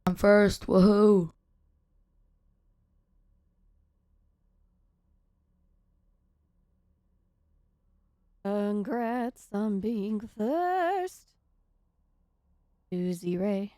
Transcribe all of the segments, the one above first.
I'm first. Woohoo. Congrats on being first. Susie Ray.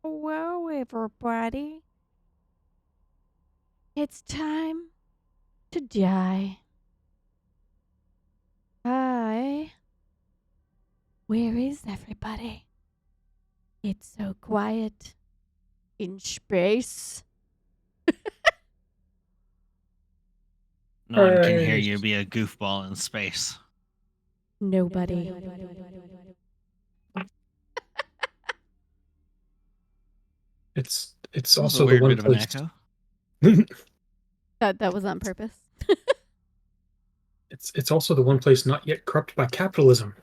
Whoa, everybody. It's time to die. Hi. Where is everybody? It's so quiet in space. No one can hear Hey. you be a goofball in space. Nobody. It's This was a also the weird one bit of an place. echo. That was on purpose. It's also the one place not yet corrupted by capitalism.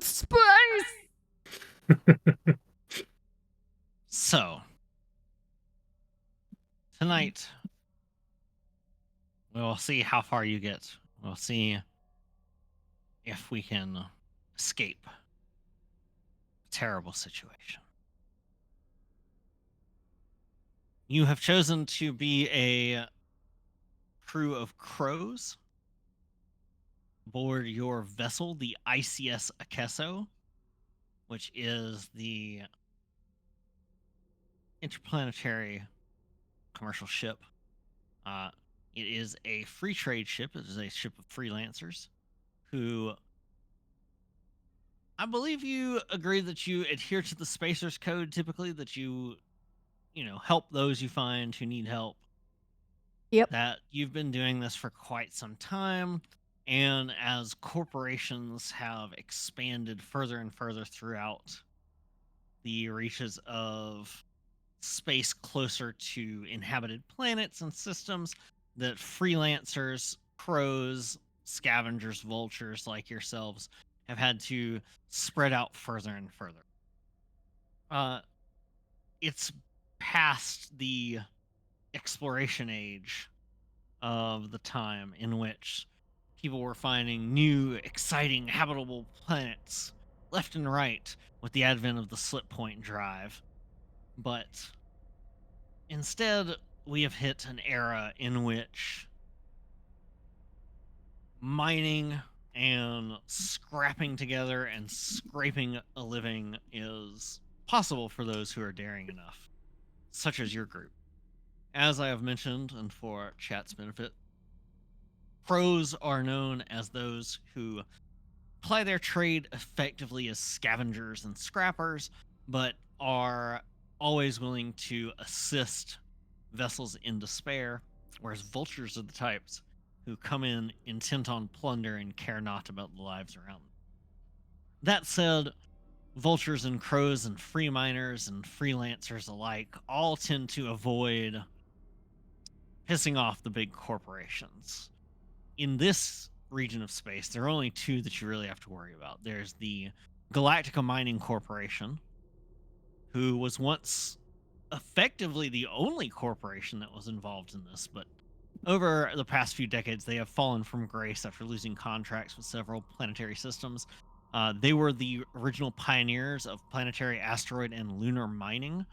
Space! So, tonight, we'll see how far you get. We'll see if we can escape a terrible situation. You have chosen to be a crew of crows aboard your vessel, the ICS Akeso, which is the interplanetary commercial ship. It is a free trade ship. It is a ship of freelancers who, I believe you agree that you adhere to the Spacer's Code typically, that you help those you find who need help. Yep. That you've been doing this for quite some time. And as corporations have expanded further and further throughout the reaches of space closer to inhabited planets and systems, that freelancers, crows, scavengers, vultures like yourselves have had to spread out further and further. Uh, it's past the exploration age of the time in which people were finding new, exciting, habitable planets left and right with the advent of the slip point drive. But instead, we have hit an era in which mining and scrapping together and scraping a living is possible for those who are daring enough, such as your group. As I have mentioned, and for chat's benefit, pros are known as those who ply their trade effectively as scavengers and scrappers, but are always willing to assist vessels in despair, whereas vultures are the types who come in intent on plunder and care not about the lives around them. That said, vultures and crows and free miners and freelancers alike all tend to avoid pissing off the big corporations. In this region of space, there are only two that you really have to worry about. There's the Galactica Mining Corporation, who was once effectively the only corporation that was involved in this, but over the past few decades, they have fallen from grace after losing contracts with several planetary systems. They were the original pioneers of planetary asteroid and lunar mining.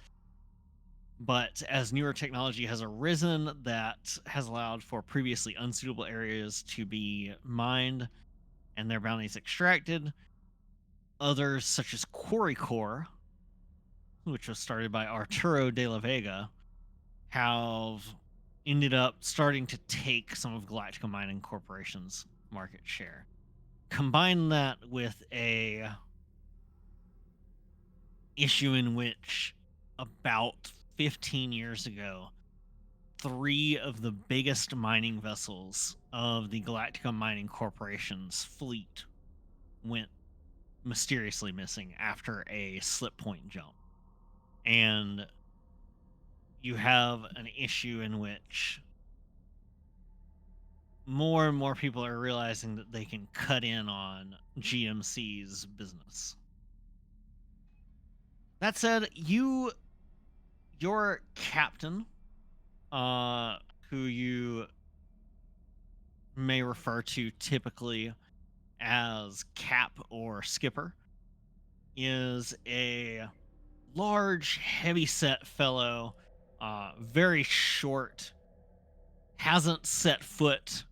But as newer technology has arisen that has allowed for previously unsuitable areas to be mined and their bounties extracted, others such as Quarry Core, which was started by Arturo de la Vega, have ended up starting to take some of Galactica Mining Corporation's market share. Combine that with a issue in which about 15 years ago, three of the biggest mining vessels of the Galactica Mining Corporation's fleet went mysteriously missing after a slip point jump. And you have an issue in which more and more people are realizing that they can cut in on GMC's business. That said, your captain, uh, who you may refer to typically as Cap or Skipper, is a large, heavy-set fellow, very short, hasn't set foot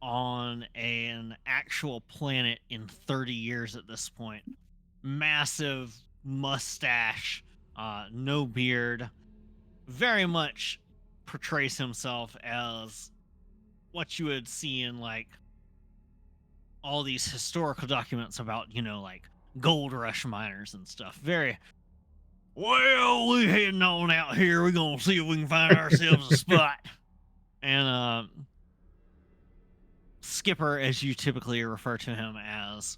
on an actual planet in 30 years at this point. Massive mustache, no beard, very much portrays himself as what you would see in like all these historical documents about, like gold rush miners and stuff. Very well, we heading on out here. We're gonna see if we can find ourselves a spot. And Skipper, as you typically refer to him as,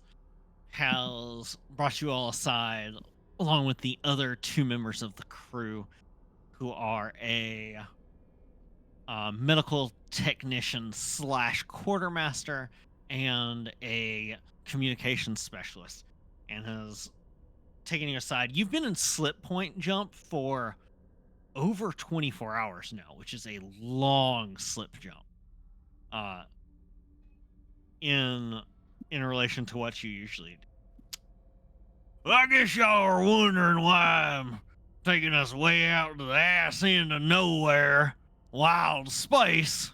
has brought you all aside along with the other two members of the crew who are a medical technician slash quartermaster and a communications specialist, and has taken you aside. You've been in slip point jump for over 24 hours now, which is a long slip jump uh, in relation to what you usually do. Well, I guess y'all are wondering why I'm taking us way out to the ass end of nowhere, wild space,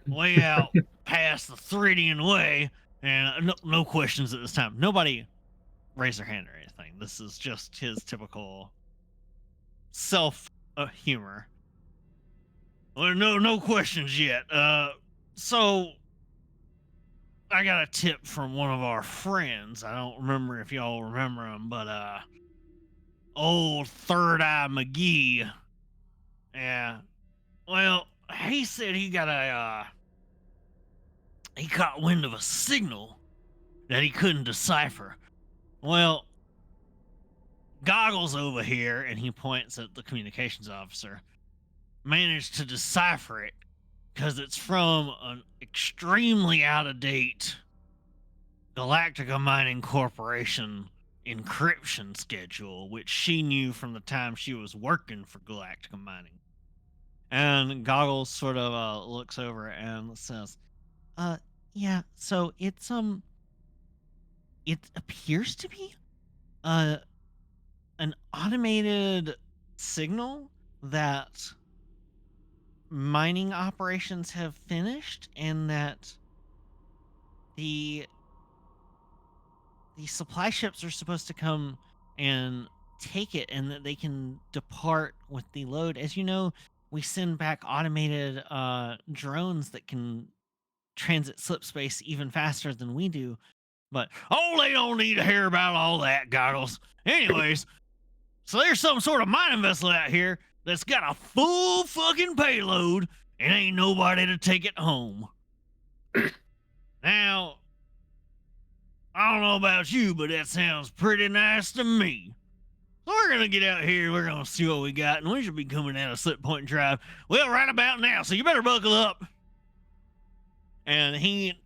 way out past the Thridian Way, and no questions at this time. Nobody raised their hand or anything. This is just his typical self humor. Well, no questions yet. So I got a tip from one of our friends. I don't remember if y'all remember him, but old Third Eye McGee. Yeah. Well, he said he caught wind of a signal that he couldn't decipher. Well, Goggles over here, and he points at the communications officer, managed to decipher it because it's from an extremely out of date Galactica Mining Corporation encryption schedule, which she knew from the time she was working for Galactica Mining. And Goggles sort of looks over and says, yeah, so it appears to be uh an automated signal that mining operations have finished, and that the supply ships are supposed to come and take it, and that they can depart with the load. As you know, we send back automated drones that can transit slip space even faster than we do. But oh, they don't need to hear about all that, Goggles. Anyways, so there's some sort of mining vessel out here that's got a full fucking payload and ain't nobody to take it home. Now, I don't know about you, but that sounds pretty nice to me. So we're gonna get out here, we're gonna see what we got, and we should be coming out of Slip Point Drive, well, right about now, so you better buckle up. And he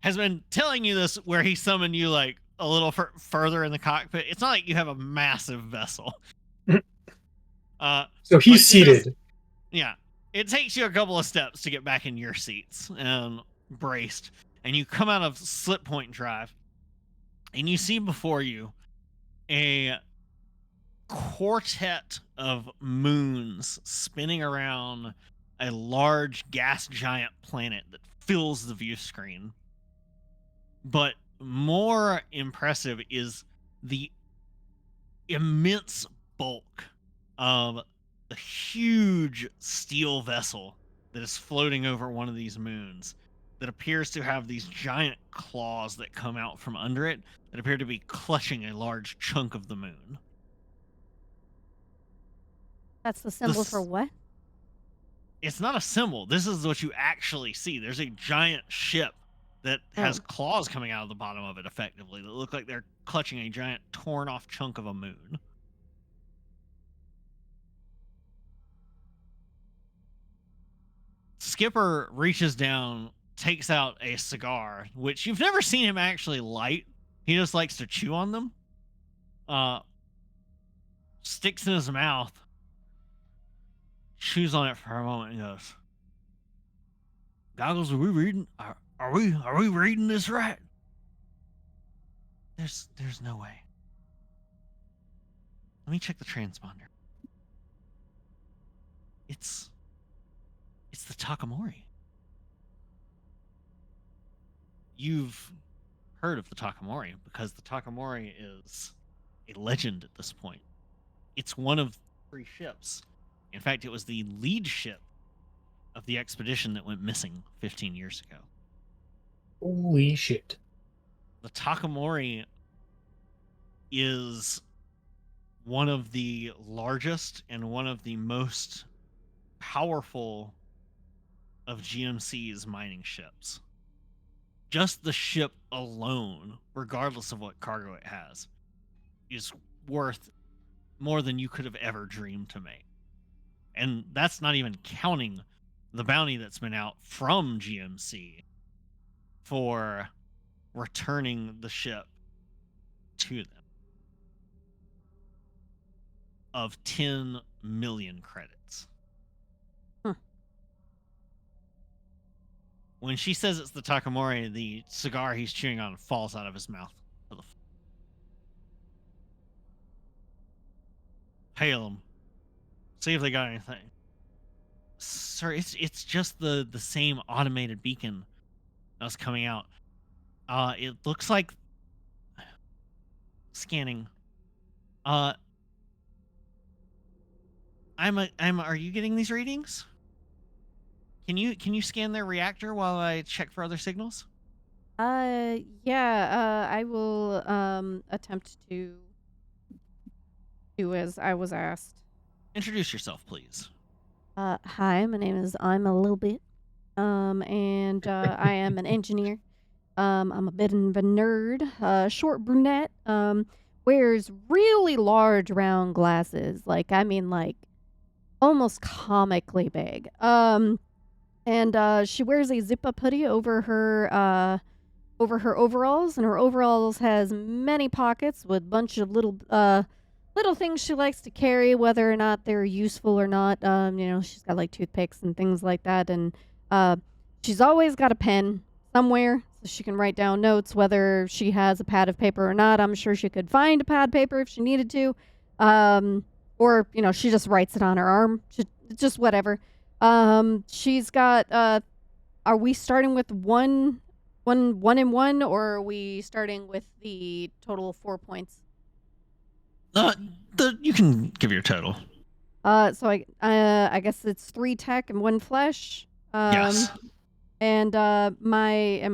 has been telling you this where he summoned you like a little further in the cockpit. It's not like you have a massive vessel. So he's seated. Yeah. It takes you a couple of steps to get back in your seats and braced. And you come out of Slip Point Drive, and you see before you a quartet of moons spinning around a large gas giant planet that fills the view screen. But more impressive is the immense bulk of the huge steel vessel that is floating over one of these moons, that appears to have these giant claws that come out from under it that appear to be clutching a large chunk of the moon. That's the symbol for what? It's not a symbol. This is what you actually see. There's a giant ship that has claws coming out of the bottom of it, effectively, that look like they're clutching a giant torn off chunk of a moon. Skipper reaches down, takes out a cigar, which you've never seen him actually light. He just likes to chew on them. Sticks in his mouth, chews on it for a moment, and goes, Goggles, are we reading? Are we reading this right? There's no way. Let me check the transponder. It's the Takamori. You've heard of the Takamori because the Takamori is a legend at this point. It's one of 3 ships. In fact, it was the lead ship of the expedition that went missing 15 years ago. Holy shit. The Takamori is one of the largest and one of the most powerful of GMC's mining ships. Just the ship alone, regardless of what cargo it has, is worth more than you could have ever dreamed to make. And that's not even counting the bounty that's been out from GMC for returning the ship to them of 10 million credits. Huh. When she says it's the Takamori, the cigar he's chewing on falls out of his mouth to the floor. Hail them. See if they got anything. Sir, it's just the same automated beacon that's coming out. It looks like scanning. Are you getting these readings? Can you scan their reactor while I check for other signals? Yeah, I will, attempt to do as I was asked. Introduce yourself, please. Hi, my name is I'm a little bit, and, I am an engineer. I'm a bit of a nerd, short brunette, wears really large round glasses, like, I mean, like, almost comically big. And, she wears a zip-up hoodie over her overalls, and her overalls has many pockets with a bunch of little things she likes to carry, whether or not they're useful or not. She's got like toothpicks and things like that, and uh, she's always got a pen somewhere so she can write down notes, whether she has a pad of paper or not. I'm sure she could find a pad of paper if she needed to, or she just writes it on her arm, just whatever. She's got. Are we starting with one and one, or are we starting with the total of 4 points? You can give your total. So I guess it's 3 tech and 1 flesh. Yes. And am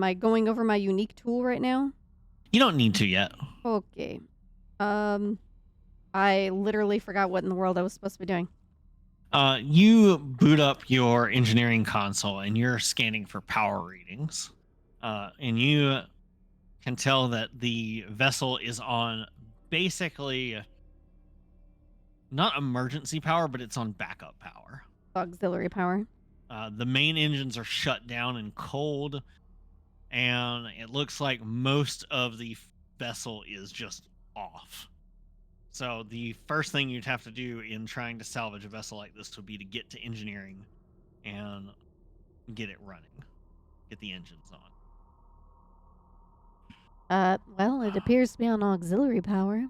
I going over my unique tool right now? You don't need to yet. Okay. I literally forgot what in the world I was supposed to be doing. You boot up your engineering console and you're scanning for power readings. And you can tell that the vessel is on basically not emergency power, but it's on backup power. Auxiliary power. The main engines are shut down and cold, and it looks like most of the vessel is just off. So the first thing you'd have to do in trying to salvage a vessel like this would be to get to engineering and get it running, get the engines on. Well, it appears to be on auxiliary power.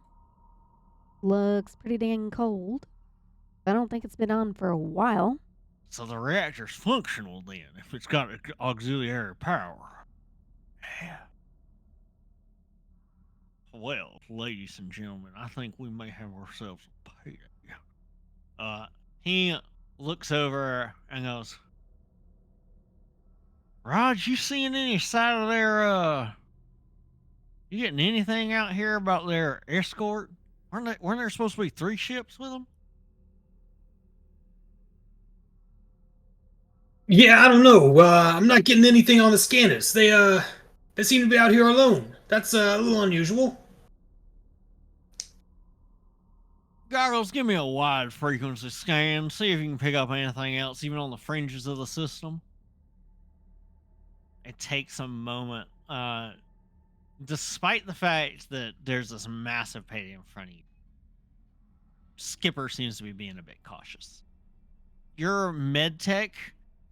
Looks pretty dang cold. I don't think it's been on for a while. So the reactor's functional then, if it's got auxiliary power. Yeah. Well, ladies and gentlemen, I think we may have ourselves a payday. He looks over and goes, Raj, you seeing any side of their, you getting anything out here about their escort? Weren't there supposed to be 3 ships with them? Yeah, I don't know. I'm not getting anything on the scanners. They seem to be out here alone. That's a little unusual. Goggles, give me a wide frequency scan. See if you can pick up anything else, even on the fringes of the system. It takes a moment. Despite the fact that there's this massive payday in front of you, Skipper seems to be being a bit cautious. Your med tech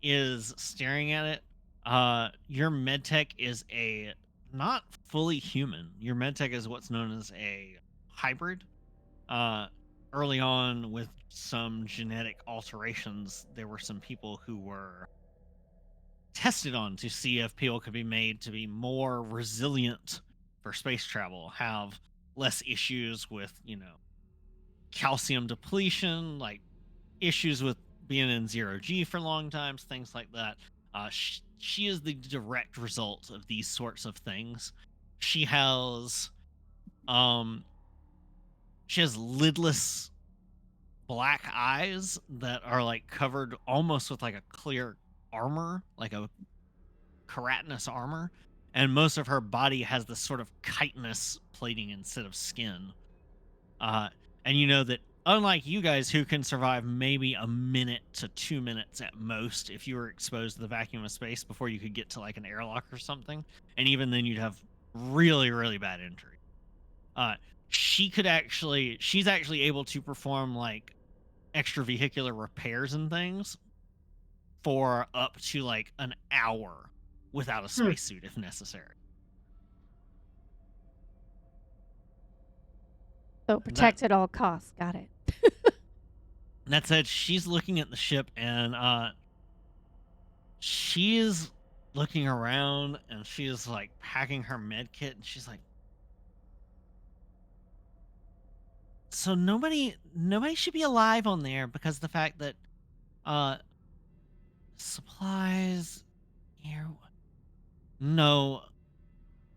is staring at it. Your med tech is a not fully human. Your med tech is what's known as a hybrid. Early on, with some genetic alterations, there were some people who were tested on to see if people could be made to be more resilient for space travel, have less issues with, calcium depletion, like issues with being in zero G for long times, things like that. She is the direct result of these sorts of things. She has um she has lidless black eyes that are like covered almost with like a clear armor, like a keratinous armor, and most of her body has this sort of chitinous plating instead of skin. Uh, and you know that unlike you guys who can survive maybe a minute to 2 minutes at most if you were exposed to the vacuum of space before you could get to like an airlock or something, and even then you'd have really, really bad injury. Uh, she's actually able to perform like extravehicular repairs and things for up to like an hour without a Hmm. spacesuit if necessary. So That protect at all costs. Got it. that said, she's looking at the ship and she is looking around and she is like packing her med kit and she's like, so nobody should be alive on there because the fact that uh supplies here, no,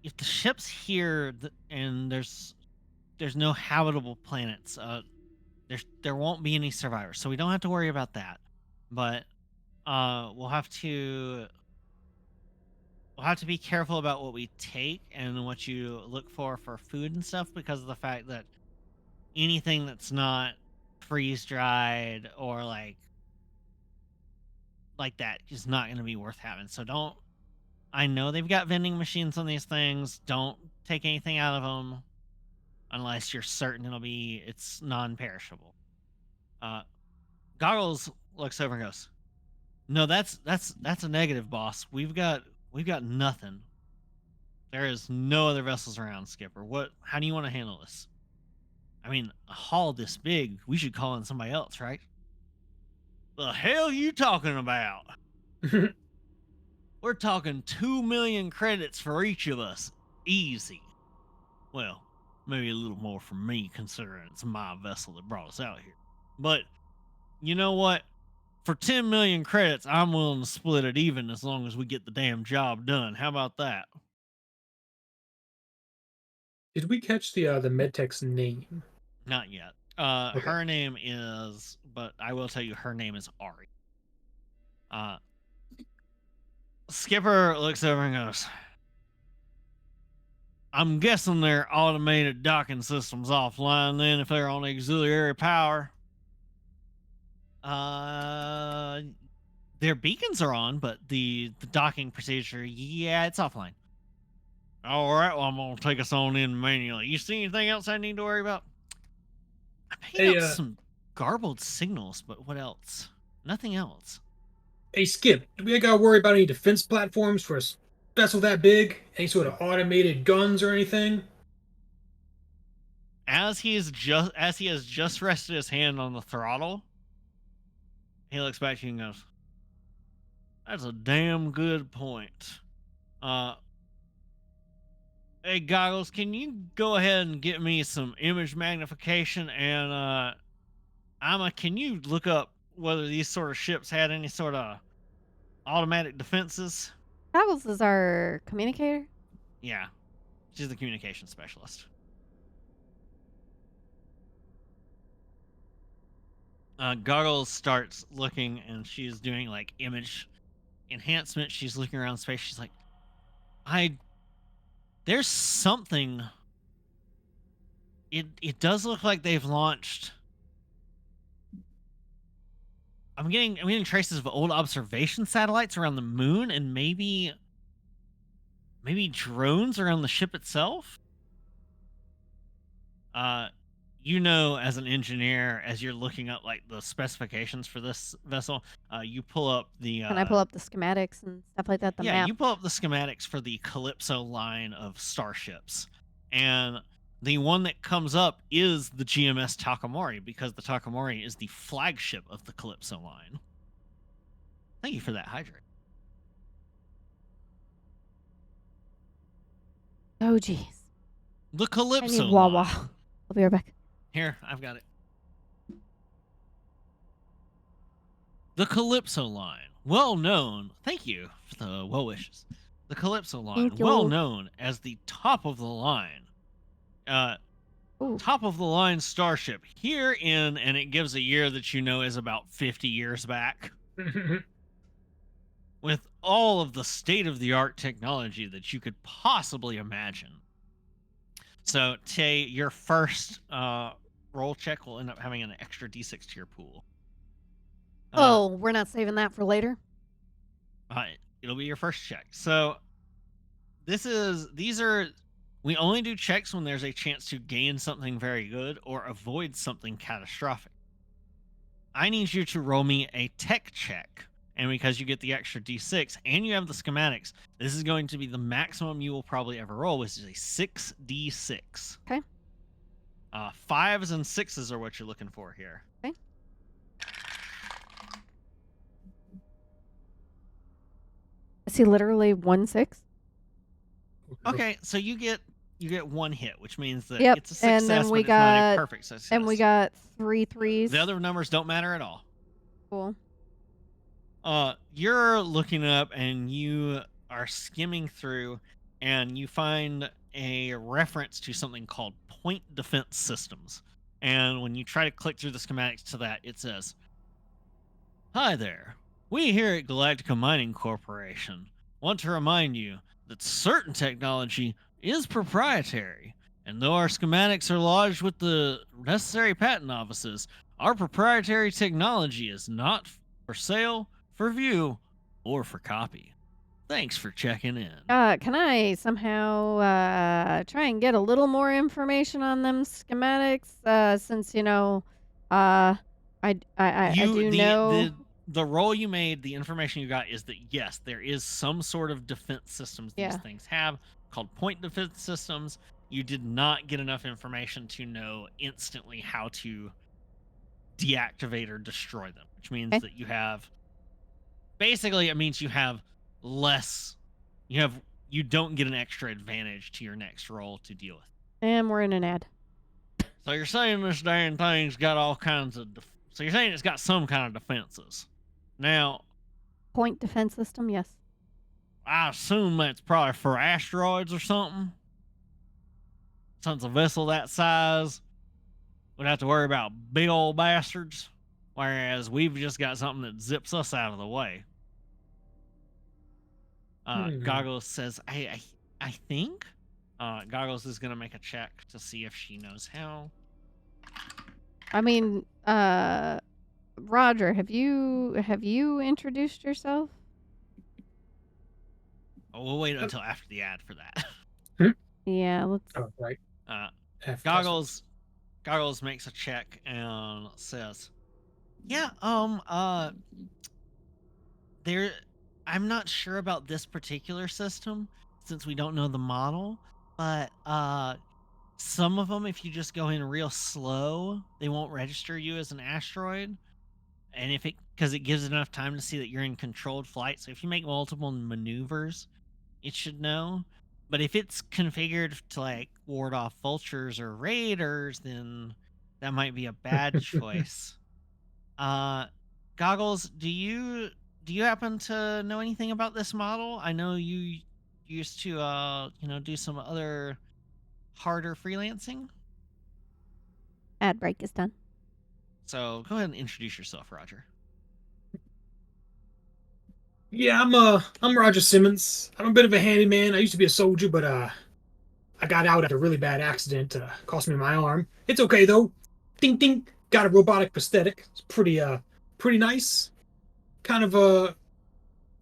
if the ship's here and there's no habitable planets, there won't be any survivors, so we don't have to worry about that. But we'll have to be careful about what we take and what you look for food and stuff because of the fact that anything that's not freeze dried or like that is not going to be worth having. So don't. I know they've got vending machines on these things. Don't take anything out of them unless you're certain it's non-perishable. Uh, Goggles looks over and goes, "No, that's a negative, boss. We've got nothing. There is no other vessels around, Skipper. What? How do you want to handle this? I mean, a haul this big, we should call in somebody else, right? The hell you talking about? We're talking 2 million credits for each of us, easy. Well, maybe a little more for me, considering it's my vessel that brought us out here. But you know what? For 10 million credits, I'm willing to split it even as long as we get the damn job done. How about that?" Did we catch the medtech's name? Not yet. Okay. Her name is, but I will tell you, her name is Ari. Uh, Skipper looks over and goes, "I'm guessing their automated docking system's offline then if they're on auxiliary power." Uh, their beacons are on, but the docking procedure, yeah, it's offline. All right, well, I'm going to take us on in manually. You see anything else I need to worry about? I picked Hey, up some garbled signals, but what else? Nothing else. hey, Skip. Do we gotta worry about any defense platforms for a vessel that big? Any sort of automated guns or anything? As he has just rested his hand on the throttle, he looks back to you and goes, "That's a damn good point. Uh, hey, Goggles, can you go ahead and get me some image magnification and can you look up whether these sort of ships had any sort of automatic defenses?" Goggles is our communicator. Yeah, she's the communication specialist. Goggles starts looking and she's doing like image enhancement. She's looking around space. She's like, I there's something. It does look like they've launched. I'm getting traces of old observation satellites around the moon and maybe drones around the ship itself. Uh as an engineer, as you're looking up like the specifications for this vessel, you pull up the Can I pull up the schematics and stuff like that? The yeah, map. you pull up the schematics for the Calypso line of starships. And the one that comes up is the GMS Takamori because the Takamori is the flagship of the Calypso line. Thank you for that hydrate. Oh, jeez. The I need Calypso Wawa. line. I'll be right back. Here, I've got it. The Calypso line, well known. Thank you for the well wishes. The Calypso line, Thank well you. known as the top of the line. Uh, Ooh. top of the line starship here in, and it gives a year that you know is about 50 years back, with all of the state of the art technology that you could possibly imagine. So, Tay, your first roll check will end up having an extra d6 to your pool. Uh, Oh, we're not saving that for later? uh, it'll be your first check. So, these are, we only do checks when there's a chance to gain something very good or avoid something catastrophic. I need you to roll me a tech check. And because you get the extra d6 and you have the schematics, this is going to be the maximum you will probably ever roll, which is a 6d6. Okay. Fives and sixes are what you're looking for here. Okay. I see literally 1 6. Okay, so you get one hit, which means that Yep. it's a And then success, we but it's not a got perfect success. and we got 3 threes. The other numbers don't matter at all. Cool. You're looking up and you are skimming through and you find a reference to something called point defense systems. And when you try to click through the schematics to that, it says, "Hi there. We here at Galactica Mining Corporation want to remind you that certain technology is proprietary, and though our schematics are lodged with the necessary patent offices, our proprietary technology is not for sale, for view, or for copy. Thanks for checking in." Can I somehow try and get a little more information on them schematics? Since uh, I You do know. the role you made, the information you got is that yes, there is some sort of defense systems these Yeah. things have called point defense systems. You did not get enough information to know instantly how to deactivate or destroy them, which means Okay. that you have, basically it means you have less, you have, you don't get an extra advantage to your next roll to deal with. And we're in an ad. So you're saying this dang thing's got all kinds of so you're saying it's got some kind of defenses. Now, Point defense system, yes. I assume that's probably for asteroids or something. Since a vessel that size would have to worry about big old bastards, whereas we've just got something that zips us out of the way. Goggles says, I think. Goggles is gonna make a check to see if she knows how. I mean, Roger, have you introduced yourself? Oh, we'll wait until after the ad for that. Yeah, let's. Oh, right. Goggles makes a check and says, "Yeah, there, I'm not sure about this particular system since we don't know the model, but some of them, if you just go in real slow, they won't register you as an asteroid. And if it, because it gives enough time to see that you're in controlled flight. So if you make multiple maneuvers, it should know. But if it's configured to like ward off vultures or raiders, then that might be a bad choice. Uh, Goggles, do you happen to know anything about this model? I know you used to do some other harder freelancing. Ad break is done. So go ahead and introduce yourself, Roger. Yeah, I'm Roger Simmons. I'm a bit of a handyman. I used to be a soldier, but I got out after a really bad accident. Cost me my arm. It's okay though. Ding ding. Got a robotic prosthetic. It's pretty nice. Kind of a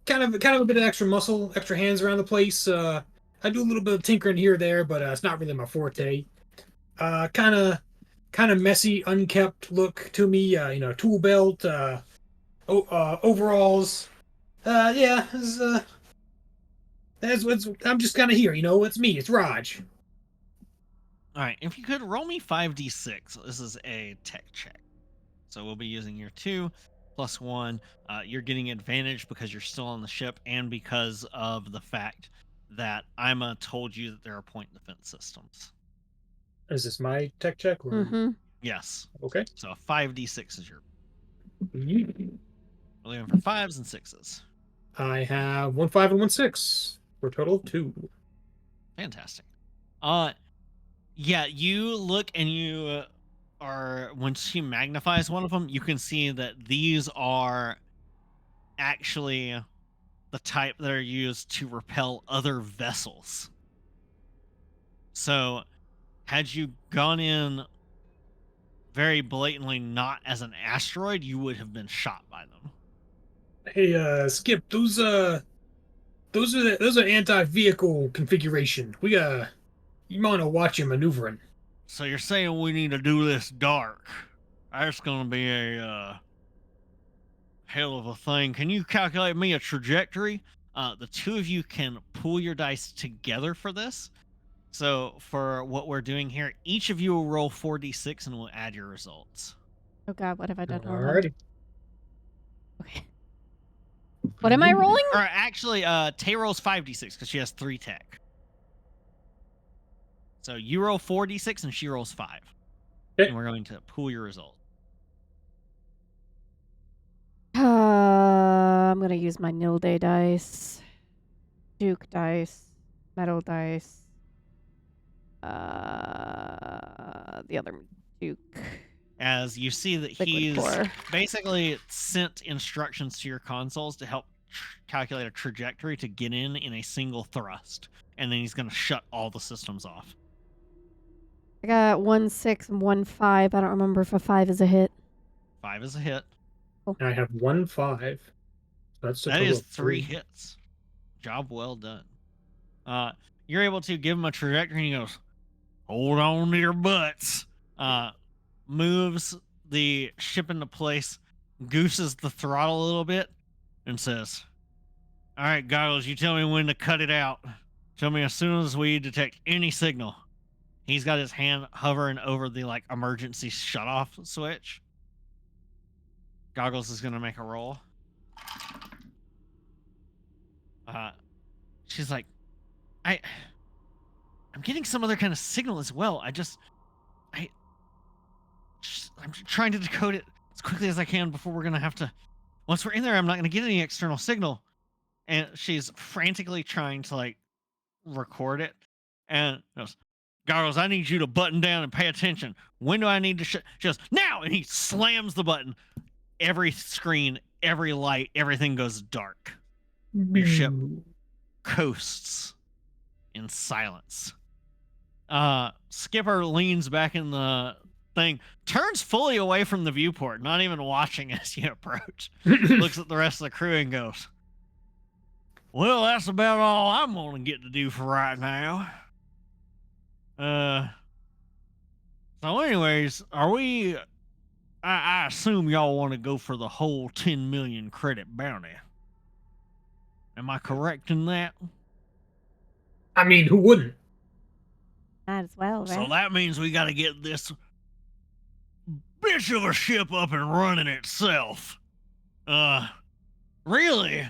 kind of a bit of extra muscle, extra hands around the place. I do a little bit of tinkering here or there, but it's not really my forte. Kind of messy, unkept look to me. Tool belt, overalls. Yeah, that's what's. I'm just kind of here. It's me. It's Raj. All right, if you could roll me 5d6. This is a tech check. So we'll be using your 2 plus 1. You're getting advantage because you're still on the ship and because of the fact that Ima told you that there are point defense systems. Is this my tech check? Or... Mm-hmm. Yes. Okay. So 5d6 is your. We're looking for 5s and 6s. I have 1 5 and 1 6 for a total of 2. Fantastic. Uh, yeah, you look and you are when she magnifies one of them, you can see that these are actually the type that are used to repel other vessels. So, had you gone in very blatantly not as an asteroid, you would have been shot by them. Hey, Skip, those are anti-vehicle configuration. You might want to watch your maneuvering. So you're saying we need to do this dark? That's going to be a hell of a thing. Can you calculate me a trajectory? The two of you can pool your dice together for this. So for what we're doing here, each of you will roll 4d6 and we'll add your results. Oh god, what have I done? Hold on. Alrighty. Okay. What am I rolling? Or actually, Tay rolls 5d6 because she has 3 tech. So you roll 4d6 and she rolls 5. Okay. And we're going to pool your results. I'm gonna use my nil day dice, Duke dice, metal dice, the other Duke. As you see that Liquid he's core. basically sent instructions to your consoles to help calculate a trajectory to get in a single thrust. And then he's going to shut all the systems off. I got 1 6 and 1 5. I don't remember if a 5 is a hit. 5 is a hit. And I have 1 5. So that's a That total is of 3 hits. Job well done. You're able to give him a trajectory and he goes, hold on to your butts. Moves the ship into place, gooses the throttle a little bit, and says, all right, Goggles, you tell me when to cut it out. Tell me as soon as we detect any signal. He's got his hand hovering over the emergency shutoff switch. Goggles is gonna make a roll. She's like, I'm getting some other kind of signal as well. I'm trying to decode it as quickly as I can before we're gonna have to. Once we're in there, I'm not gonna get any external signal. And she's frantically trying to record it. And goes, Goggles, I need you to button down and pay attention. When do I need to She goes, now! And he slams the button. Every screen, every light, everything goes dark. Your ship coasts in silence. Skipper leans back in the thing, turns fully away from the viewport, not even watching as you approach. Looks at the rest of the crew and goes, well, that's about all I'm gonna get to do for right now. So anyways, are we I assume y'all want to go for the whole 10 million credit bounty. Am I correct in that? I mean, who wouldn't? Might as well, right? So that means we got to get this bitch of a ship up and running itself. Really,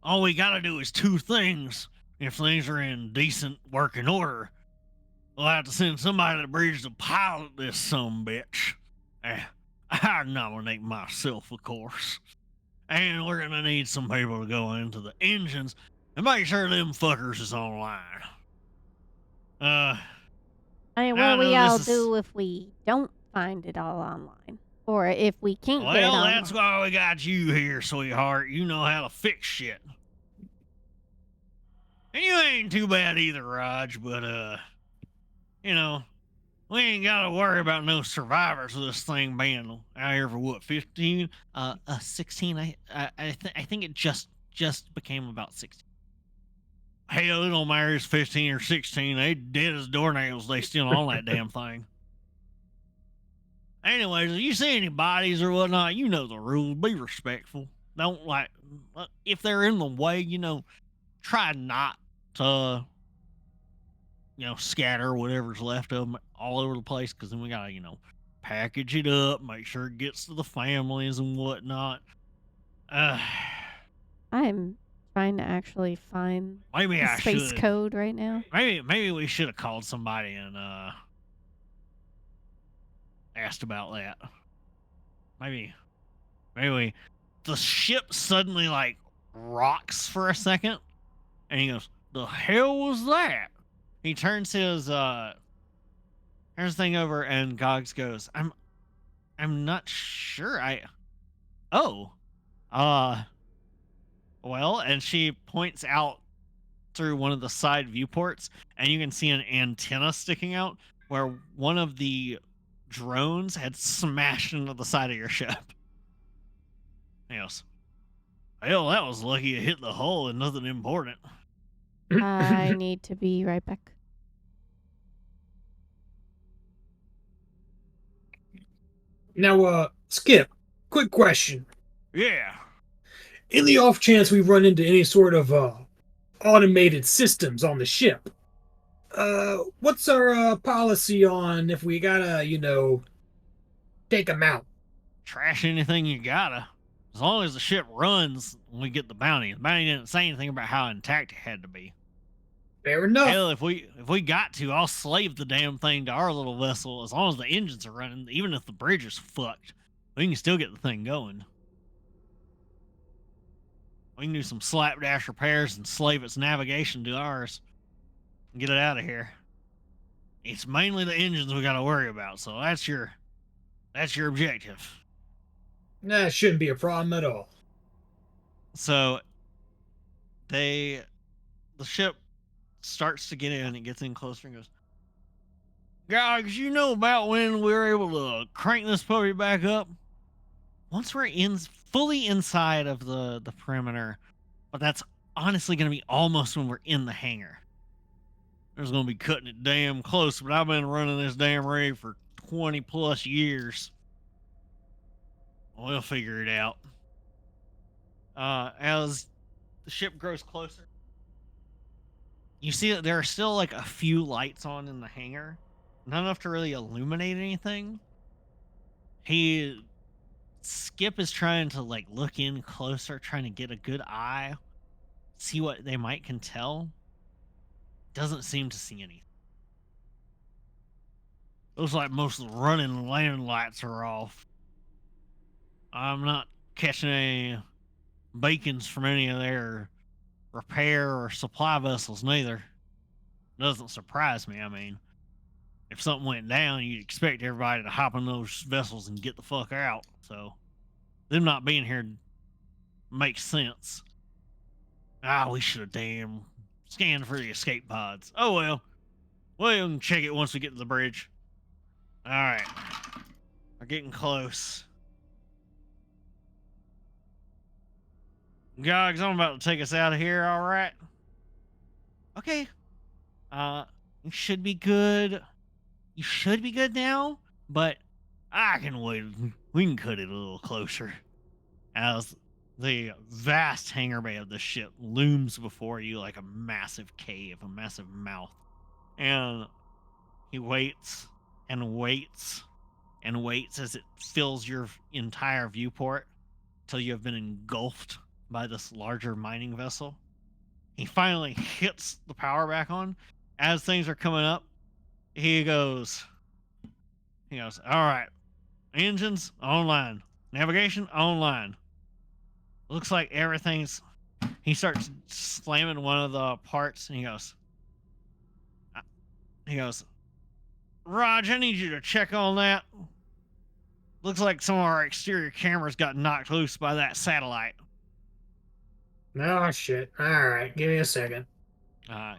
all we got to do is 2 things. If things are in decent working order, we'll have to send somebody to the bridge to pilot this sumbitch. I nominate myself, of course. And we're going to need some people to go into the engines and make sure them fuckers is online. I mean, what do we all do if we don't find it all online? Or if we can't get it online? Well, that's why we got you here, sweetheart. You know how to fix shit. And you ain't too bad either, Raj, but, you know, we ain't got to worry about no survivors of this thing being out here for what, 15? 16. I think it just became about 16. Hell, it don't matter if it's 15 or 16. They dead as doornails. They still on that damn thing. Anyways, if you see any bodies or whatnot, you know the rules. Be respectful. Don't if they're in the way, try not to, scatter whatever's left of them all over the place, because then we gotta, package it up, make sure it gets to the families and whatnot. I'm trying to actually find Maybe the I space should. code right now. Maybe we should have called somebody and asked about that. Maybe the ship suddenly like rocks for a second, and he goes, "The hell was that?" He turns his thing over, and Gogs goes, I'm not sure. Oh, uh, well," and she points out through one of the side viewports, and you can see an antenna sticking out where one of the drones had smashed into the side of your ship. He goes, "Hell, that was lucky it hit the hull and nothing important." I need to be right back. Now, Skip, quick question. Yeah. In the off chance we run into any sort of automated systems on the ship, what's our policy on if we gotta, take them out? Trash anything you gotta. As long as the ship runs, we get the bounty. The bounty didn't say anything about how intact it had to be. Fair enough. Hell, if we got to, I'll slave the damn thing to our little vessel as long as the engines are running. Even if the bridge is fucked, we can still get the thing going. We can do some slapdash repairs and slave its navigation to ours and get it out of here. It's mainly the engines we got to worry about. So that's your objective. That shouldn't be a problem at all. So they the ship starts to get in. It gets in closer and goes, "Guys, you know about when we were able to crank this puppy back up? Once we're fully inside of the perimeter, but that's honestly going to be almost when we're in the hangar. There's going to be cutting it damn close, but I've been running this damn rig for 20 plus years. We'll figure it out." As the ship grows closer, you see that there are still like a few lights on in the hangar, not enough to really illuminate anything. He Skip is trying to like look in closer, trying to get a good eye, see what they might can tell. Doesn't seem to see anything. Looks like most of the running and landing lights are off. I'm not catching any beacons from any of their repair or supply vessels neither. Doesn't surprise me. I mean, if something went down, you'd expect everybody to hop on those vessels and get the fuck out. So them not being here makes sense. We should have damn scanned for the escape pods. Oh well. We can check it once we get to the bridge. All right. We're getting close. Gogs, I'm about to take us out of here, all right? Okay. Uh, you should be good. You should be good now, but I can wait. We can cut it a little closer. As the vast hangar bay of the ship looms before you like a massive cave, a massive mouth. And he waits and waits and waits as it fills your entire viewport till you have been engulfed by this larger mining vessel. He finally hits the power back on. As things are coming up, he goes, all right, engines online, navigation online. Looks like everything's. He starts slamming one of the parts, and uh, he goes, "Raj, I need you to check on that. Looks like some of our exterior cameras got knocked loose by that satellite." Oh, shit. All right, give me a second.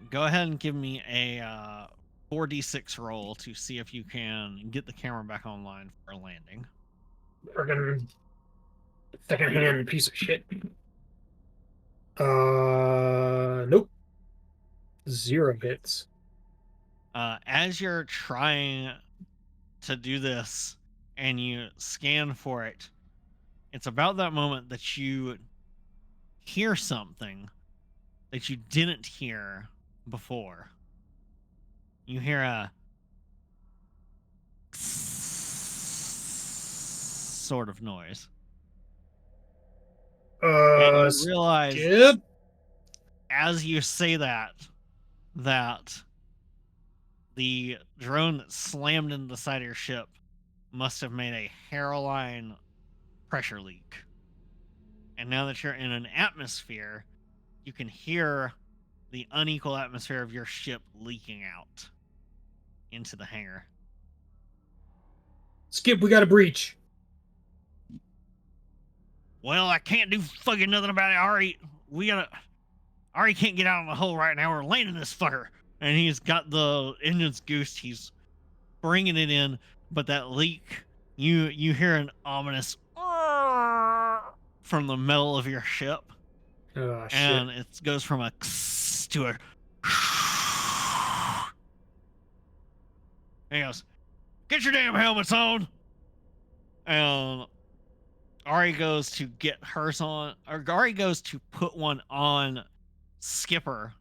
Go ahead and give me a 4d6 roll to see if you can get the camera back online for a landing. Friggin' second-hand piece of shit. Nope. 0 hits. As you're trying to do this and you scan for it, it's about that moment that you hear something that you didn't hear before. You hear a sort of noise. And you realize Skip? as you say that the drone that slammed into the side of your ship must have made a hairline pressure leak. And now that you're in an atmosphere, you can hear the unequal atmosphere of your ship leaking out into the hangar. Skip, we got a breach. Well, I can't do fucking nothing about it. Ari can't get out of the hole right now. We're landing this fucker. And he's got the engine's goosed. He's bringing it in, but that leak, you hear an ominous from the metal of your ship, Oh, shit. and it goes from a to a. And he goes, "Get your damn helmets on!" And Ari goes to get hers on, or Ari goes to put one on Skipper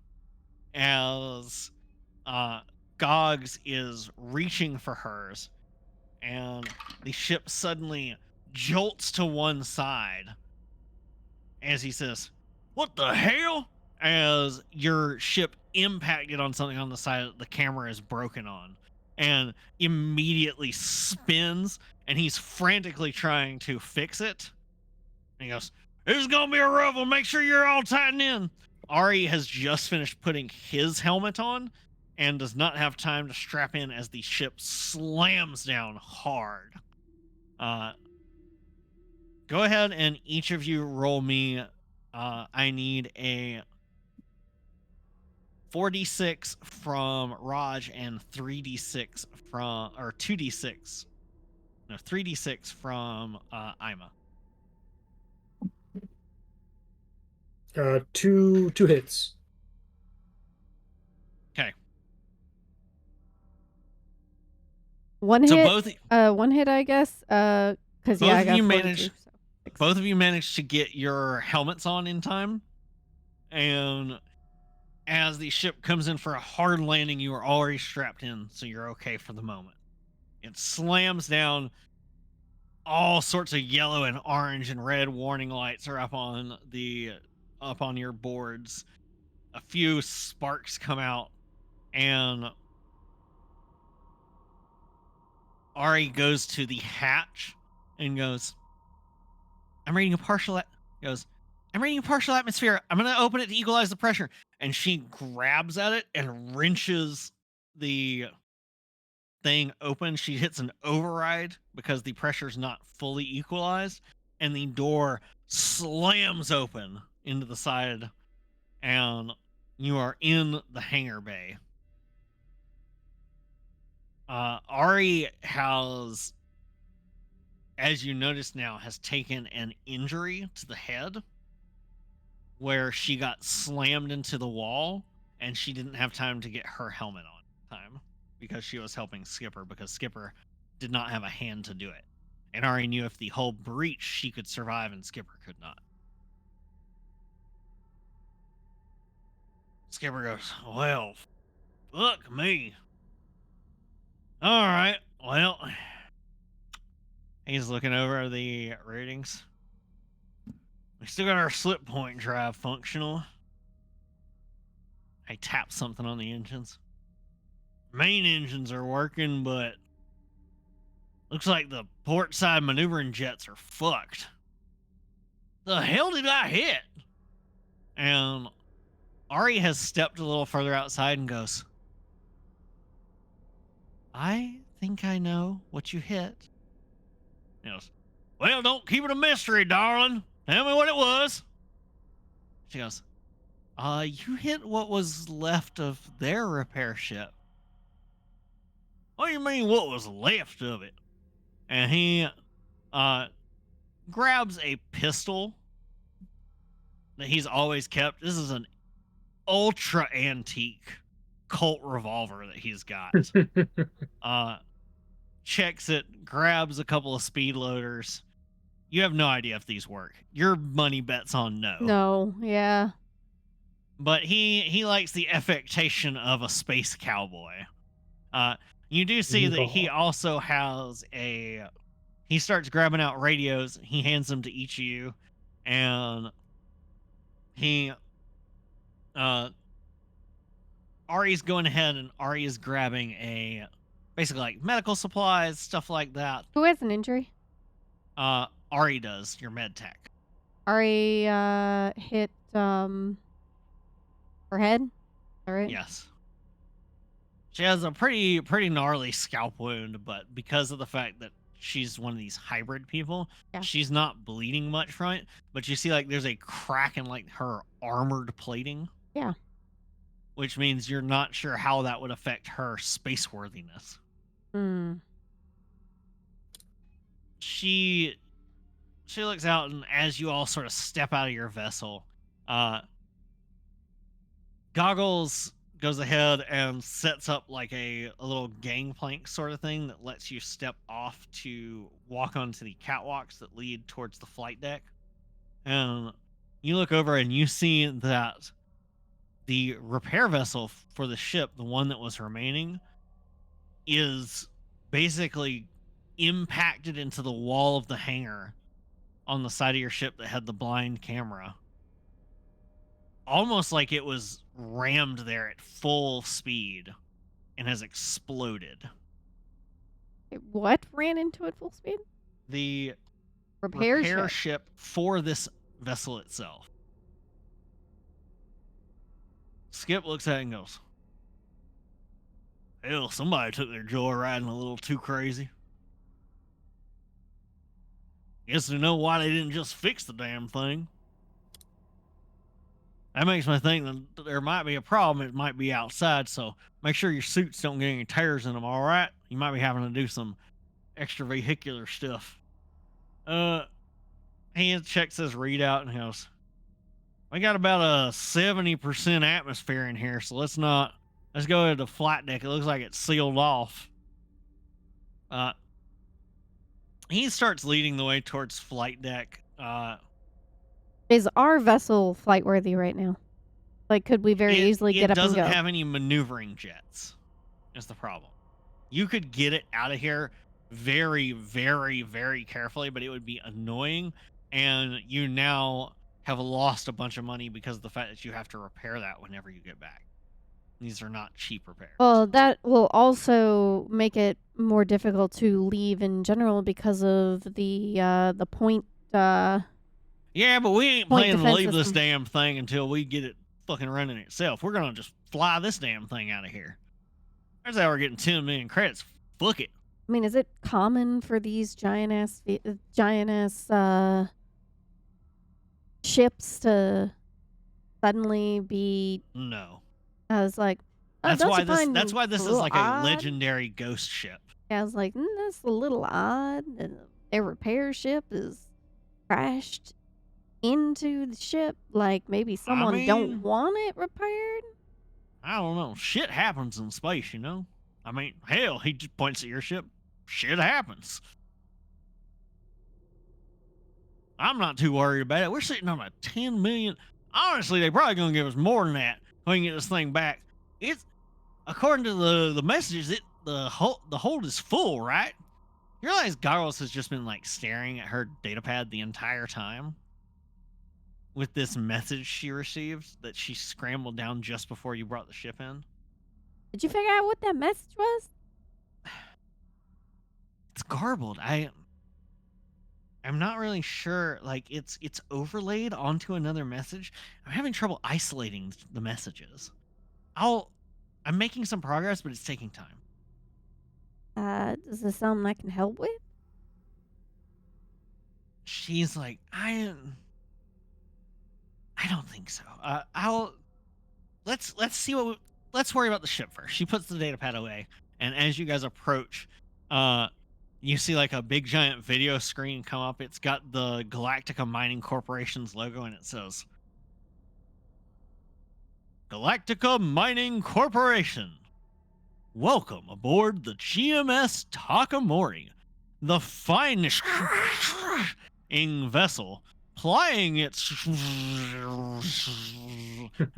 as Gogs is reaching for hers, and the ship suddenly jolts to one side as he says, "What the hell?" As your ship impacted on something on the side that the camera is broken on, and immediately spins, and he's frantically trying to fix it. And he goes, "This is gonna be a rough one. Make sure you're all tightened in." Ari has just finished putting his helmet on and does not have time to strap in as the ship slams down hard. Uh, Go ahead and each of you roll me. I need a 4d6 from Raj and 3d6 from, or 2d6. No, 3d6 from Ima. Two hits. Okay. One So hit. One hit, I guess. Because yeah, I got 42. So both of you managed to get your helmets on in time, and as the ship comes in for a hard landing, you are already strapped in, so you're okay for the moment. It slams down. All sorts of yellow and orange and red warning lights are up on your boards. A few sparks come out, and Ari goes to the hatch and goes, "I'm reading a partial." Goes, "I'm reading a partial atmosphere. I'm gonna open it to equalize the pressure." And she grabs at it and wrenches the thing open. She hits an override because the pressure's not fully equalized, and the door slams open into the side, and you are in the hangar bay. Ari has, as you notice now, has taken an injury to the head where she got slammed into the wall, and she didn't have time to get her helmet on in time because she was helping Skipper, because Skipper did not have a hand to do it. And Ari knew if the hull breached, she could survive and Skipper could not. Skipper goes, "Well, fuck me. All right, well." He's looking over the ratings. "We still got our slip point drive functional." I tap something on the engines. "Main engines are working, but looks like the port side maneuvering jets are fucked." "The hell did I hit?" And Ari has stepped a little further outside and goes, "I think I know what you hit." He goes, "Well, don't keep it a mystery, darling. Tell me what it was." She goes, "You hit what was left of their repair ship." "What do you mean, what was left of it?" And he uh, grabs a pistol that he's always kept. This is an ultra antique Colt revolver that he's got. Checks it, grabs a couple of speed loaders. You have no idea if these work. Your money bets on no. No, yeah. But he likes the affectation of a space cowboy. You do see that he also has a. He starts grabbing out radios. He hands them to each of you, and he. Ari's going ahead, and Ari is grabbing basically like medical supplies, stuff like that. Who has an injury? Ari does, your med tech. Ari hit her head. Is that right? Yes. She has a pretty gnarly scalp wound, but because of the fact that she's one of these hybrid people, Yeah. she's not bleeding much from it. But you see, like, there's a crack in like her armored plating, Yeah. which means you're not sure how that would affect her space worthiness. Hmm. She she looks out, and as you all sort of step out of your vessel, uh, Goggles goes ahead and sets up like a little gangplank sort of thing that lets you step off to walk onto the catwalks that lead towards the flight deck. And you look over and you see that the repair vessel for the ship, the one that was remaining, is basically impacted into the wall of the hangar on the side of your ship that had the blind camera. Almost like it was rammed there at full speed and has exploded. What ran into it full speed? The Repair repair ship. ship for this vessel itself. Skip looks at it and goes, hell, somebody took their joyriding a little too crazy. Guess they know why they didn't just fix the damn thing. That makes me think that there might be a problem. It might be outside, so make sure your suits don't get any tears in them, all right? You might be having to do some extra vehicular stuff. He checks his readout and goes, we got about a 70% atmosphere in here, so let's go to the flight deck. It looks like it's sealed off. He starts leading the way towards flight deck. Is our vessel flight worthy right now? Like, could we very easily get it up and doesn't go? have any maneuvering jets, is the problem. You could get it out of here very, very, very carefully, but it would be annoying. And you now have lost a bunch of money because of the fact that you have to repair that whenever you get back. These are not cheap repairs. Well, that will also make it more difficult to leave in general because of the point. Yeah, but we ain't Point planning to defense leave this system. damn thing until we get it fucking running itself. We're gonna just fly this damn thing out of here. That's how we're getting 10 million credits. Fuck it. I mean, is it common for these giant ass ships to suddenly be? No. I was like, oh, That's don't why you this find that's why this a is little like odd? a legendary ghost ship. I was like, that's a little odd. Their repair ship is crashed into the ship. Like maybe someone don't mean- want it repaired. I don't know. Shit happens in space, you know? I mean, hell, he just points at your ship. Shit happens. I'm not too worried about it. We're sitting on a 10 million. Honestly, they probably gonna give us more than that when we can get this thing back. It's according to the messages, the hold is full, right? You realize Garros has just been like staring at her data pad the entire time with this message she received that she scrambled down just before you brought the ship in. Did you figure out what that message was? It's garbled. I'm not really sure. Like it's overlaid onto another message. I'm having trouble isolating the messages. I'm making some progress, but it's taking time. Is this something I can help with? She's like, I don't think so. Let's see let's worry about the ship first. She puts the data pad away, and as you guys approach, you see like a big giant video screen come up. It's got the Galactica Mining Corporation's logo, and it says, Galactica Mining Corporation. Welcome aboard the GMS Takamori, the finest vessel, plying its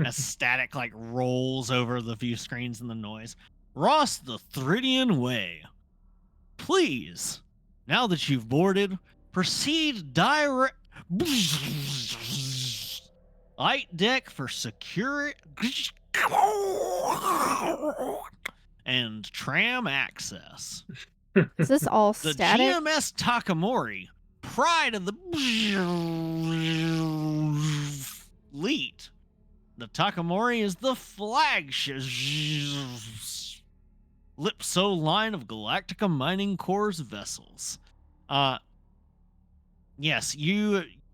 as static like rolls over the view screens and the noise. Ross the Thridian Way. Please, now that you've boarded, proceed direct light deck for security and tram access. Is this all The static? GMS Takamori pride of the fleet. The Takamori is the flagship Lipso line of Galactica Mining Corps vessels. Yes,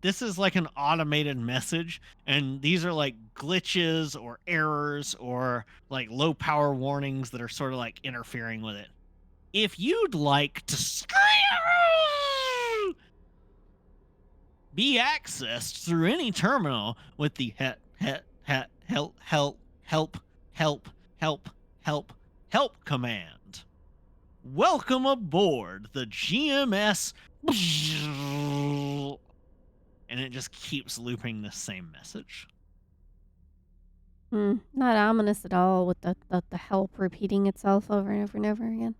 this is like an automated message, and these are like glitches or errors or like low power warnings that are sort of like interfering with it. If you'd like to be accessed through any terminal with the help command. Welcome aboard the GMS. And it just keeps looping the same message. Not ominous at all with the help repeating itself over and over and over again.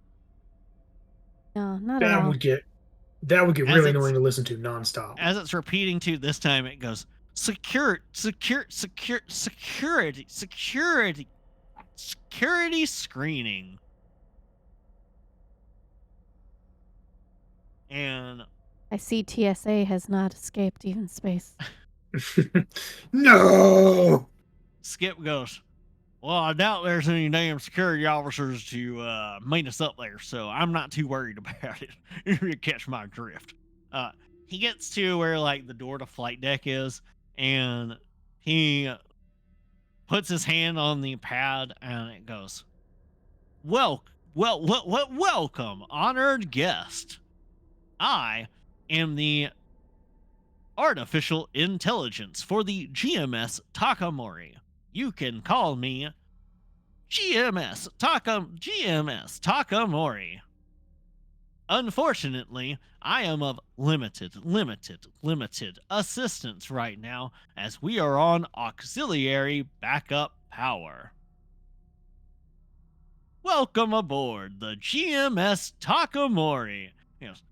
No, not at That all. would get As really it's- annoying to listen to nonstop. As it's repeating to this time, it goes security screening. And I see TSA has not escaped even space. No. Skip goes, well, I doubt there's any damn security officers to meet us up there, so I'm not too worried about it. If you catch my drift. He gets to where like the door to flight deck is, and he puts his hand on the pad, and it goes, welcome, honored guest. I am the artificial intelligence for the GMS Takamori. You can call me GMS Takamori. Unfortunately, I am of limited assistance right now as we are on auxiliary backup power. Welcome aboard the GMS Takamori. He goes,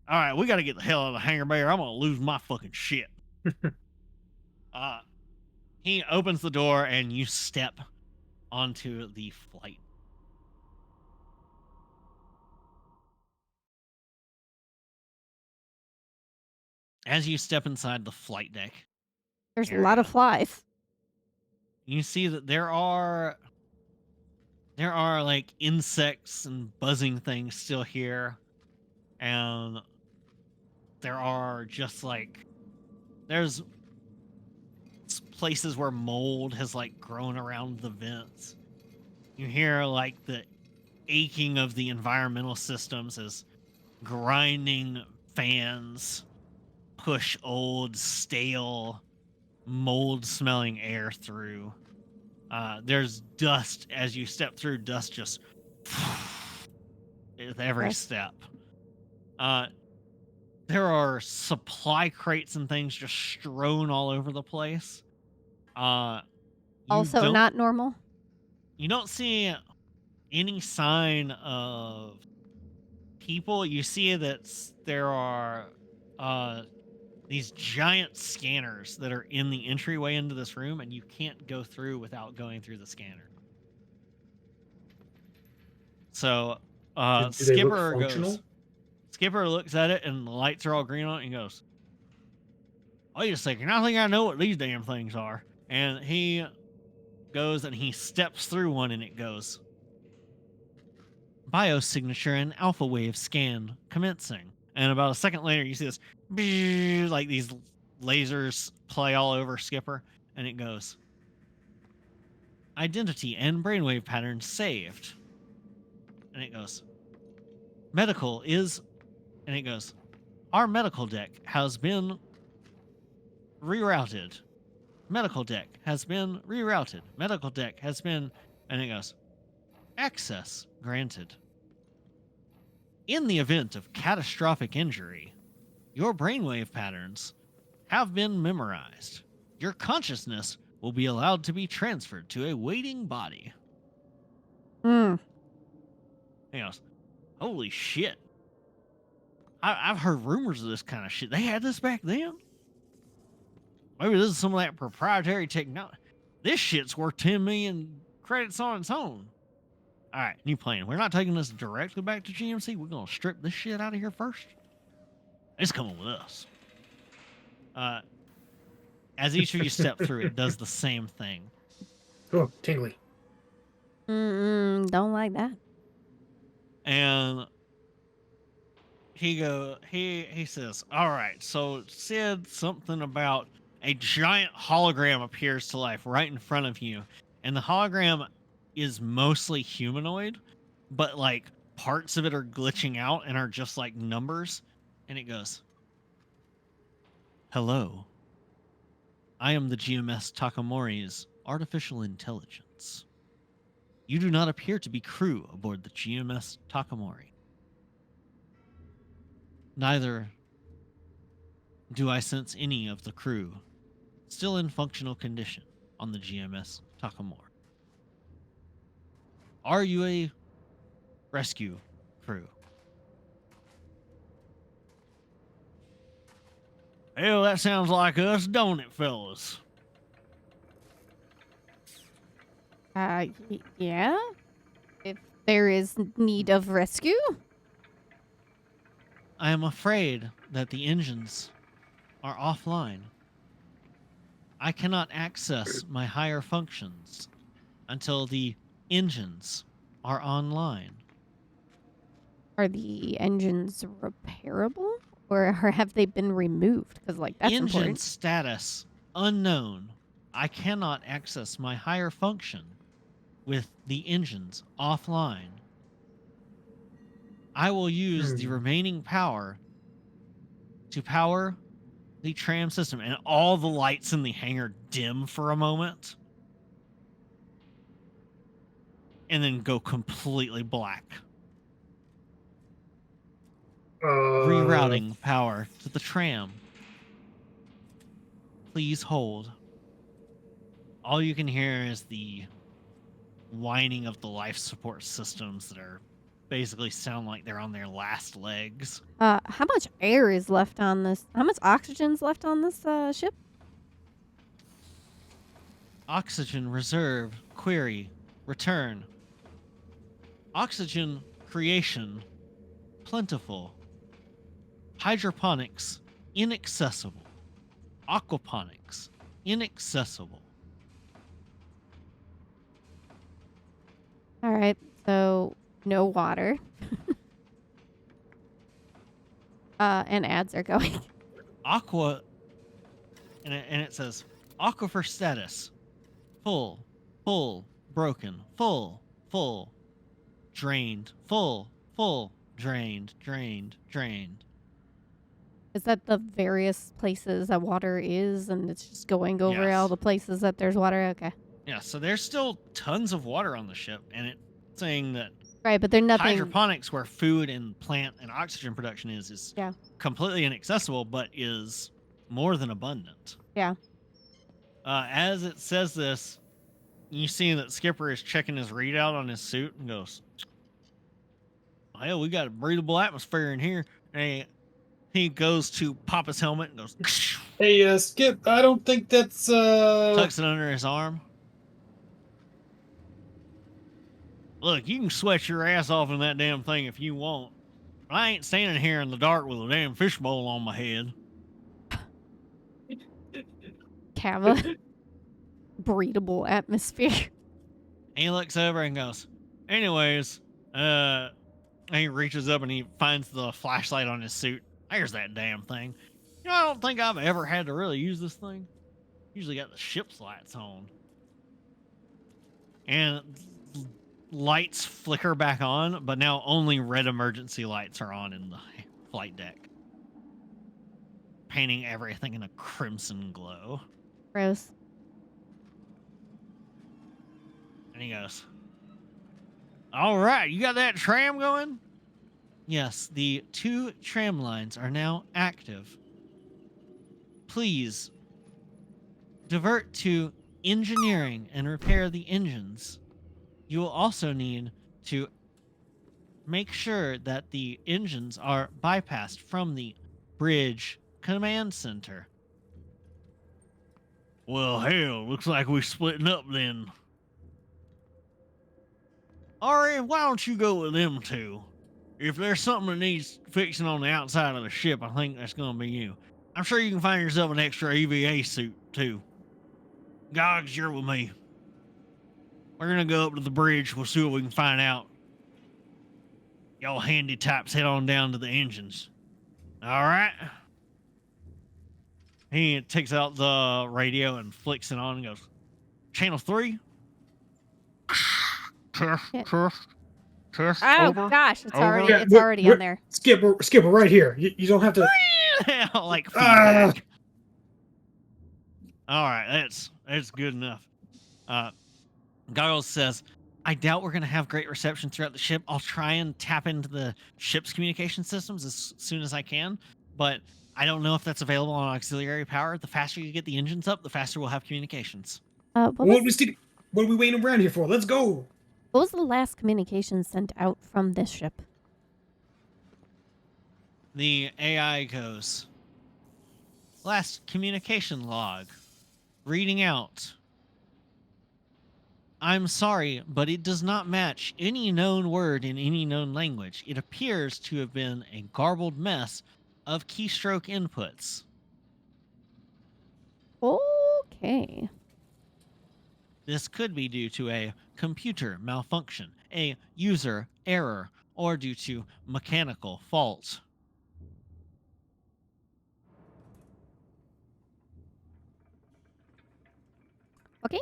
all right, we got to get the hell out of the hangar bay or I'm going to lose my fucking shit. He opens the door and you step onto the flight. As you step inside the flight deck, There's a lot of flies. you see that there are like insects and buzzing things still here, and there are just like there's places where mold has like grown around the vents. You hear like the aching of the environmental systems as grinding fans push old, stale, mold smelling air through. There's dust as you step through, dust just with every Yes. step. There are supply crates and things just strewn all over the place. Also not normal. You don't see any sign of people. You see that there are these giant scanners that are in the entryway into this room, and you can't go through without going through the scanner. So Do they look Skipper functional? Skipper looks at it, and the lights are all green on it, and goes, wait a second, I think I know what these damn things are. And he goes and he steps through one, and it goes, biosignature and alpha wave scan commencing. And about a second later, you see this, like these lasers play all over Skipper, and it goes, identity and brainwave patterns saved. And it goes, medical is, and it goes, our medical deck has been rerouted. Medical deck has been rerouted. Medical deck has been, and it goes, access granted. In the event of catastrophic injury, your brainwave patterns have been memorized. Your consciousness will be allowed to be transferred to a waiting body. Hmm. He goes, holy shit. I've heard rumors of this kind of shit. They had this back then? Maybe this is some of that proprietary technology. This shit's worth 10 million credits on its own. All right, new plan. We're not taking this directly back to GMC. We're going to strip this shit out of here first. It's coming with us. As each of you step through, it does the same thing. Oh, tingly. Don't like that. And he says, all right, so it said something about a giant hologram appears to life right in front of you. And the hologram is mostly humanoid, but like parts of it are glitching out and are just like numbers. And it goes, hello, I am the GMS Takamori's artificial intelligence. You do not appear to be crew aboard the GMS Takamori. Neither do I sense any of the crew still in functional condition on the GMS Takamori. Are you a rescue crew? Hell, that sounds like us, don't it, fellas? Yeah. If there is need of rescue. I am afraid that the engines are offline. I cannot access my higher functions until the engines are online. Are the engines repairable? Or have they been removed? Because, like, that's Engine important. status unknown. I cannot access my higher function with the engines offline. I will use the remaining power to power the tram system, and all the lights in the hangar dim for a moment and then go completely black. Rerouting power to the tram. Please hold. All you can hear is the whining of the life support systems that are basically sound like they're on their last legs. How much air is left on this? How much oxygen's left on this ship? Oxygen reserve. Query. Return. Oxygen creation. Plentiful. Hydroponics. Inaccessible. Aquaponics. Inaccessible. All right, so no water. And ads are going. Aqua, and it says aquifer status, full, broken, full, drained, full, drained. Is that the various places that water is, and it's just going over Yes. all the places that there's water? Okay. Yeah, so there's still tons of water on the ship, and it's saying that Right, but they're nothing. hydroponics, where food and plant and oxygen production is Yeah. completely inaccessible, but is more than abundant. Yeah. As it says this, you see that Skipper is checking his readout on his suit and goes, hell, we got a breathable atmosphere in here. And he goes to pop his helmet and goes, Hey, Skip, I don't think that's, tucks it under his arm. Look, you can sweat your ass off in that damn thing if you want. But I ain't standing here in the dark with a damn fishbowl on my head. Cava. Breathable atmosphere. And he looks over and goes, anyways, and he reaches up and he finds the flashlight on his suit. There's that damn thing. You know, I don't think I've ever had to really use this thing. Usually got the ship's lights on. And lights flicker back on, but now only red emergency lights are on in the flight deck, painting everything in a crimson glow. Gross. And he goes, all right, you got that tram going? Yes, the 2 tram lines are now active. Please divert to engineering and repair the engines. You will also need to make sure that the engines are bypassed from the bridge command center. Well, hell, looks like we're splitting up then. Ari, why don't you go with them 2? if there's something that needs fixing on the outside of the ship, I think that's going to be you. I'm sure you can find yourself an extra EVA suit, too. Gogs, you're with me. We're going to go up to the bridge. We'll see what we can find out. Y'all handy types head on down to the engines. All right? He takes out the radio and flicks it on and goes, Channel 3? Test, Yeah. test, Oh over, gosh, it's over. already Yeah, it's already on there. Skipper, right here. You don't have to. Like feedback. All right, that's good enough. Goggles says, I doubt we're going to have great reception throughout the ship. I'll try and tap into the ship's communication systems as soon as I can, but I don't know if that's available on auxiliary power. The faster you get the engines up, the faster we'll have communications. What What was are we waiting around here for? Let's go. what was the last communication sent out from this ship? The AI goes, last communication log, reading out. I'm sorry, but it does not match any known word in any known language. It appears to have been a garbled mess of keystroke inputs. Okay. This could be due to a computer malfunction, a user error, or due to mechanical fault. Okay.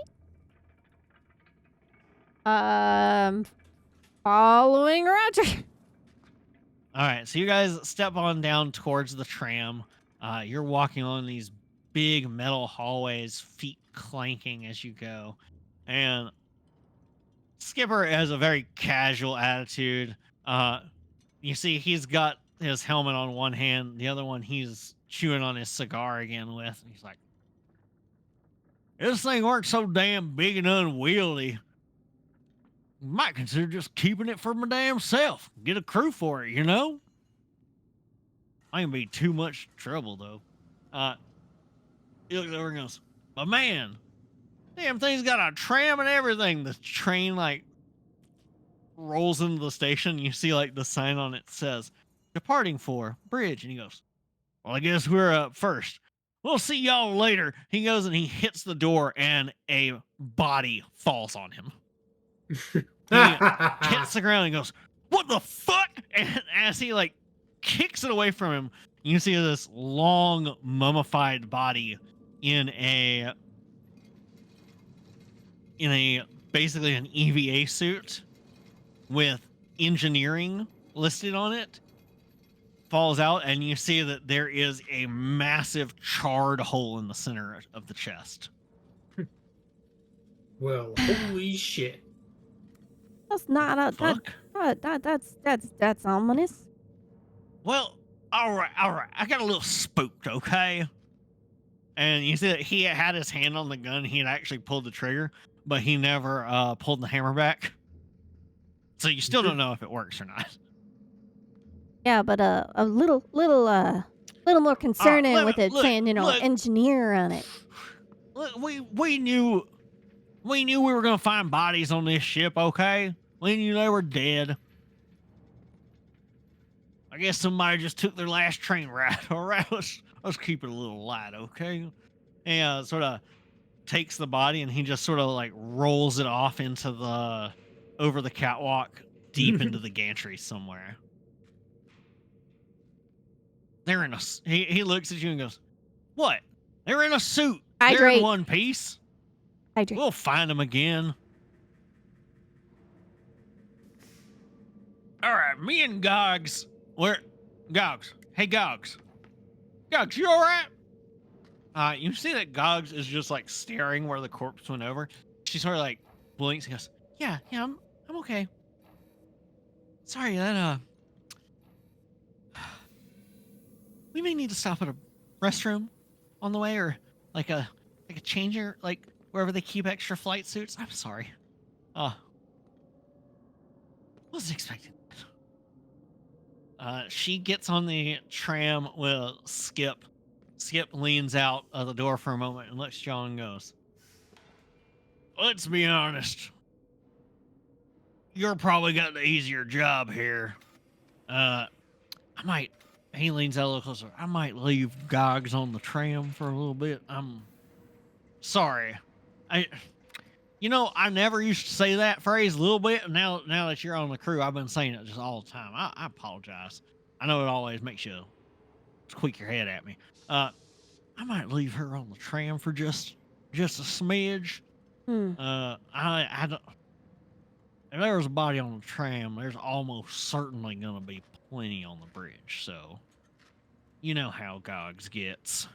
Following Roger. All right, so you guys step on down towards the tram. You're walking on these big metal hallways, feet clanking as you go. And Skipper has a very casual attitude. You see, he's got his helmet on one hand, the other one he's chewing on his cigar again with. And he's like, this thing works so damn big and unwieldy. Might consider just keeping it for my damn self. Get a crew for it, you know? I ain't be too much trouble, though. He looks over and goes, but man, damn thing's got a tram and everything. The train, like, rolls into the station. You see, like, the sign on it says, departing for bridge. And he goes, well, I guess we're up first. We'll see y'all later. He goes and he hits the door, and a body falls on him. He hits the ground and goes, what the fuck? And as he, like, kicks it away from him, you see this long, mummified body in a basically an EVA suit with engineering listed on it, falls out, and you see that there is a massive charred hole in the center of the chest. Well, holy shit. That's not a Fuck. that's ominous. Well, all right. I got a little spooked, okay? And you see that he had his hand on the gun. He had actually pulled the trigger, but he never pulled the hammer back. So you still don't know if it works or not. Yeah, but a little more concerning with it saying, look. engineer on it. Look, we knew we were gonna find bodies on this ship, okay? We knew they were dead. I guess somebody just took their last train ride. All right, let's keep it a little light, okay? And sort of takes the body and he just sort of like rolls it off into the over the catwalk, deep into the gantry somewhere. They're in a. He looks at you and goes, "What? They're in a suit. They're Hydrate. in one piece. Hydrate. We'll find them again." All right, me and Gogs. Where? Gogs. Hey, Gogs. Gogs, you all right? You see that Gogs is just like staring where the corpse went over. She sort of like blinks and goes, "Yeah, I'm okay. Sorry, that we may need to stop at a restroom on the way, or like a changer, like wherever they keep extra flight suits. I'm sorry. Wasn't expecting that." She gets on the tram with Skip. Skip leans out of the door for a moment and looks at John and goes, "Let's be honest. You're probably got the easier job here. I might. He leans out a little closer. I might leave Gogs on the tram for a little bit. I'm sorry. I, I never used to say that phrase a little bit. Now that you're on the crew, I've been saying it just all the time. I apologize. I know it always makes you squeak your head at me. I might leave her on the tram for just a smidge. Hmm. I don't. If there's a body on the tram, there's almost certainly gonna be plenty on the bridge. So, you know how Gogs gets.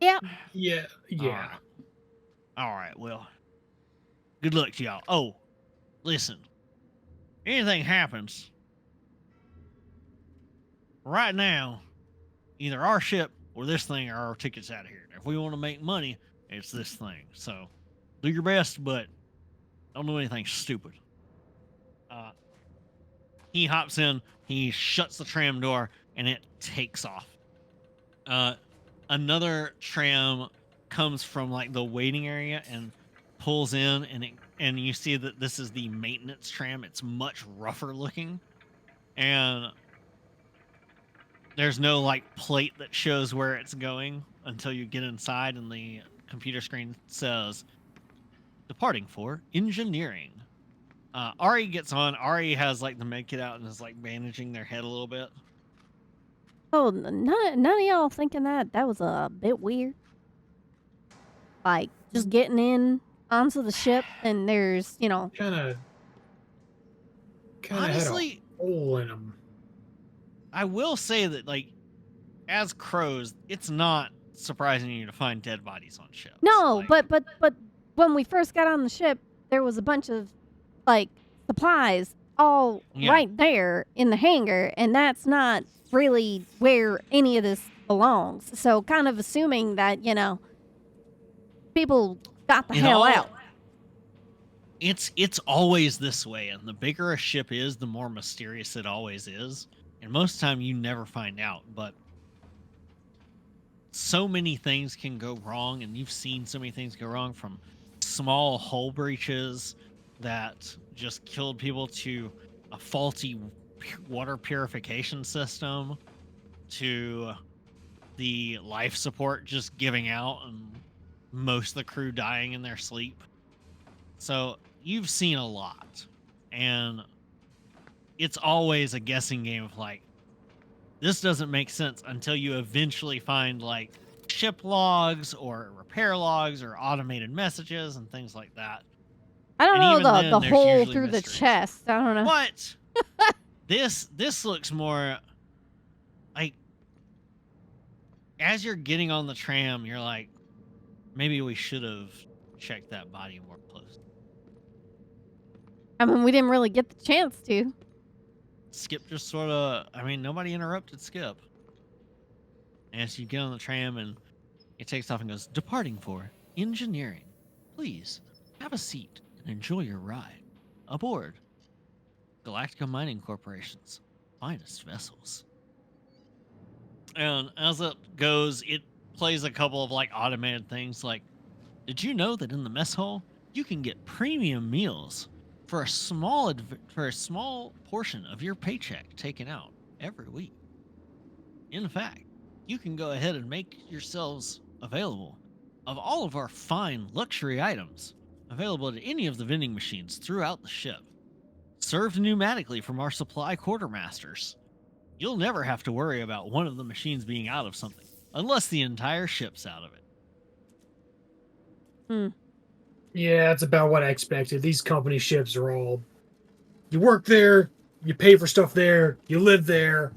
Yeah. Yeah, yeah. All right. Well, good luck to y'all. Oh, listen. Anything happens right now, either our ship or this thing are our tickets out of here. If we want to make money, it's this thing. So, do your best, but don't do anything stupid. He hops in, he shuts the tram door, and it takes off. Another tram comes from like the waiting area and pulls in, and you see that this is the maintenance tram. It's much rougher looking, and there's no like plate that shows where it's going until you get inside, and the computer screen says departing for engineering. Ari gets on. Ari has like the med kit out and is like bandaging their head a little bit. Oh, none of y'all thinking that was a bit weird? Like, just getting in onto the ship and there's, Kind of had Honestly, a hole in them. I will say that like as crows, it's not surprising you to find dead bodies on ships. No, Like, but when we first got on the ship, there was a bunch of like supplies all Yeah. right there in the hangar, and that's not really where any of this belongs. So kind of assuming that, people got the hell out. It's always this way, and the bigger a ship is, the more mysterious it always is. And most of the time you never find out, but so many things can go wrong, and you've seen so many things go wrong, from small hull breaches that just killed people to a faulty water purification system to the life support just giving out and most of the crew dying in their sleep. So you've seen a lot, and it's always a guessing game of like, this doesn't make sense until you eventually find like ship logs or repair logs or automated messages and things like that. I don't And know even the then, there's hole usually through mysteries. the chest. I don't know. But this looks more like, as you're getting on the tram, you're like, maybe we should have checked that body more closely. I mean, we didn't really get the chance to. Skip just sort of, nobody interrupted Skip. As you get on the tram and it takes off and goes, departing for engineering. Please have a seat and enjoy your ride. Aboard Galactica Mining Corporation's finest vessels. And as it goes, it plays a couple of like automated things like, did you know that in the mess hall you can get premium meals for a small portion of your paycheck taken out every week? In fact, you can go ahead and make yourselves available of all of our fine luxury items available at any of the vending machines throughout the ship, served pneumatically from our supply quartermasters. You'll never have to worry about one of the machines being out of something, unless the entire ship's out of it. Yeah, that's about what I expected. These company ships are all, you work there, you pay for stuff there, you live there.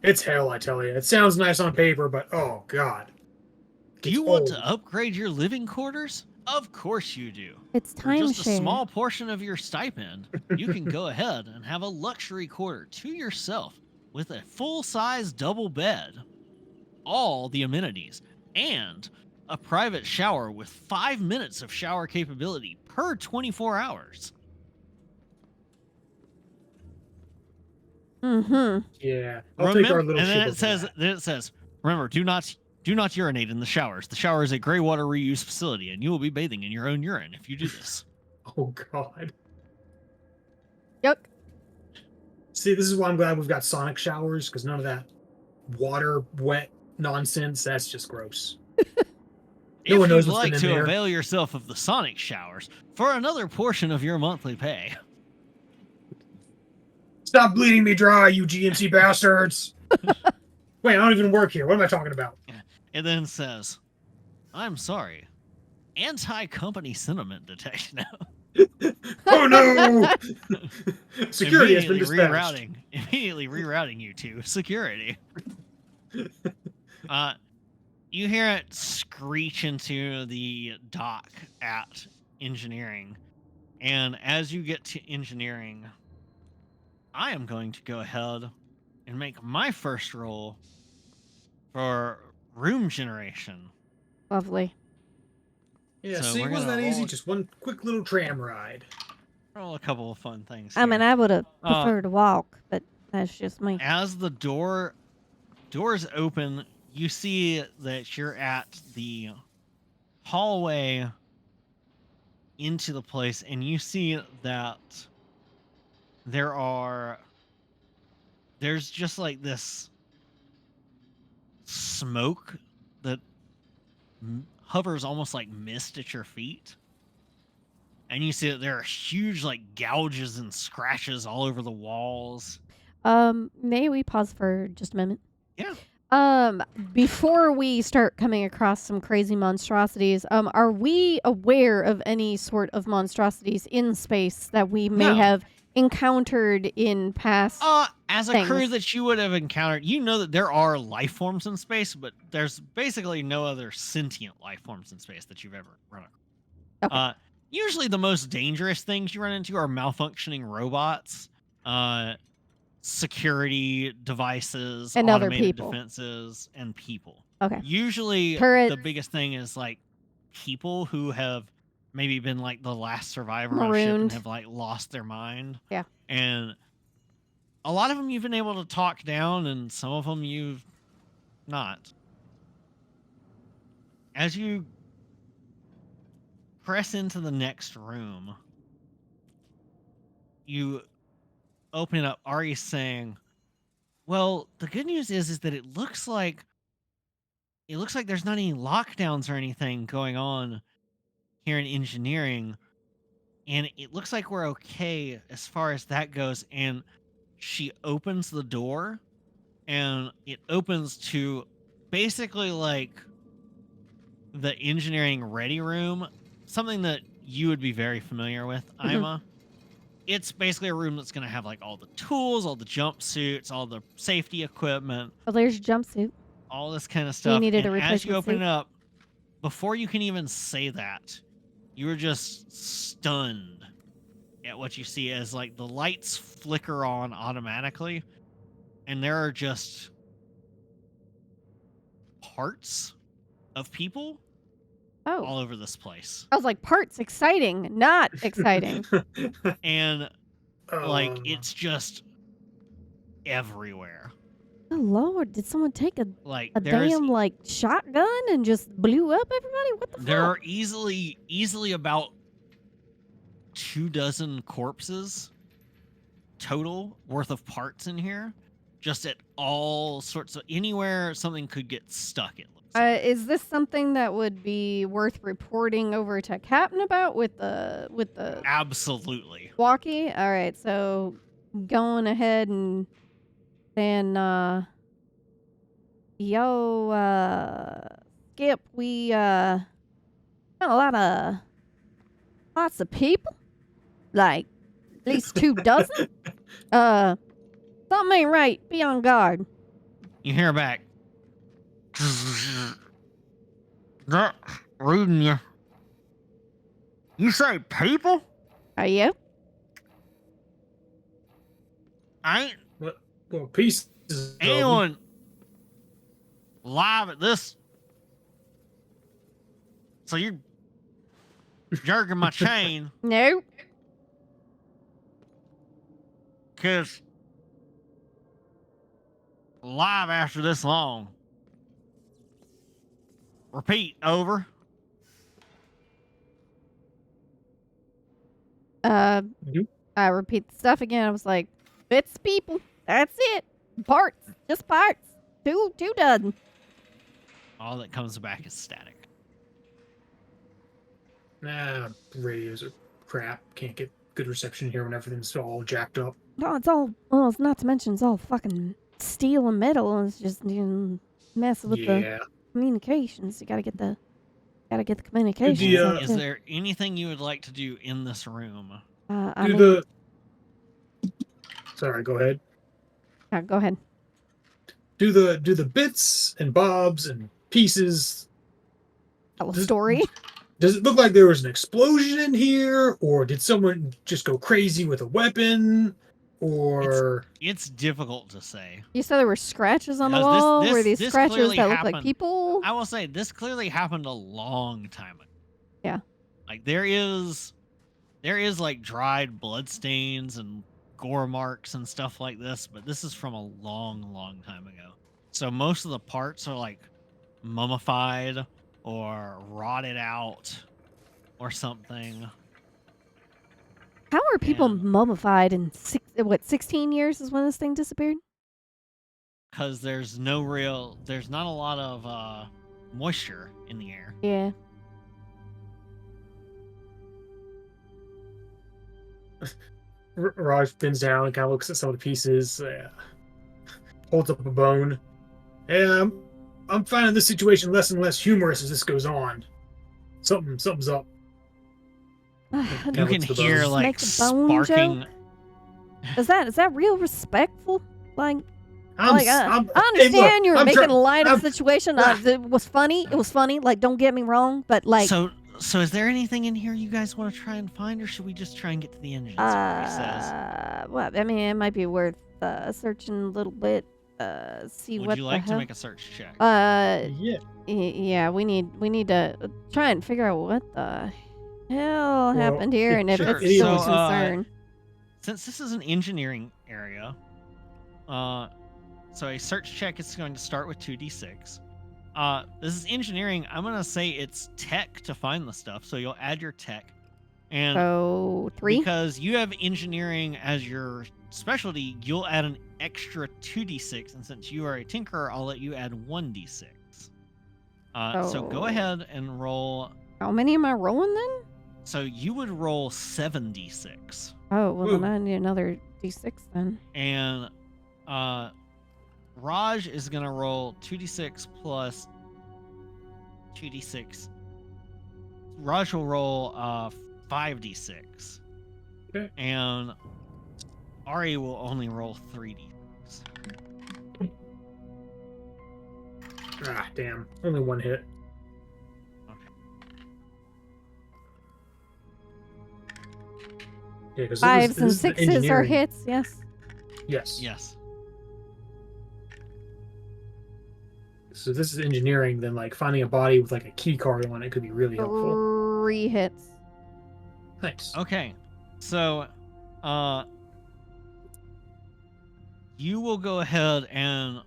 It's hell, I tell you. It sounds nice on paper, but oh god. Do It's you want old. to upgrade your living quarters? Of course you do. It's For just a timeshare. small portion of your stipend, you can go ahead and have a luxury quarter to yourself with a full-size double bed, all the amenities, and a private shower with 5 minutes of shower capability per 24 hours. Mm-hmm. Yeah, I'll take our little And ship. then over it says, remember, do not urinate in the showers. The shower is a gray water reuse facility, and you will be bathing in your own urine if you do this. that. Oh god. Yuck. See, this is why I'm glad we've got sonic showers, because none of that water wet nonsense. That's just gross. No If one knows you'd what's been like in to there. avail yourself of the sonic showers for another portion of your monthly pay. Stop bleeding me dry, you GMC bastards! Wait, I don't even work here. What am I talking about? It then says, I'm sorry. Anti-company sentiment detected. Oh no! Security has been dispatched. Immediately rerouting you to security. You hear it screech into the dock at engineering. And as you get to engineering, I am going to go ahead and make my first roll for room generation. Lovely. Yeah, So see, we're it wasn't gonna that easy. roll, Just one quick little tram ride. roll a couple of fun things I mean, here. I would have preferred to walk, but that's just me. As the doors open, you see that you're at the hallway into the place, and you see that there are there's just like this smoke that hovers almost like mist at your feet, and you see that there are huge like gouges and scratches all over the walls. May we pause for just a minute? Yeah. Before we start coming across some crazy monstrosities, are we aware of any sort of monstrosities in space that we may No. have encountered in past? As a things. crew that you would have encountered, you know that there are life forms in space, but there's basically no other sentient life forms in space that you've ever run across. Okay. Usually the most dangerous things you run into are malfunctioning robots, security devices, And other automated people. defenses, and people. Okay. Usually Turrets. the biggest thing is like people who have maybe been like the last survivor on a ship and Marooned. have like lost their mind. Yeah. And a lot of them you've been able to talk down, and some of them you've not. As you press into the next room, you open it up. Ari's saying, well, the good news is that it looks like there's not any lockdowns or anything going on here in engineering, and it looks like we're okay as far as that goes. And she opens the door, and it opens to basically like the engineering ready room, something that you would be very familiar with, Ima. It's basically a room that's going to have like all the tools, all the jumpsuits, all the safety equipment, Oh, there's your jumpsuit. all this kind of You stuff. needed And a as you replacement open suit? it up, before you can even say that, you are just stunned at what you see as like the lights flicker on automatically, and there are just parts of people Oh. all over this place. I was like, parts exciting, not exciting. And like it's just everywhere. Oh Lord, did someone take a Like damn like shotgun and just blew up everybody? What the there fuck? are easily about 24 corpses total worth of parts in here, just at all sorts of anywhere something could get stuck. It looks like. Is this something that would be worth reporting over to Captain about with the Absolutely. walkie? All right, so going ahead and then Skip, we got lots of people, like at least 24. Something ain't right. Be on guard. You hear back. That reading you. You say people? Are you? I ain't Well, pieces of them. anyone live at this. So you're jerking my chain No. because live after this long. Repeat, over. Mhm. I repeat the stuff again. I was like, Bits people. That's it. Parts. Just parts. Two done. All that comes back is static. Nah, radios are crap. Can't get good reception here when everything's all jacked up. No, it's all. Well, it's not to mention it's all fucking steel and metal. And it's just messing with the Yeah. communications. You gotta get the The, communications up Is too. there anything you would like to do in this room? I do mean, the. Sorry, go ahead. go ahead. Do the bits and bobs and pieces. Tell a story. Does it look like there was an explosion in here, or did someone just go crazy with a weapon, or It's difficult to say. You said there were scratches on the Because wall. Were these this scratches clearly that look like happened- people? I will say this clearly happened a long time ago. Yeah. Like there is like dried blood stains and gore marks and stuff like this, but this is from a long time ago. So most of the parts are like mummified or rotted out or something. How are people And- mummified in 16 years is when this thing disappeared? Because there's not a lot of moisture in the air. Yeah. Raj bends down and kind of looks at some of the pieces, holds up a bone. Yeah, I'm finding this situation less and less humorous as this goes on. Something's up. You Yeah, can what's the hear bone? like Make a bone sparking. Is that real respectful? Like, I'm, like s- I I'm- understand hey, look, you're I'm making try- light of I'm- the situation. It was funny. It was funny. Like, don't get me wrong, but like, So is there anything in here you guys want to try and find, or should we just try and get to the engine? As Ari says. well, I mean, it might be worth searching a little bit. See Would what you the like to hell. make a search check? Yeah. Yeah, we need to try and figure out what the hell Well, happened here, and if sure. it's still a So, concern. Since this is an engineering area, so a search check is going to start with 2d6. This is engineering. I'm gonna say it's tech to find the stuff, so you'll add your tech, and So 3. because you have engineering as your specialty, you'll add an extra 2d6, and since you are a tinkerer, I'll let you add 1d6. So go Oh. ahead and roll. How many am I rolling then? So you would roll 7d6. Oh, well, Ooh. then I need another d6 then. And Raj is gonna roll 2d6 plus 2d6. Raj will roll 5d6. Okay. And Ari will only roll 3d6. Ah, damn. Only one hit. Yeah, because 5s and 6s are hits, yes. Yes. Yes. So this is engineering. Then like finding a body with like a key card on it could be really helpful. 3 hits. Nice. Okay. So you will go ahead and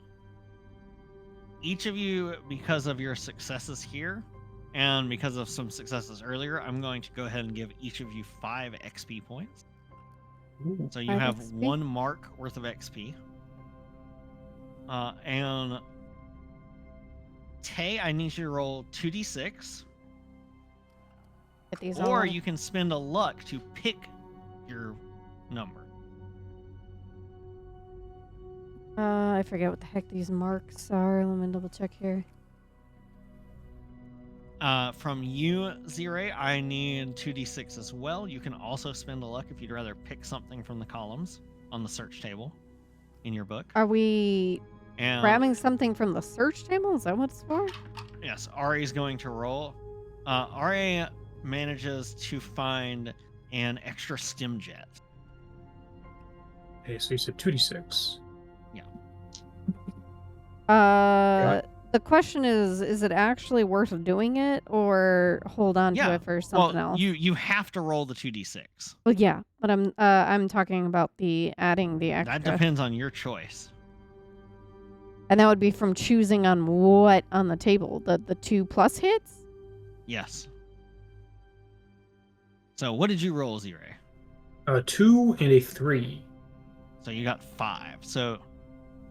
each of you, because of your successes here and because of some successes earlier, I'm going to go ahead and give each of you 5 XP points. Ooh. So you 5 have XP? 1 mark worth of XP. And Tay, I need you to roll 2d6, Get these all or out. you can spend a luck to pick your number. I forget what the heck these marks are. Let me double check here. From you, Zire, I need 2d6 as well. You can also spend a luck if you'd rather pick something from the columns on the search table in your book. Are we And grabbing something from the search table? Is that what it's for? yes, Ari's going to roll. Ari manages to find an extra stim jet. Okay, so you said 2d6. The question is it actually worth doing it or hold on to Yeah, it for something Well, else? you have to roll the 2d6. Well, yeah, but I'm talking about adding the extra. That depends on your choice. And that would be from choosing on what on the table? The 2+ hits? Yes. So what did you roll, Zire? 2 and a 3. So you got 5. So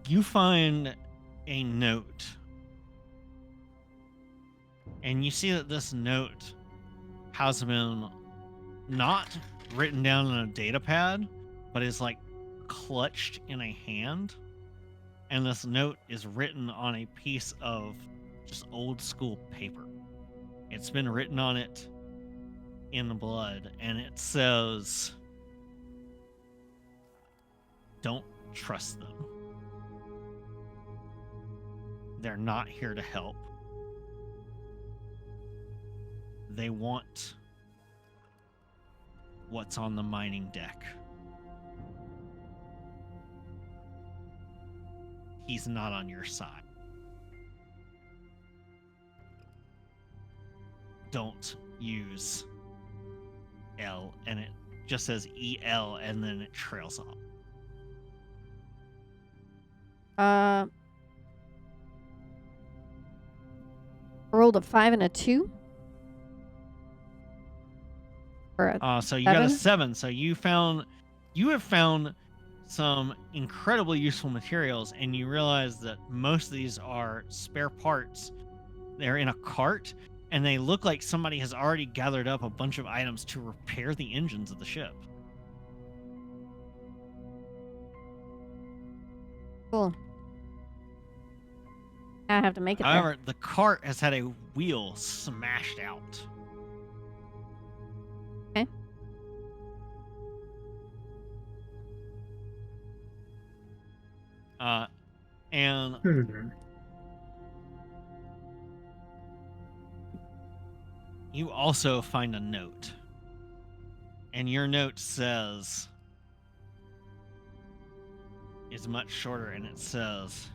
you find a note. And you see that this note has been not written down on a data pad, but is like clutched in a hand. And this note is written on a piece of just old school paper. It's been written on it in blood, and it says, "Don't trust them. They're not here to help. They want what's on the mining deck. He's not on your side. Don't use L," and it just says EL, and then it trails off. I rolled a 5 and a 2. Or a So you got a 7? 7. So you have found some incredibly useful materials, and you realize that most of these are spare parts. They're in a cart, and they look like somebody has already gathered up a bunch of items to repair the engines of the ship. Cool. I have to make it there. However, the cart has had a wheel smashed out. Okay. And you also find a note. And your note says, is much shorter, and it says,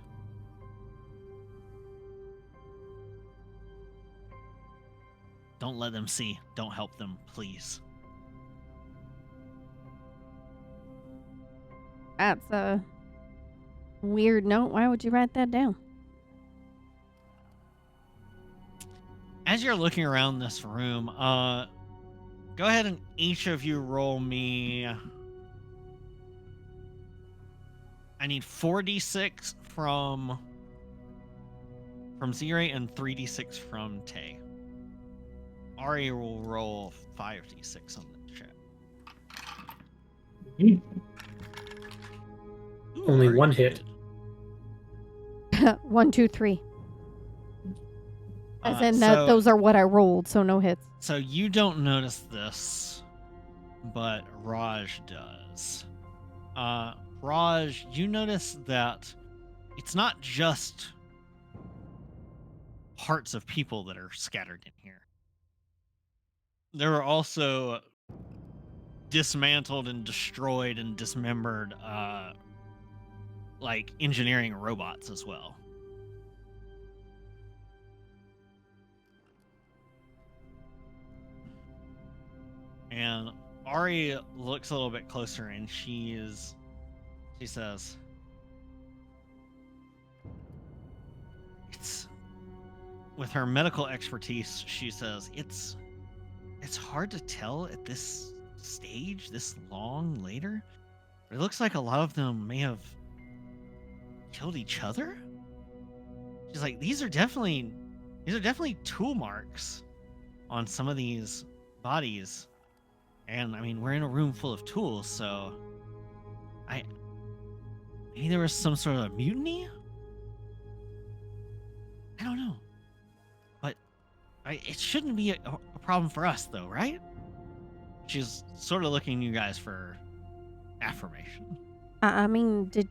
"Don't let them see. Don't help them, please." That's a weird note. Why would you write that down? As you're looking around this room, go ahead and each of you roll me. I need 4d6 from Z-Ray and 3d6 from Tay. Ari will roll 5d6 on the chat. Ooh, Only Ari one did hit. good. 1, 2, 3. As in So- those are what I rolled, so no hits. So you don't notice this, but Raj does. Raj, you notice that it's not just parts of people that are scattered in here. There are also dismantled and destroyed and dismembered, like engineering robots as well. And Ari looks a little bit closer, and she says, "It's," with her medical expertise, she says, it's hard to tell at this stage, this long later. But it looks like a lot of them may have killed each other." She's like, these are definitely tool marks on some of these bodies. And I mean, we're in a room full of tools, so maybe there was some sort of mutiny? I don't know. But it shouldn't be a problem for us, though, right? She's sort of looking at you guys for affirmation. I mean, did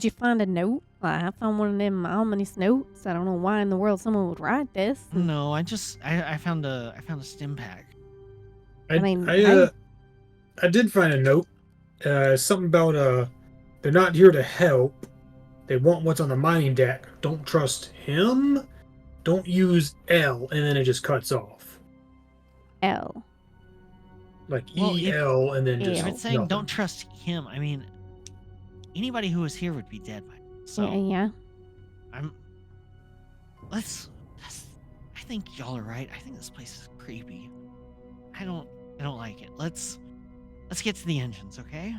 you find a note? I found one of them ominous notes. I don't know why in the world someone would write this. No, I found a stim pack. I mean, I did find a note. Something about they're not here to help. They want what's on the mining deck. Don't trust him. Don't use L, and then it just cuts off. L. Like Well, EL, and then just If it's saying nothing. don't trust him, I mean, anybody who was here would be dead by now. So Yeah. I think y'all are right. I think this place is creepy. I don't like it. Let's get to the engines, okay?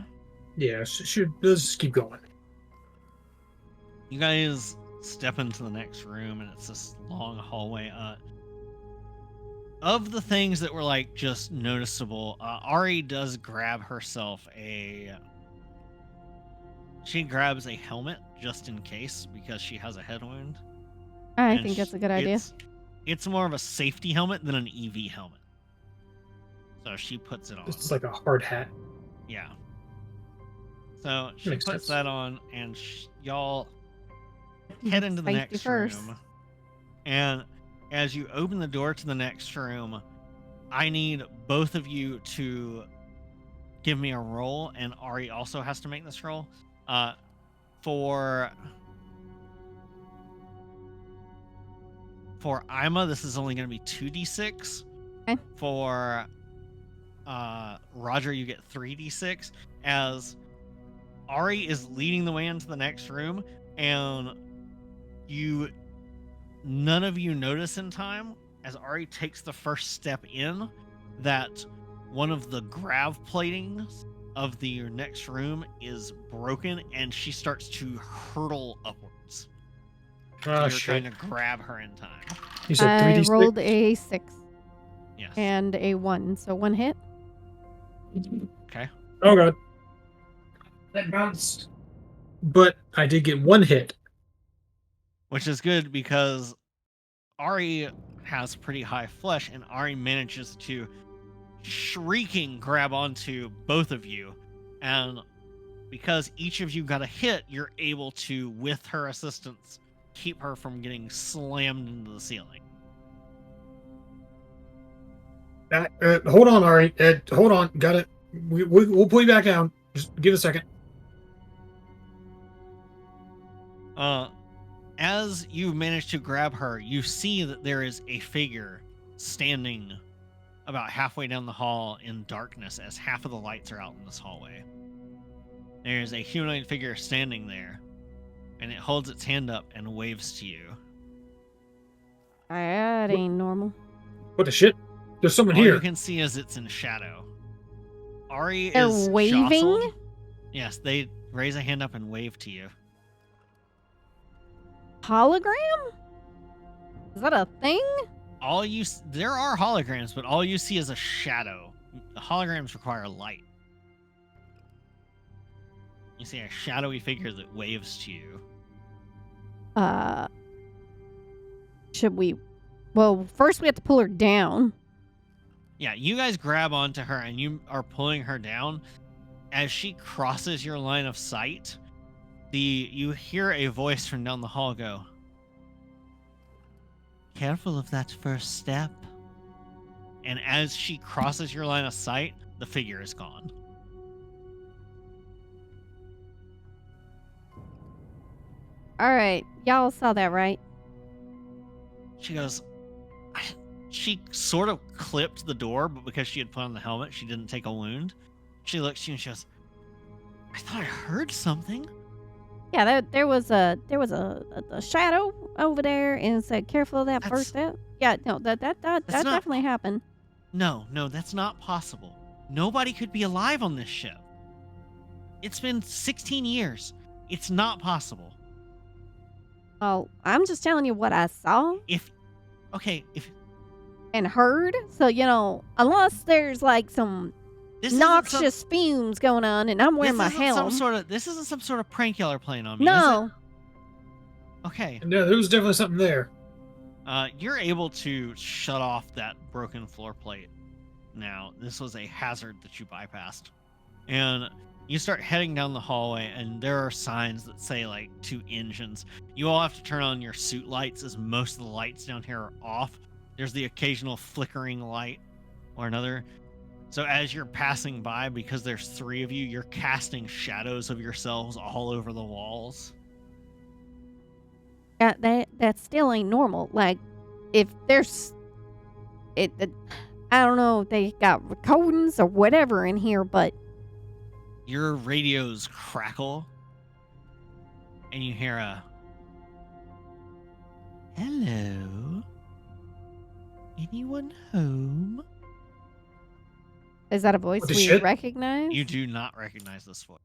Yeah, let's just keep going. You guys step into the next room, and it's this long hallway. Of the things that were like just noticeable, Ari does grab herself she grabs a helmet just in case because she has a head wound, I and think that's a good idea. it's more of a safety helmet than an EV helmet. So she puts it on. It's like a hard hat. Yeah. So she Makes puts sense. that on, and y'all head into the Safety next first. room. And as you open the door to the next room, I need both of you to give me a roll, and Ari also has to make this roll. For Ima, this is only going to be 2d6. Okay. For Roger, you get 3d6. As Ari is leading the way into the next room, and none of you notice in time as Ari takes the first step in that one of the grav platings of the next room is broken, and she starts to hurtle upwards. So Oh, you're shit. trying to grab her in time. You said I 3d6? rolled a 6 Yes. and a 1, so 1 hit. Okay. Oh, God. That bounced. But I did get 1 hit. Which is good because Ari has pretty high flesh, and Ari manages to shrieking grab onto both of you. And because each of you got a hit, you're able to, with her assistance, keep her from getting slammed into the ceiling. Hold on, Ari. Hold on. Got it. We'll pull you back down. Just give it a second. As you manage to grab her, you see that there is a figure standing about halfway down the hall in darkness as half of the lights are out in this hallway. There's a humanoid figure standing there, and it holds its hand up and waves to you. That ain't normal. What the shit? There's someone All here. you can see is it's in shadow. Ari They're is waving? jostled. Yes, they raise a hand up and wave to you. Hologram? Is that a thing? There are holograms, but all you see is a shadow. The holograms require light. You see a shadowy figure that waves to you. Should we? Well, first we have to pull her down. Yeah, you guys grab onto her and you are pulling her down. As she crosses your line of sight, you hear a voice from down the hall go, "Careful of that first step." And as she crosses your line of sight, the figure is gone. All right, y'all saw that, right? She goes, she sort of clipped the door, but because she had put on the helmet, she didn't take a wound. She looks at you and she goes, "I thought I heard something." Yeah, there was a shadow over there, and it said, "Careful of that That's- first step." Yeah, no, that not- definitely happened. No, that's not possible. Nobody could be alive on this ship. It's been 16 years. It's not possible. Oh, I'm just telling you what I saw If and heard. So unless there's like some this isn't noxious fumes going on, and I'm wearing my helm. this isn't some sort of prank y'all are playing on me, No. is it? Okay. No, there was definitely something there. You're able to shut off that broken floor plate now. This was a hazard that you bypassed. And you start heading down the hallway, and there are signs that say, like, to engines. You all have to turn on your suit lights, as most of the lights down here are off. There's the occasional flickering light or another. So as you're passing by, because there's 3 of you, you're casting shadows of yourselves all over the walls. That still ain't normal. Like, if there's I don't know if they got recordings or whatever in here, but Your radios crackle, and you hear a, "Hello? Anyone home?" is that a voice What the we shit? recognize? You do not recognize this voice.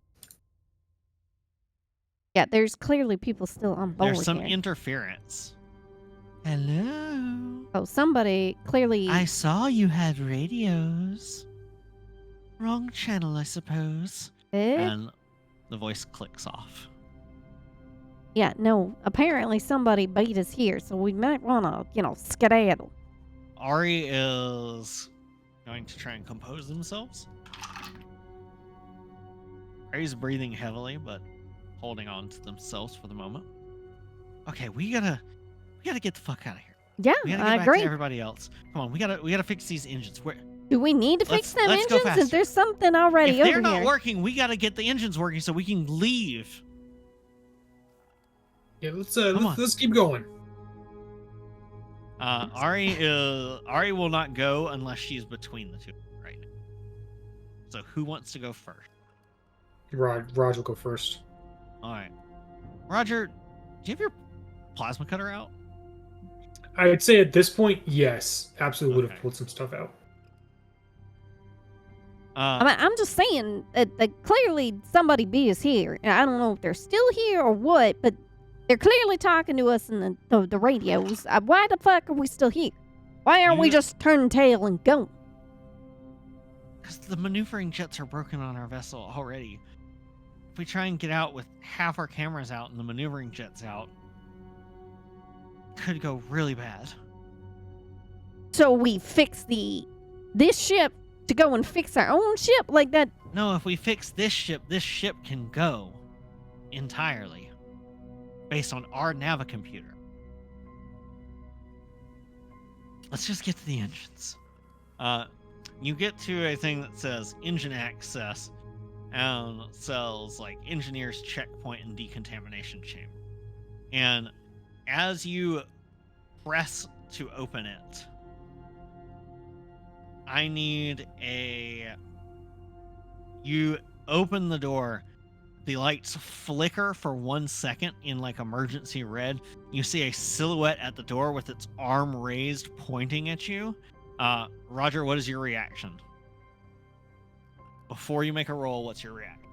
Yeah, there's clearly people still on board There's some here. interference. Hello? Oh, somebody clearly... I saw you had radios. Wrong channel, I suppose. Eh? And the voice clicks off. Yeah, no. Apparently somebody beat us here, so we might want to, skedaddle. Ari is going to try and compose themselves. Ari's breathing heavily, but holding on to themselves for the moment. Okay, we gotta get the fuck out of here. Yeah, We gotta I get back agree. to everybody else. Come on, we gotta fix these engines. Do we need to fix them let's go engines? faster. Is there something already If they're over not here? working, we gotta get the engines working so we can leave. Yeah, let's keep going. Ari will not go unless she's between the two right now. So who wants to go first? Raj will go first. All right, Roger, do you have your plasma cutter out? I would say at this point, yes, absolutely would Okay. have pulled some stuff out. I'm just saying that clearly somebody beat us here. I don't know if they're still here or what, but they're clearly talking to us in the radios. Why the fuck are we still here? Why aren't we You- just turn tail and go? Because the maneuvering jets are broken on our vessel already. If we try and get out with half our cameras out and the maneuvering jets out, it could go really bad. So we fix this ship to go and fix our own ship like that? No, if we fix this ship can go entirely based on our navicomputer. Let's just get to the engines. You get to a thing that says engine access and says like engineer's checkpoint and decontamination chamber. And as you press to open it, I need you open the door, the lights flicker for 1 second in like emergency red. You see a silhouette at the door with its arm raised pointing at you. Roger, what is your reaction? Before you make a roll, what's your reaction?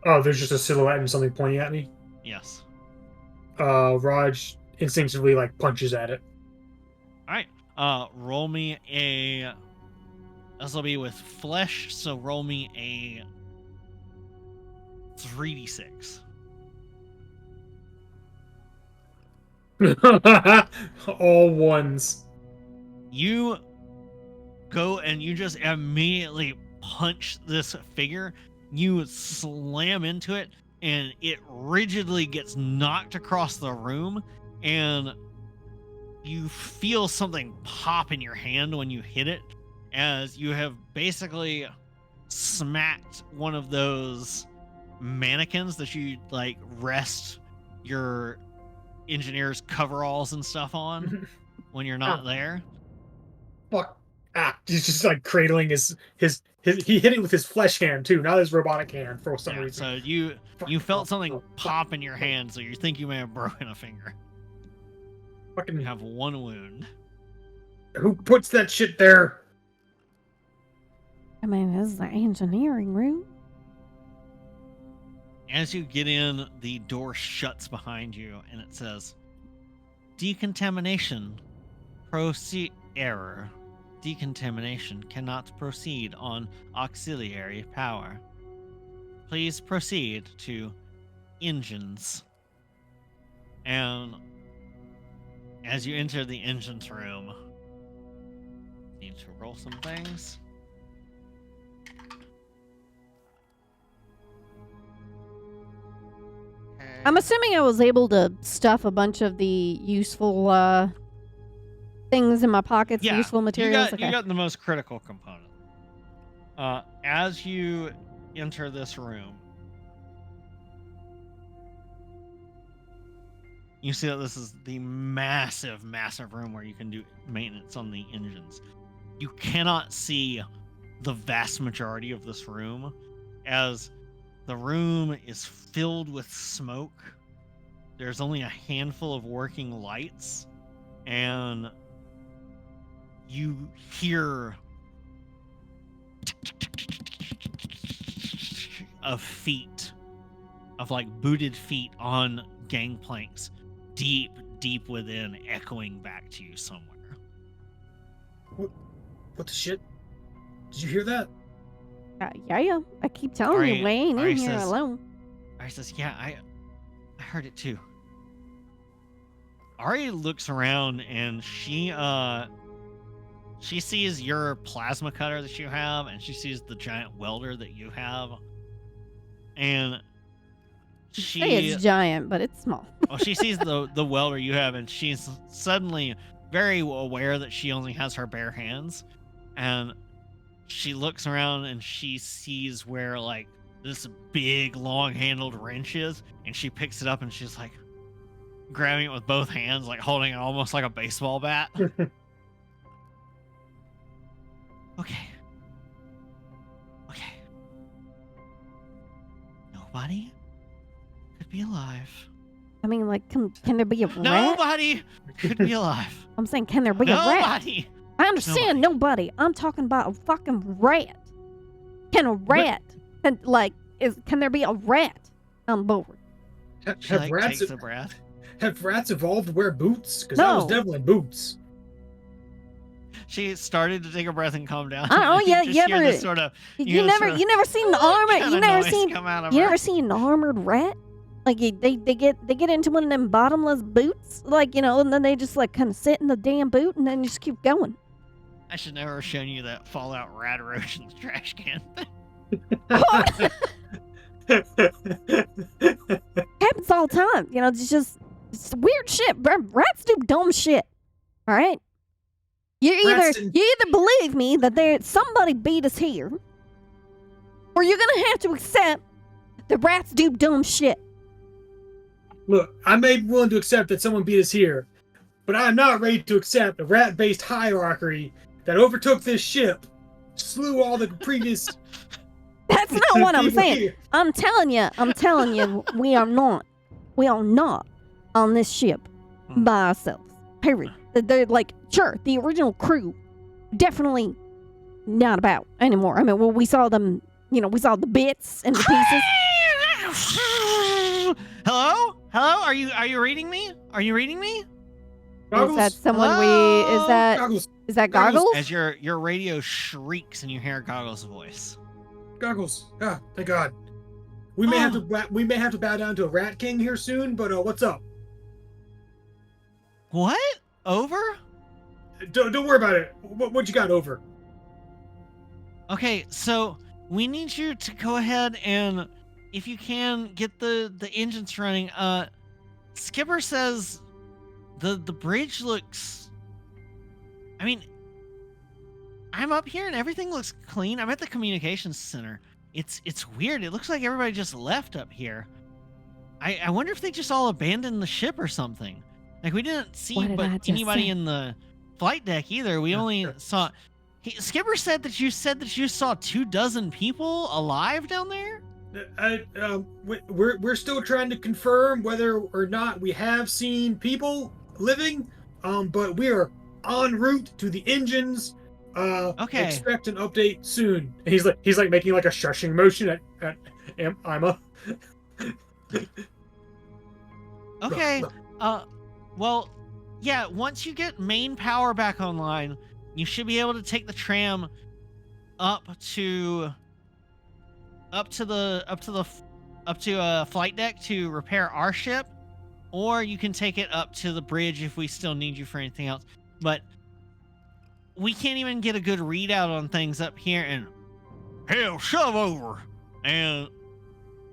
Oh, there's just a silhouette and something pointing at me. Yes. Raj instinctively punches at it. All right. Roll me a. This will be with flesh, so roll me a 3d6. All ones. You go and you just immediately punch this figure. You slam into it, and it rigidly gets knocked across the room, and you feel something pop in your hand when you hit it, as you have basically smacked one of those mannequins that you rest your engineer's coveralls and stuff on when you're not there. Fuck. He's just cradling his he hit it with his flesh hand too, not his robotic hand for some reason. So you felt something pop in your hand, so you think you may have broken a finger. Fucking You have one wound. who puts that shit there? I mean, this is the engineering room. As you get in, the door shuts behind you, and it says, "Decontamination. Error. Decontamination cannot proceed on auxiliary power. Please proceed to engines." And as you enter the engines room, need to roll some things. I'm assuming I was able to stuff a bunch of the useful things in my pockets, Yeah, useful materials. You got the most critical component. As you enter this room, you see that this is the massive, massive room where you can do maintenance on the engines. You cannot see the vast majority of this room, as the room is filled with smoke. There's only a handful of working lights, and you hear of feet of like booted feet on gangplanks, deep, deep within, echoing back to you somewhere. What the shit? Did you hear that? Yeah. I keep telling you, we ain't Ari in here says- alone. Ari says, "Yeah, I heard it too." Ari looks around and she sees your plasma cutter that you have, and she sees the giant welder that you have, and Say it's giant, but it's small. well, she sees the welder you have, and she's suddenly very aware that she only has her bare hands, and she looks around and she sees where like this big long-handled wrench is, and she picks it up and she's like grabbing it with both hands, like holding it almost like a baseball bat. Okay. Nobody could be alive. I mean, like, can there be a rat? Nobody could be alive. I'm saying, can there be a rat? Nobody. I understand nobody. I'm talking about a fucking rat. Can a rat, can there be a rat on board? She like takes a breath. Have rats evolved to wear boots? Because No. that was definitely boots. She started to take a breath and calm down. Oh, and yeah, just you hear ever- this sort of You never seen the armor. kinda You never noise seen. come out of You her. ever seen an armored rat? Like they get into one of them bottomless boots, like and then they just like kind of sit in the damn boot and then just keep going. I should never have shown you that Fallout rat roach in the trash can. Happens all the time. It's weird shit. Rats do dumb shit. All right. You Rats either believe me that somebody beat us here, or you're gonna have to accept that rats do dumb shit. Look, I may be willing to accept that someone beat us here, but I am not ready to accept a rat-based hierarchy that overtook this ship, slew all the previous. That's not what I'm people saying. here. I'm telling you, we are not on this ship by ourselves. Period. They're like, sure, the original crew, definitely not about anymore. I mean, well, we saw them, we saw the bits and the pieces. Hello? Are you reading me? Are you reading me? Goggles? Is that someone Goggles. is that Goggles? As your radio shrieks and you hear Goggles' voice. Goggles. Ah, thank God. We may have to bow down to a rat king here soon, but what's up? What? Over? Don't worry about it. What you got over? Okay, so we need you to go ahead and, if you can, get the engines running. Skipper says the bridge looks. I mean, I'm up here and everything looks clean. I'm at the communications center. It's weird. It looks like everybody just left up here. I wonder if they just all abandoned the ship or something. Like, we didn't see What did I just anybody say? in the flight deck either. We only saw. Skipper said that you saw 24 people alive down there. We're still trying to confirm whether or not we have seen people living. But we are en route to the engines. Okay. Expect an update soon. He's like making like a shushing motion at Ima. Okay. Look. Well, yeah. Once you get main power back online, you should be able to take the tram up to flight deck to repair our ship, or you can take it up to the bridge if we still need you for anything else. But we can't even get a good readout on things up here. And hell, shove over and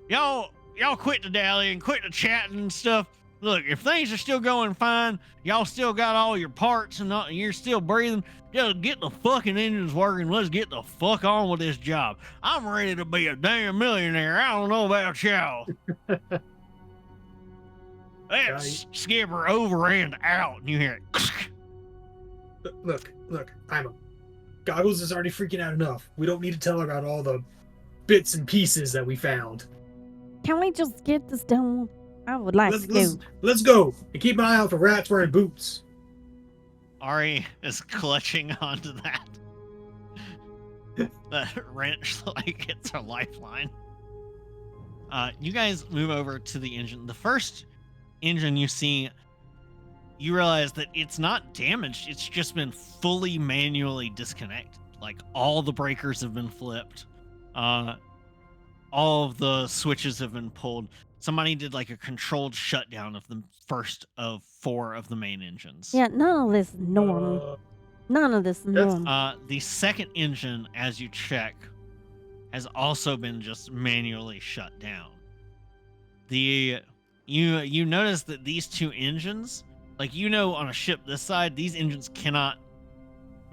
y'all quit the dally and quit the chatting and stuff. Look, if things are still going fine, y'all still got all your parts and you're still breathing, just get the fucking engines working. Let's get the fuck on with this job. I'm ready to be a damn millionaire. I don't know about y'all. That's Skipper over and out. And you hear it. Look, Ima. Goggles is already freaking out enough. We don't need to tell her about all the bits and pieces that we found. Can we just get this done? I would like to go. Let's go and keep an eye out for rats wearing boots. Ari is clutching onto that. That wrench like it's her lifeline. You guys move over to the engine. The first engine you see, you realize that it's not damaged. It's just been fully manually disconnected. Like all the breakers have been flipped. All of the switches have been pulled. Somebody did like a controlled shutdown of the first of 4 of the main engines. Yeah, none of this is normal. None of this is that's- normal. The second engine, as you check, has also been just manually shut down. You notice that these 2 engines, like on a ship this side, these engines cannot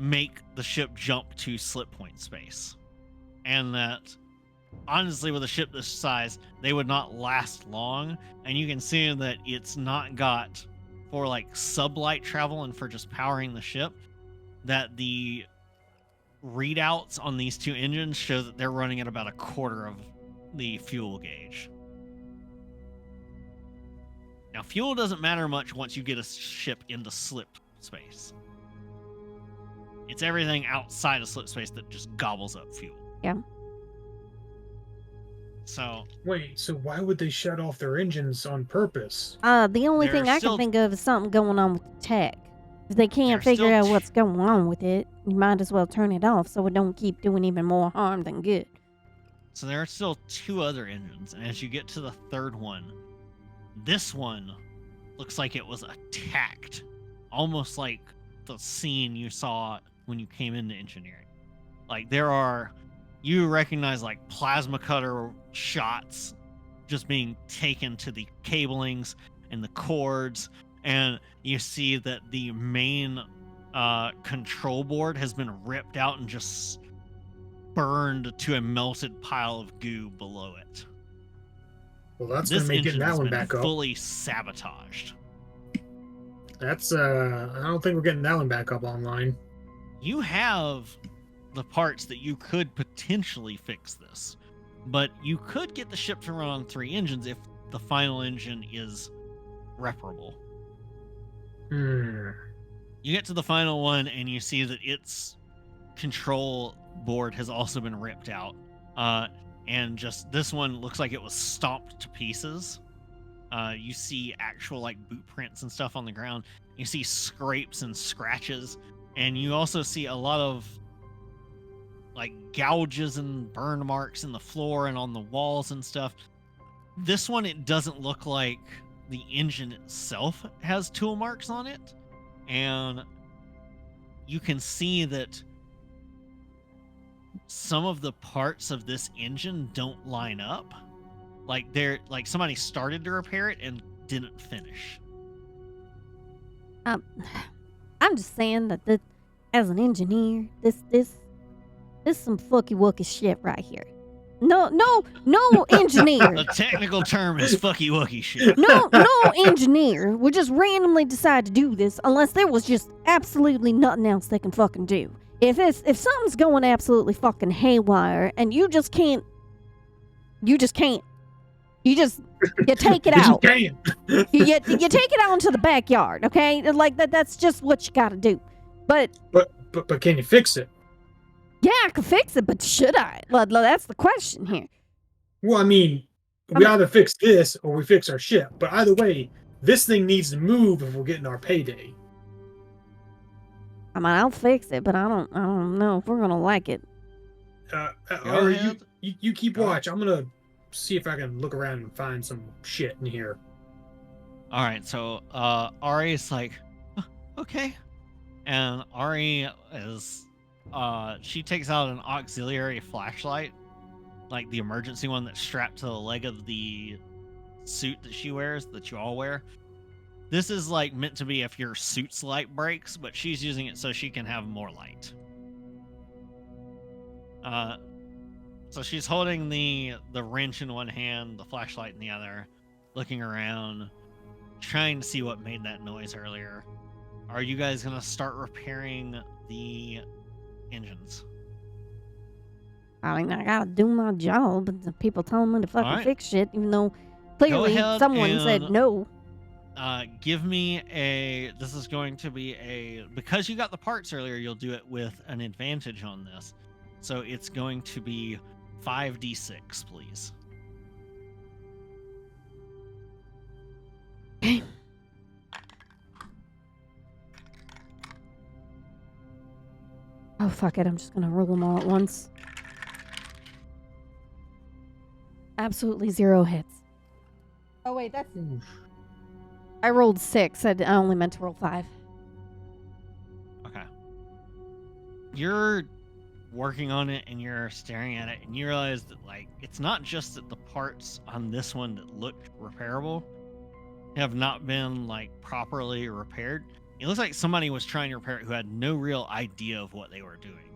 make the ship jump to slip point space, and that honestly, with a ship this size, they would not last long. And you can see that it's not got for like sublight travel and for just powering the ship, that the readouts on these 2 engines show that they're running at about a quarter of the fuel gauge. Now, fuel doesn't matter much once you get a ship into slip space. It's everything outside of slip space that just gobbles up fuel. Yeah. So Wait, so why would they shut off their engines on purpose? The only There thing are I still- can think of is something going on with the tech. If they can't There are figure still out what's going on with it, you might as well turn it off so it don't keep doing even more harm than good. So there are still 2 other engines, and as you get to the third one, this one looks like it was attacked, almost like the scene you saw when you came into engineering. Like you recognize like plasma cutter shots just being taken to the cablings and the cords, and you see that the main control board has been ripped out and just burned to a melted pile of goo below it. Well, that's This gonna make engine getting has that one been back up. fully sabotaged. That's I don't think we're getting that one back up online. You have the parts that you could potentially fix this, but you could get the ship to run on 3 engines if the final engine is reparable. Hmm. You get to the final one and you see that its control board has also been ripped out. And just this one looks like it was stomped to pieces. You see actual like boot prints and stuff on the ground. You see scrapes and scratches, and you also see a lot of like gouges and burn marks in the floor and on the walls and stuff. This one, it doesn't look like the engine itself has tool marks on it, and you can see that some of the parts of this engine don't line up. Like somebody started to repair it and didn't finish. I'm just saying that as an engineer, this some fucky wucky shit right here. No engineer. The technical term is fucky wucky shit. No engineer would just randomly decide to do this unless there was just absolutely nothing else they can fucking do. If something's going absolutely fucking haywire and you just can't. You take it out. You take it out into the backyard, okay? Like that's just what you gotta do. But can you fix it? yeah, I could fix it, but should I? That's the question here. Well, I mean, we either fix this or we fix our ship. But either way, this thing needs to move if we're getting our payday. I mean, I'll fix it, but I don't know if we're gonna like it. Or ahead. you keep Go watch. I'm gonna see if I can look around and find some shit in here. All right, so Ari's like, "Oh, okay, and Ari is, she takes out an auxiliary flashlight, like the emergency one that's strapped to the leg of the suit that she wears, that you all wear. This is like meant to be if your suit's light breaks, but she's using it so she can have more light. So she's holding the wrench in one hand, the flashlight in the other, looking around, trying to see what made that noise earlier. Are you guys gonna start repairing the engines? I mean, I gotta do my job, but the people telling me to fucking Alright. fix shit, even though clearly ahead someone said and- no. Give me this is going to be because you got the parts earlier, you'll do it with an advantage on this. So it's going to be 5d6, please. Okay. Oh, fuck it. I'm just gonna roll them all at once. Absolutely 0 hits. Oh, wait, that's... I rolled 6. I only meant to roll 5. Okay. You're working on it and you're staring at it and you realize that like it's not just that the parts on this one that looked repairable have not been like properly repaired. It looks like somebody was trying to repair it who had no real idea of what they were doing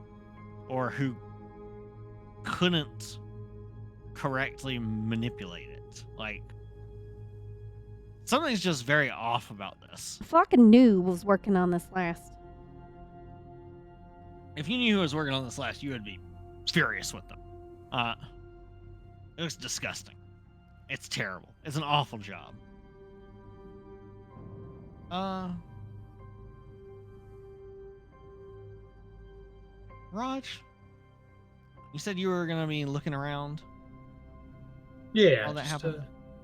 or who couldn't correctly manipulate it. Like something's just very off about this. Fucking noob was working on this last. If you knew who was working on this last, you would be furious with them. It looks disgusting. It's terrible. It's an awful job. Raj, you said you were gonna be looking around. Yeah. All that happened.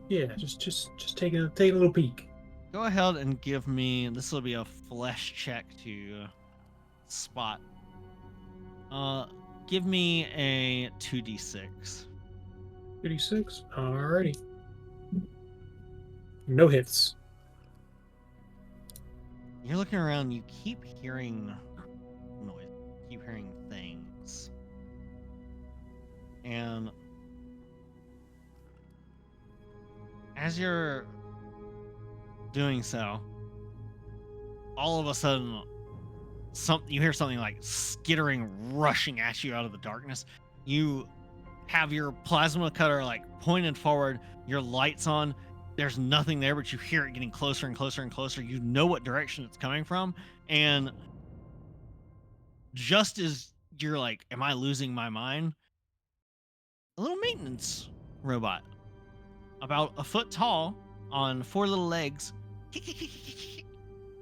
Just taking a little peek. Go ahead and give me. This will be a flesh check to spot. Give me a 2d6. 36. Alrighty. No hits. You're looking around. You keep hearing noise. Keep hearing things, and as you're doing so, all of a sudden, you hear something like skittering, rushing at you out of the darkness. You have your plasma cutter like pointed forward, your lights on. There's nothing there, but you hear it getting closer and closer and closer. You know what direction it's coming from, and just as you're like, "Am I losing my mind?" A little maintenance robot, about a foot tall, on 4 little legs,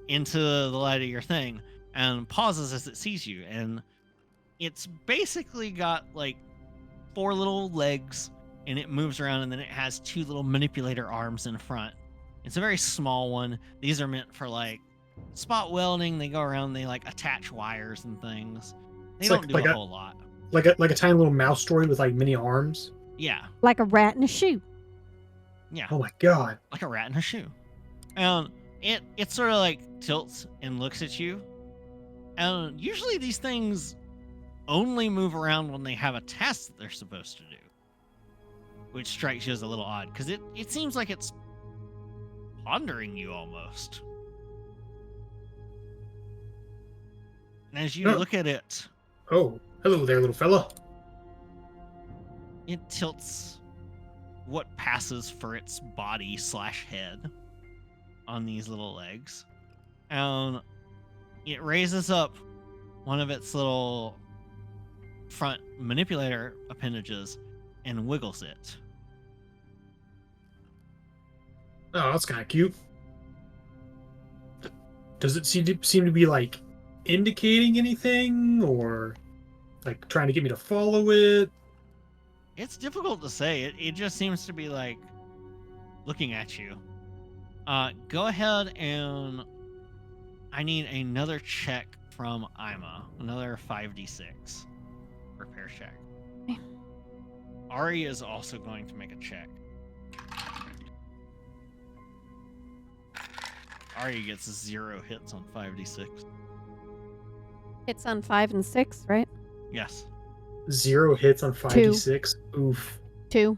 into the light of your thing, and pauses as it sees you. And it's basically got like 4 little legs, and it moves around, and then it has 2 little manipulator arms in front. It's a very small one. These are meant for like spot welding. They go around, they like attach wires and things. They It's don't like do a a- whole lot. Like a tiny little mouse droid with like many arms. Yeah, Like a rat in a shoe. yeah, Oh my god. like a rat in a shoe. And it sort of like tilts and looks at you. And usually these things only move around when they have a task that they're supposed to do, which strikes you as a little odd because it seems like it's pondering you almost. And as you Oh. look at it, Oh, hello there, little fella. it tilts what passes for its body / head on these little legs. And it raises up one of its little front manipulator appendages and wiggles it. Oh, that's kind of cute. Does it seem to be like indicating anything, or like trying to get me to follow it? It's difficult to say. It just seems to be like looking at you. Go ahead and I need another check from Ima. Another 5d6 repair check. Okay. Ari is also going to make a check. Ari gets 0 hits on 5d6. Hits on 5 and 6, right? Yes. 0 hits on 5d6. Oof. 2.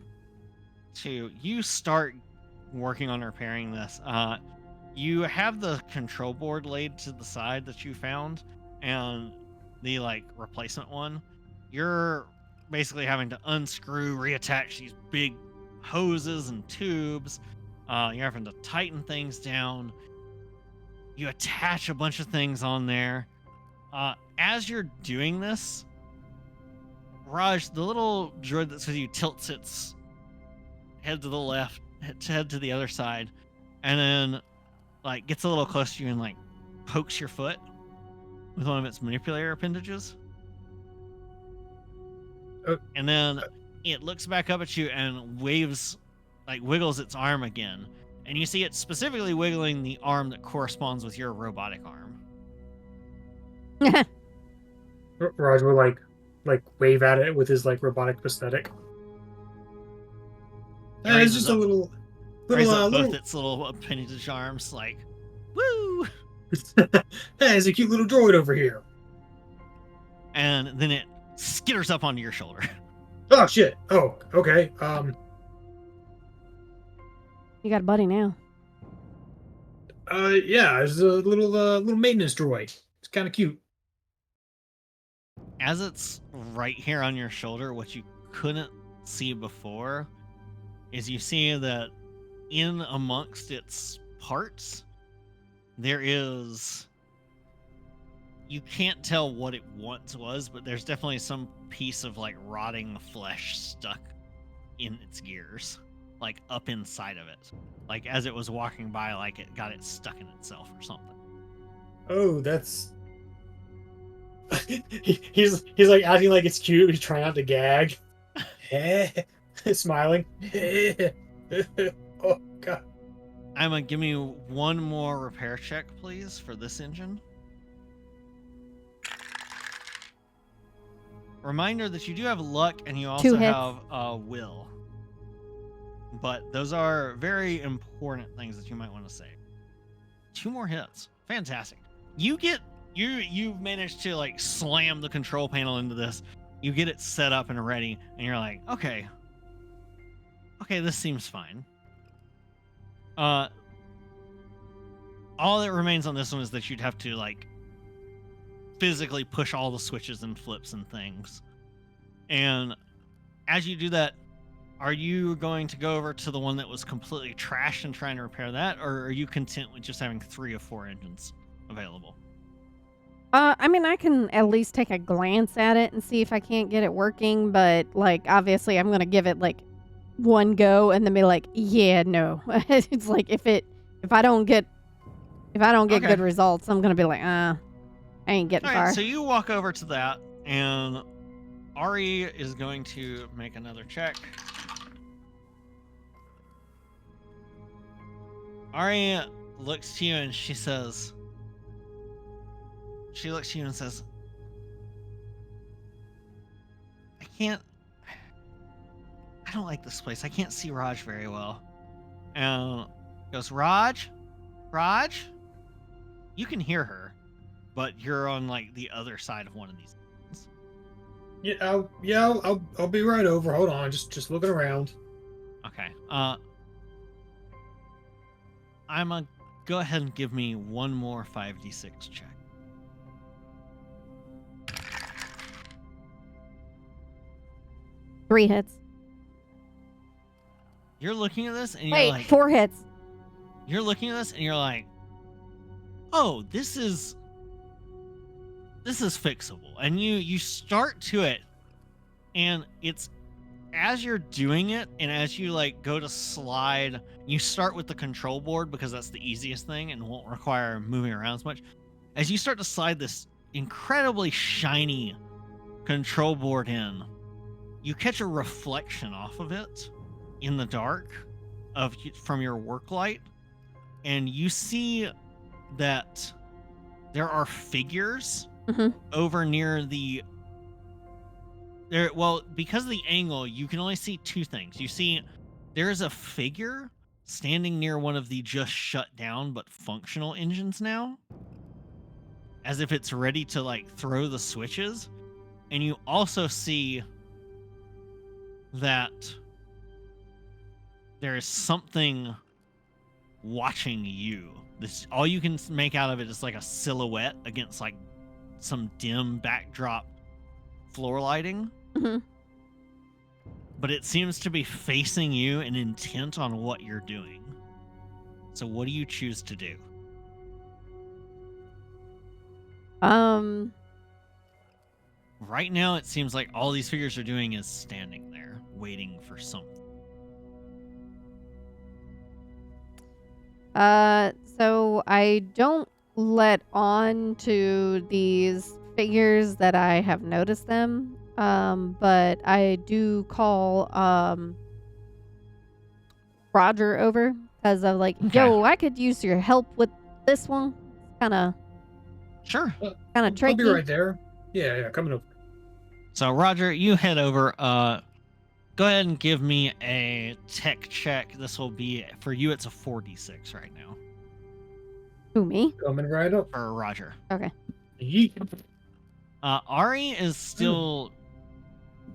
2. You start working on repairing this. You have the control board laid to the side that you found, and the like replacement one. You're basically having to unscrew, reattach these big hoses and tubes. You're having to tighten things down. You attach a bunch of things on there. As you're doing this, Raj, the little droid that's with you tilts its head to the left, head to the other side, and then like gets a little close to you and like pokes your foot with one of its manipulator appendages. And then it looks back up at you and waves, like wiggles its arm again. And you see it specifically wiggling the arm that corresponds with your robotic arm. Raj will wave at it with his robotic prosthetic. He It's raises just a up, little, raises up both little. its little appendage arms, like, woo! Hey, there's a cute little droid over here. And then it skitters up onto your shoulder. Oh shit. Oh, okay. You got a buddy now. Yeah, there's a little maintenance droid. It's kind of cute. As it's right here on your shoulder, what you couldn't see before is you see that in amongst its parts, there is... You can't tell what it once was, but there's definitely some piece of rotting flesh stuck in its gears, up inside of it. As it was walking by, it got it stuck in itself or something. Oh, that's. he's acting like it's cute. He's trying not to gag. Smiling. Oh god. Emma, give me one more repair check, please, for this engine. Reminder that you do have luck and you also 2 hits. have will. But those are very important things that you might want to say. 2 more hits. Fantastic. You've managed to slam the control panel into this. You get it set up and ready, and you're like, okay, this seems fine. All that remains on this one is that you'd have to physically push all the switches and flips and things. And as you do that, are you going to go over to the one that was completely trashed and trying to repair that, or are you content with just having 3 of 4 engines available? I mean, I can at least take a glance at it and see if I can't get it working, but obviously I'm gonna give it one go and then be like, yeah, no. It's if I don't get Okay. good results, I'm gonna be like, I ain't getting All far. right, so you walk over to that, and Ari is going to make another check. Ari looks to you and she says, I don't like this place. I can't see Raj very well. And goes, Raj? You can hear her, but you're on the other side of one of these things. I'll be right over. Hold on, just looking around. Okay. I'm gonna go ahead and give me one more 5d6 check. Three hits. You're looking at this and you're Wait, like, 4 hits. You're looking at this and you're like, oh, this is fixable. And you start to it, and it's as you're doing it and as you go to slide, you start with the control board because that's the easiest thing and won't require moving around as much. As you start to slide this incredibly shiny control board in, you catch a reflection off of it in the dark from your work light, and you see that there are figures over near the there. Well, because of the angle, you can only see 2 things. You see there's a figure standing near one of the just shut down but functional engines now, as if it's ready to throw the switches. And you also see that there is something watching you. All you can make out of it is a silhouette against some dim backdrop floor lighting. But it seems to be facing you and intent on what you're doing. So what do you choose to do? Right now, it seems like all these figures are doing is standing there, waiting for something. So I don't let on to these figures that I have noticed them. But I do call Roger over because of like, Okay. yo, I could use your help with this one. Kind of Sure. I'll tricky. be right there. Yeah, coming over. So Roger, you head over. Go ahead and give me a tech check. This will be for you. It's a 4d6 right now Who, me? Coming right up. for Roger. Okay. Yeet. Ari is still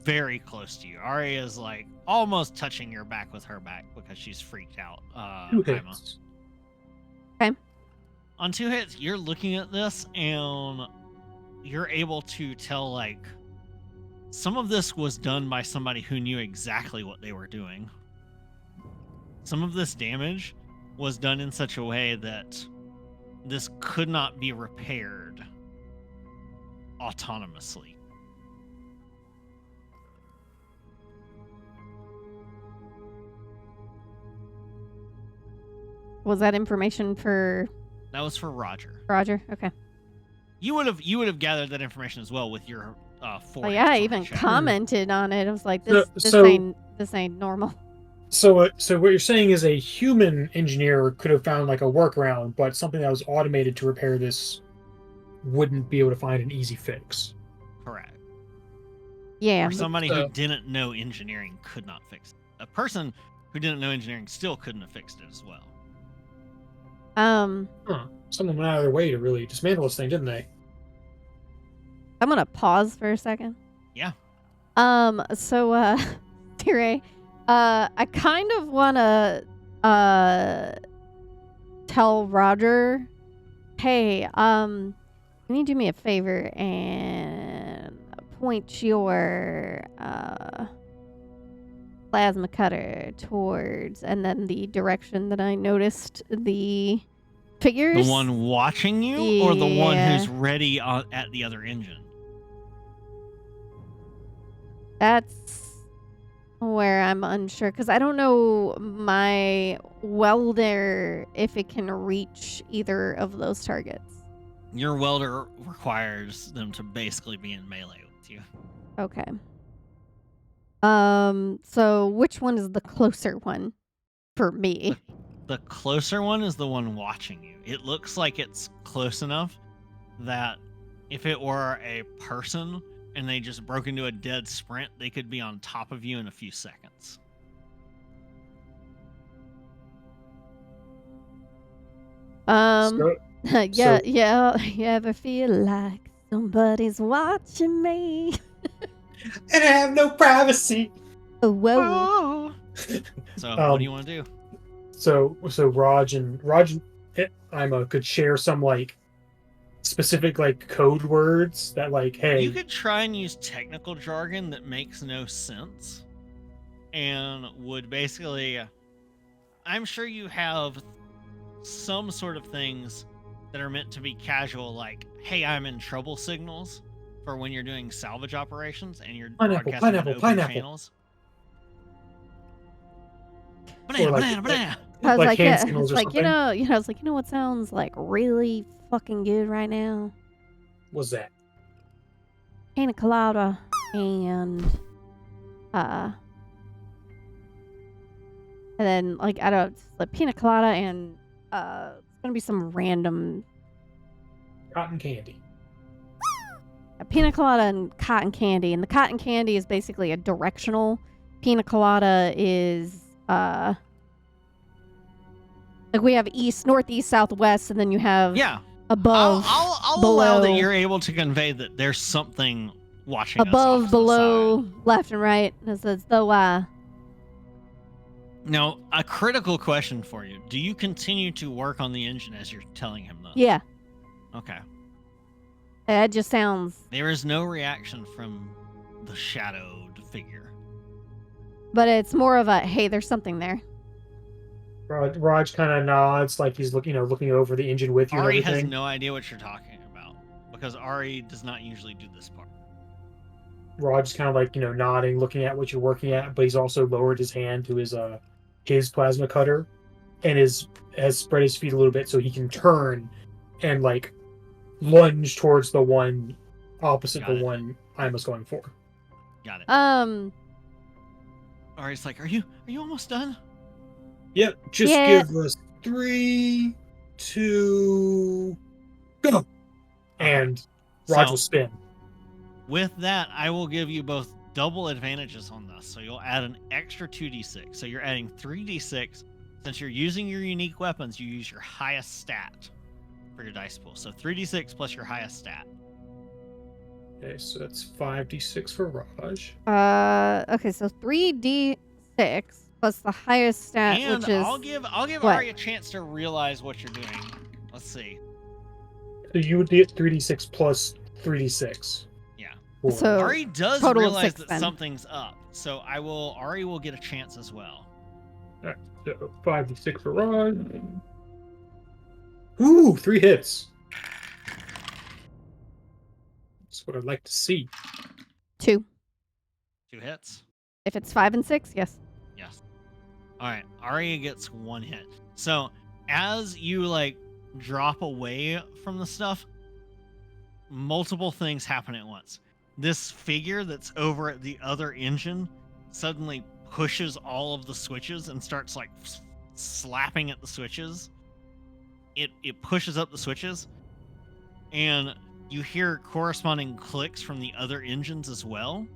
very close to you. Ari is like almost touching your back with her back because she's freaked out. 2 Ima. hits. On 2 hits, you're looking at this and you're able to tell like some of this was done by somebody who knew exactly what they were doing. Some of this damage was done in such a way that this could not be repaired autonomously. Was that information for That was for Roger. Roger? Okay. You would have gathered that information as well with your Oh forehead. yeah, I even commented on it. I was like, So- this so- ain't normal. So what you're saying is a human engineer could have found like a workaround, but something that was automated to repair this wouldn't be able to find an easy fix. Correct. Yeah. Or somebody who So- didn't know engineering could not fix it. A person who didn't know engineering still couldn't have fixed it as well. Someone went out of their way to really dismantle this thing, didn't they? I'm gonna pause for a second. Yeah. So Tire, I kind of wanna tell Roger, hey, can you do me a favor and point your plasma cutter towards, and then the direction that I noticed the figures. The one watching you or the one Yeah. who's ready at the other engine? That's where I'm unsure, because I don't know my welder if it can reach either of those targets. Your welder requires them to basically be in melee with you. Okay. So which one is the closer one for me? The closer one is the one watching you. It looks like it's close enough that if it were a person and they just broke into a dead sprint, they could be on top of you in a few seconds. So- Yeah, yeah. You ever feel like somebody's watching me? and I have no privacy. Oh, whoa. Oh. So what do you want to do? So Raj and Ima could share some like specific like code words that like, hey, You could try and use technical jargon that makes no sense and would basically, I'm sure you have some sort of things that are meant to be casual, like, hey, I'm in trouble signals for when you're doing salvage operations and you're broadcasting on open pineapple. channels. Or Banana, like- banana, banana. I was like, hand yeah, signals it's or like, something. I was like, you know what sounds like really fucking good right now? What's that? Pina colada and then like I don't like pina colada and it's gonna be some random Cotton candy. pina colada and cotton candy, and the cotton candy is basically a directional. Pina colada is like we have east, northeast, southwest, and then you have Yeah. above, I'll below, allow that you're able to convey that there's something watching us above, off to the below, side. left and right. And it says the Now, a critical question for you. Do you continue to work on the engine as you're telling him this? yeah. Okay. That just sounds, There is no reaction from the shadowed figure. but it's more of a hey, there's something there. Raj kind of nods like he's looking over the engine with you Ari and has everything. no idea what you're talking about because Ari does not usually do this part. Raj is kind of like nodding, looking at what you're working at, but he's also lowered his hand to his plasma cutter, and has spread his feet a little bit so he can turn and like lunge towards the one opposite Got the it. one Ima's going for. Got it. Um, Ari's like, are you almost done? Yep, just Yeah. give us 3, 2, go! Okay. And Raj will So spin. with that, I will give you both double advantages on this. So you'll add an extra 2d6. So you're adding 3d6. Since you're using your unique weapons, you use your highest stat for your dice pool. So 3d6 plus your highest stat. Okay, so that's 5d6 for Raj. Okay, so 3d6 plus the highest stat, And which is I'll give what? Ari a chance to realize what you're doing. Let's see. So you would get 3d6 plus 3d6. Yeah. So Ari does total of realize 6 that then. something's up. So Ari will get a chance as well. Alright, so 5d6 for Raj. Ooh, 3 hits. That's what I'd like to see. 2. 2 hits. If it's 5 and 6, yes. Yes. All right. Arya gets 1 hit. So as you like drop away from the stuff, multiple things happen at once. This figure that's over at the other engine suddenly pushes all of the switches and starts like slapping at the switches. It pushes up the switches, and you hear corresponding clicks from the other engines as well.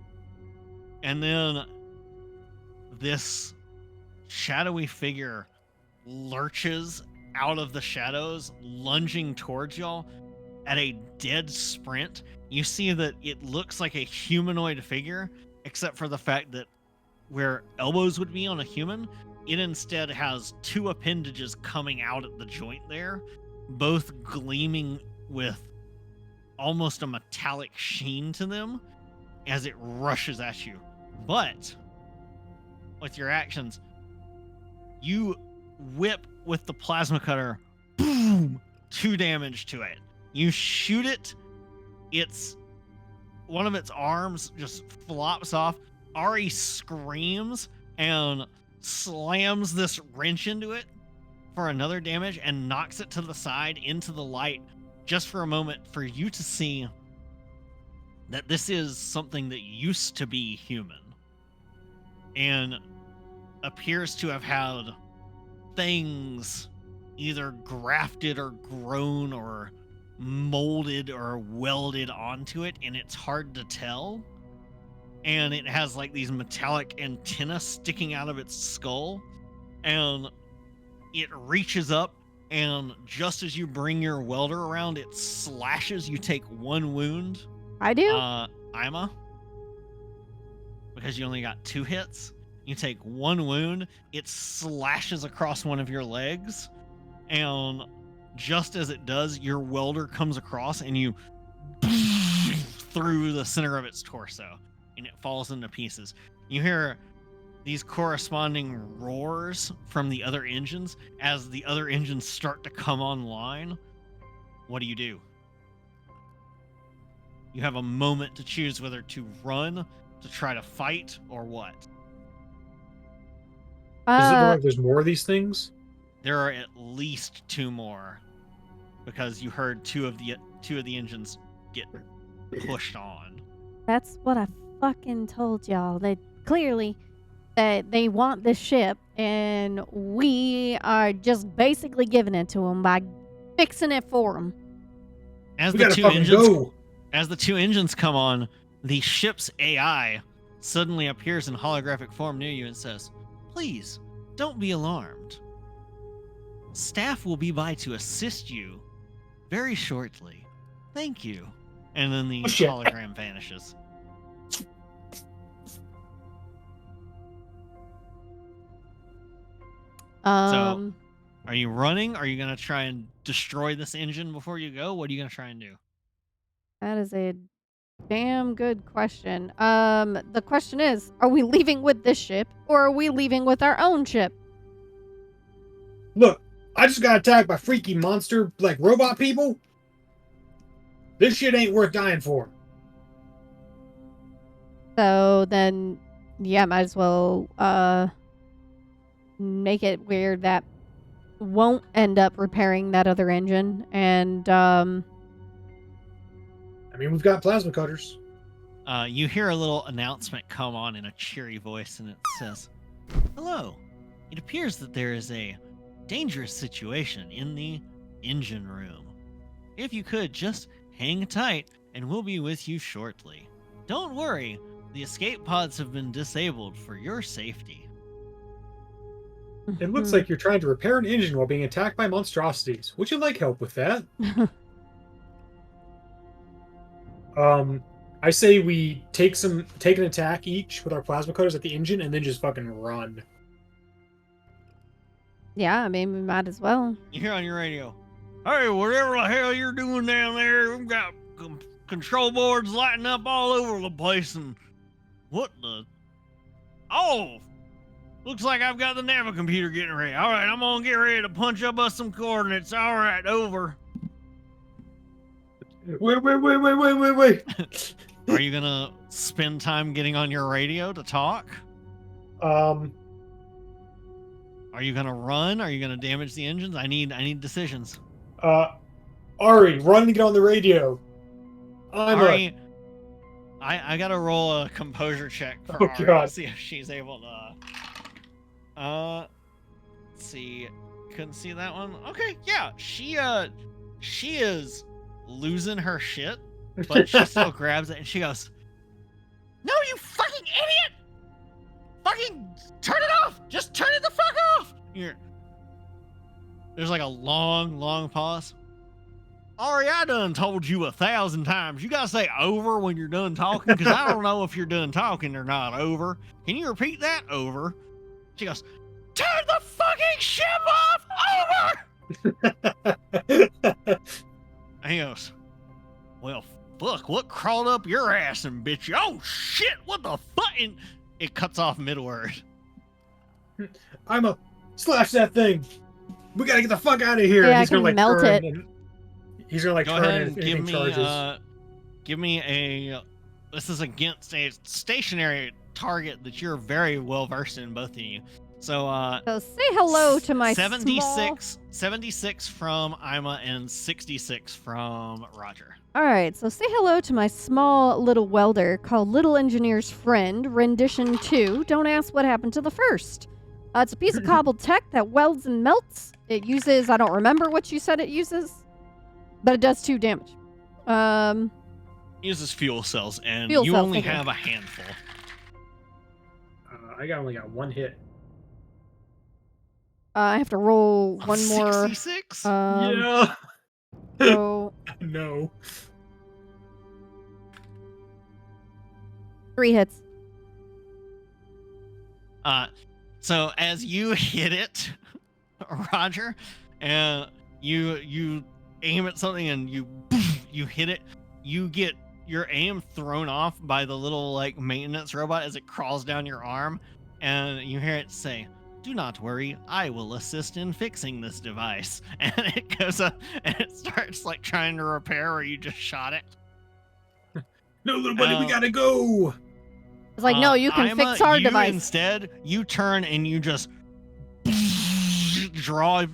And then this shadowy figure lurches out of the shadows, lunging towards y'all at a dead sprint. You see that it looks like a humanoid figure, except for the fact that where elbows would be on a human, it instead has 2 appendages coming out at the joint there, both gleaming with almost a metallic sheen to them as it rushes at you. But with your actions, you whip with the plasma cutter, boom, 2 damage to it. You shoot it, one of its arms just flops off. Ari screams and slams this wrench into it for another damage and knocks it to the side into the light just for a moment for you to see that this is something that used to be human and appears to have had things either grafted or grown or molded or welded onto it, and it's hard to tell. And it has like these metallic antennae sticking out of its skull, and it reaches up, and just as you bring your welder around, it slashes. You take 1 wound. I do? Ima, because you only got 2 hits. You take 1 wound. It slashes across one of your legs, and just as it does, your welder comes across and you through the center of its torso, and it falls into pieces. You hear these corresponding roars from the other engines as the other engines start to come online. What do? You have a moment to choose whether to run, to try to fight, or what. Does it look like there's more of these things? There are at least 2 more, because you heard two of the engines get pushed on. That's what I fucking told y'all. They clearly that they want this ship, and we are just basically giving it to them by fixing it for them. As We the gotta 2 fucking engines, go. as the 2 engines come on, the ship's AI suddenly appears in holographic form near you and says, "Please, don't be alarmed. Staff will be by to assist you very shortly. Thank you." And then the Oh, shit. hologram vanishes. So, are you running? Are you going to try and destroy this engine before you go? What are you going to try and do? That is a damn good question. The question is, are we leaving with this ship, or are we leaving with our own ship? Look, I just got attacked by freaky monster, like robot people. This shit ain't worth dying for. So then, yeah, might as well make it where that won't end up repairing that other engine. And I mean, we've got plasma cutters. You hear a little announcement come on in a cheery voice, and it says, "Hello, It appears that there is a dangerous situation in the engine room. If you could, just hang tight and we'll be with you shortly. Don't worry, the escape pods have been disabled for your safety. It looks Mhm. like you're trying to repair an engine while being attacked by monstrosities. Would you like help with that? I say we take an attack each with our plasma cutters at the engine and then just fucking run. Yeah, I mean, we might as well. You hear on your radio, "Hey, whatever the hell you're doing down there, we've got control boards lighting up all over the place, and what the? Oh, looks like I've got the navicomputer getting ready. All right, I'm gonna get ready to punch up us some coordinates. All right, over." Wait. Are you gonna spend time getting on your radio to talk? Um, Are you gonna run? Are you gonna damage the engines? I need decisions. Ari, run and get on the radio. Ari, I gotta roll a composure check for Oh, Ari God. to see if she's able to. Let's see, couldn't see that one. Okay, yeah, she is losing her shit, but she still grabs it and she goes, "No, you fucking idiot! Fucking turn it off! Just turn it the fuck off!" There's like a long pause. Ari, I done told you 1,000 times. You gotta say over when you're done talking, because I don't know if you're done talking or not. Over. Can you repeat that? Over. She goes, "Turn the fucking ship off! Over!" And he goes, "Well, fuck, what crawled up your ass and bit you? Oh, shit, what the fuck?" And it cuts off mid-word. I'm a slash that thing. We gotta get the fuck out of here. Yeah, I He's gonna can like melt turn it. and he's gonna like Go turn ahead and and if anything charges. give me a, this is against a stationary target that you're very well versed in, both of you. So, So say hello to my 76 from Ima and 66 from Roger. All right, so say hello to my small little welder called Little Engineer's Friend, Rendition 2. Don't ask what happened to the first. It's a piece of cobbled tech that welds and melts. It uses, I don't remember what you said it uses, but it does 2 damage. Uses fuel cells, and Fuel you cells, only okay. have a handful. I only got 1 hit. I have to roll one more. 66? Yeah. So No. 3 hits. So as you hit it, Roger, and you aim at something and you hit it, you get your aim thrown off by the little like maintenance robot as it crawls down your arm, and you hear it say, "Do not worry, I will assist in fixing this device." And it goes up and it starts like trying to repair where you just shot it. No, little buddy, we gotta go. It's like, no, you can Ima, fix our you device. Instead, you turn and you just drive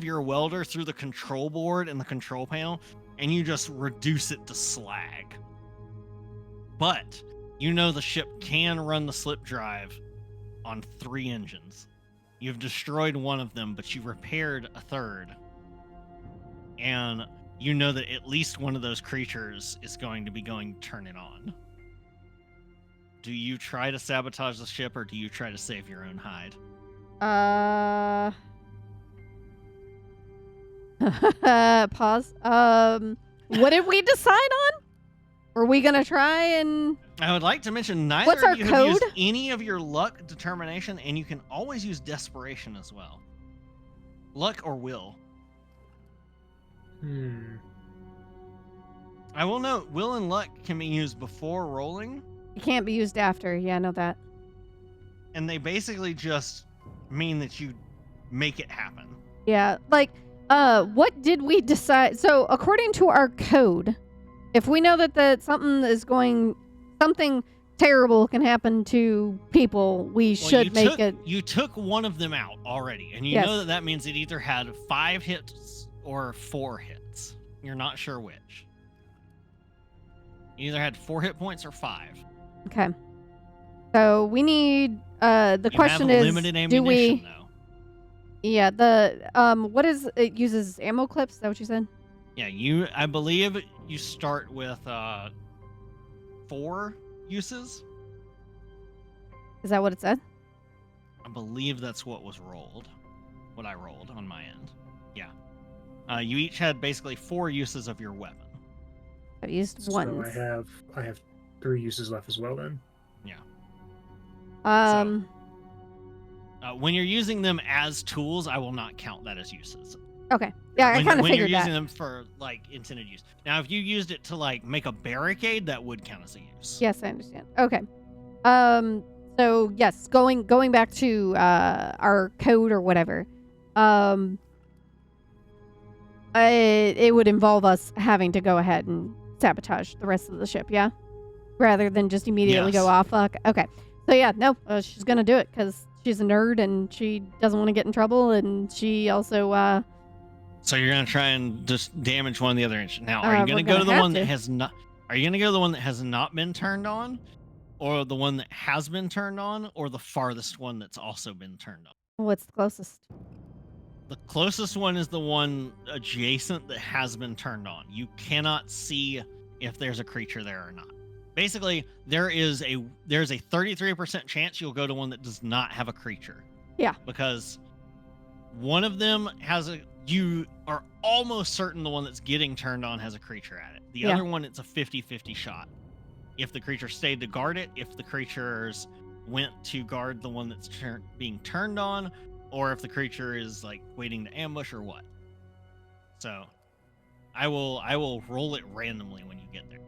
your welder through the control board and the control panel, and you just reduce it to slag. But you know the ship can run the slip drive on 3 engines. You've destroyed one of them, but you repaired a third. And you know that at least one of those creatures is going to be going to turn it on. Do you try to sabotage the ship, or do you try to save your own hide? Pause. What did we decide on? Are we gonna try and... I would like to mention neither What's our of you have used code? any of your luck, determination, and you can always use desperation as well. Luck or will. I will note, will and luck can be used before rolling, It can't be used after. Yeah, I know that. and they basically just mean that you make it happen. Yeah, like, what did we decide? So, according to our code, if we know that something terrible can happen to people, we should make it. You took one of them out already, and you Yes. know that means it either had 5 hits or 4 hits. You're not sure which. You either had 4 hit points or 5. Okay. So we need. The You question have is, limited do ammunition, we? though. Yeah, what is it uses ammo clips? Is that what you said? Yeah, I believe you start with 4 uses. Is that what it said? I believe that's what was rolled. What I rolled on my end. Yeah. You each had basically 4 uses of your weapon. I've used So once. I have 3 uses left as well then. Yeah. Um, When you're using them as tools, I will not count that as uses. okay. Yeah, I kind of When you're figured that. using them for like intended use. Now, if you used it to like make a barricade, that would count as a use. Yes, I understand. Okay. So yes, going back to our code or whatever. Um, it would involve us having to go ahead and sabotage the rest of the ship, yeah? Rather than just immediately go Yes. off. Fuck. Okay. So yeah, no, she's gonna do it because she's a nerd and she doesn't want to get in trouble, and she also So you're gonna try and just damage one of the other engines. Now, are you we're gonna go gonna to the have one that to. has not? Are you gonna go to the one that has not been turned on, or the one that has been turned on, or the farthest one that's also been turned on? What's the closest? The closest one is the one adjacent that has been turned on. You cannot see if there's a creature there or not. Basically, there's a 33% chance you'll go to one that does not have a creature. Yeah. Because one of them you are almost certain the one that's getting turned on has a creature at it. The other one, it's a 50-50 shot. If the creature stayed to guard it, if the creatures went to guard the one that's being turned on, or if the creature is like waiting to ambush or what. So I will roll it randomly when you get there.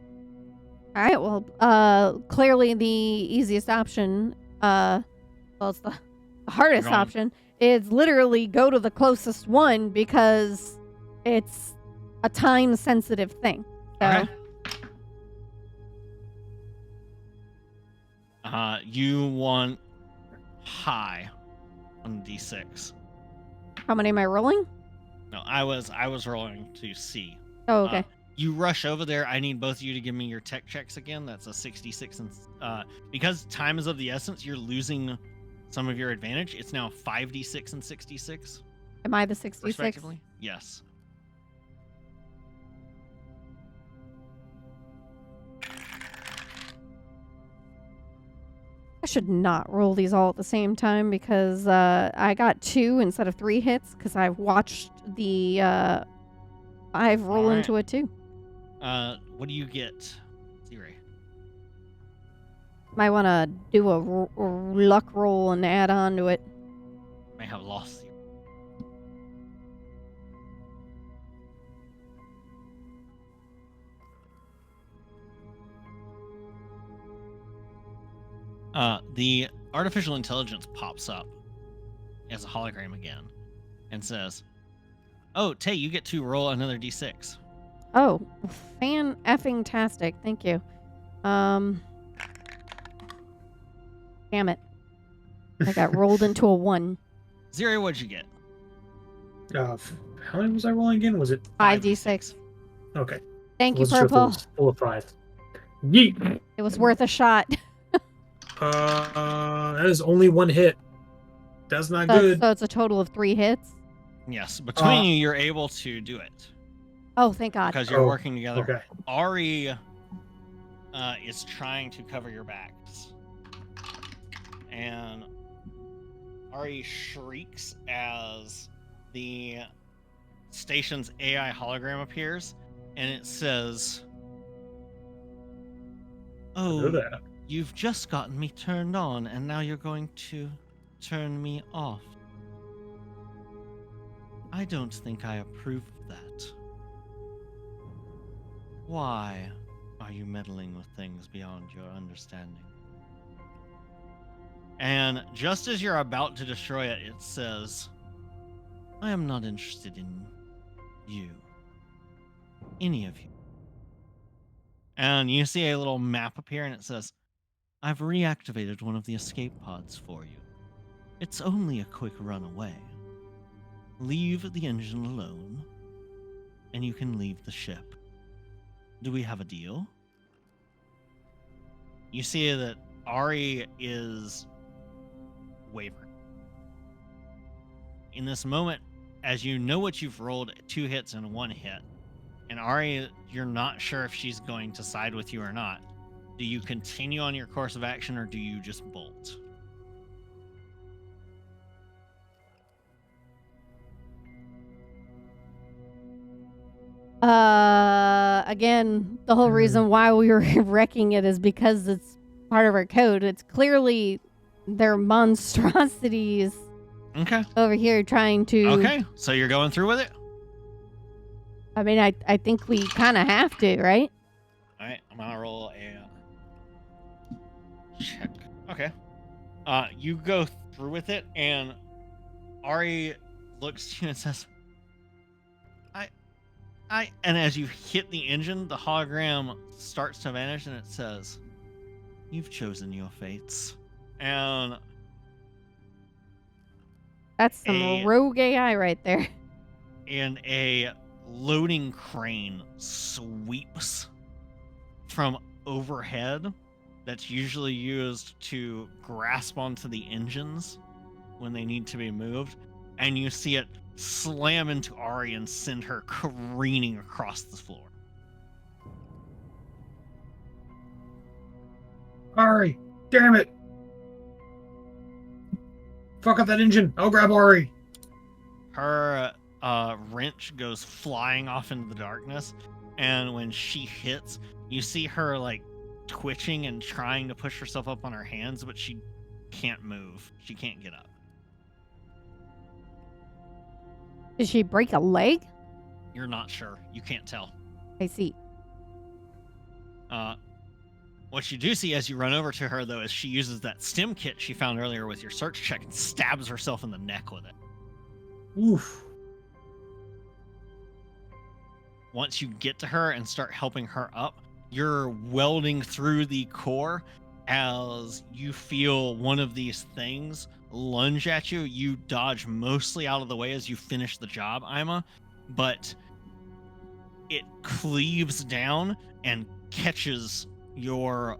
All right. Well, clearly the easiest option, well, it's the hardest option, is literally go to the closest one because it's a time-sensitive thing. So. Okay. You want high on D6. How many am I rolling? No, I was rolling to C. Oh, okay. You rush over there. I need both of you to give me your tech checks again. That's a 66 and because time is of the essence, you're losing some of your advantage. It's now 5d6 and 66. Am I the 66? Respectively? Yes. I should not roll these all at the same time because I got 2 instead of 3 hits because I watched the 5 roll into it too. What do you get, Z-Ray? Might want to do a luck roll and add on to it. May have lost you. The artificial intelligence pops up as a hologram again and says, "Oh, Tay, you get to roll another d6." Oh, fan-effing-tastic. Thank you. Damn it. I got rolled into a 1. Zero, what'd you get? How many was I rolling again? Was it 5d6? Okay. Thank you, Wasn't sure if it Purple. was 4 or 5. Yeet. It was worth a shot. That is only 1 hit. That's not good. So it's a total of 3 hits? Yes, between you, you're able to do it. Oh, thank God. Because you're working together. Okay. Ari is trying to cover your backs. And Ari shrieks as the station's AI hologram appears, and it says, "Oh, you've just gotten me turned on, and now you're going to turn me off. I don't think I approve of that. Why are you meddling with things beyond your understanding?" And just as you're about to destroy it, it says, "I am not interested in you. Any of you." And you see a little map appear, and it says, "I've reactivated one of the escape pods for you. It's only a quick run away. Leave the engine alone, and you can leave the ship. Do we have a deal?" You see that Ari is wavering. in this moment, as you know what you've rolled, 2 hits and 1 hit, and Ari, you're not sure if she's going to side with you or not. Do you continue on your course of action or do you just bolt? Again, the whole reason why we were wrecking it is because it's part of our code. It's clearly they're monstrosities Okay. over here trying to. Okay, so you're going through with it? I mean, I think we kind of have to, right? All right, I'm gonna roll a check. Okay. You go through with it, and Ari looks to you and says, and as you hit the engine, the hologram starts to vanish, and it says, "You've chosen your fates." And That's some rogue AI right there. And a loading crane sweeps from overhead that's usually used to grasp onto the engines when they need to be moved, and you see it slam into Ari and send her careening across the floor. Ari, damn it! Fuck up that engine. I'll grab Ari. Her wrench goes flying off into the darkness, and when she hits, you see her like twitching and trying to push herself up on her hands, but she can't move. She can't get up. Did she break a leg? You're not sure. You can't tell. I see. What you do see as you run over to her, though, is she uses that stim kit she found earlier with your search check and stabs herself in the neck with it. Oof. Once you get to her and start helping her up, you're welding through the core as you feel one of these things lunge at you. You dodge mostly out of the way as you finish the job, Ima, but it cleaves down and catches your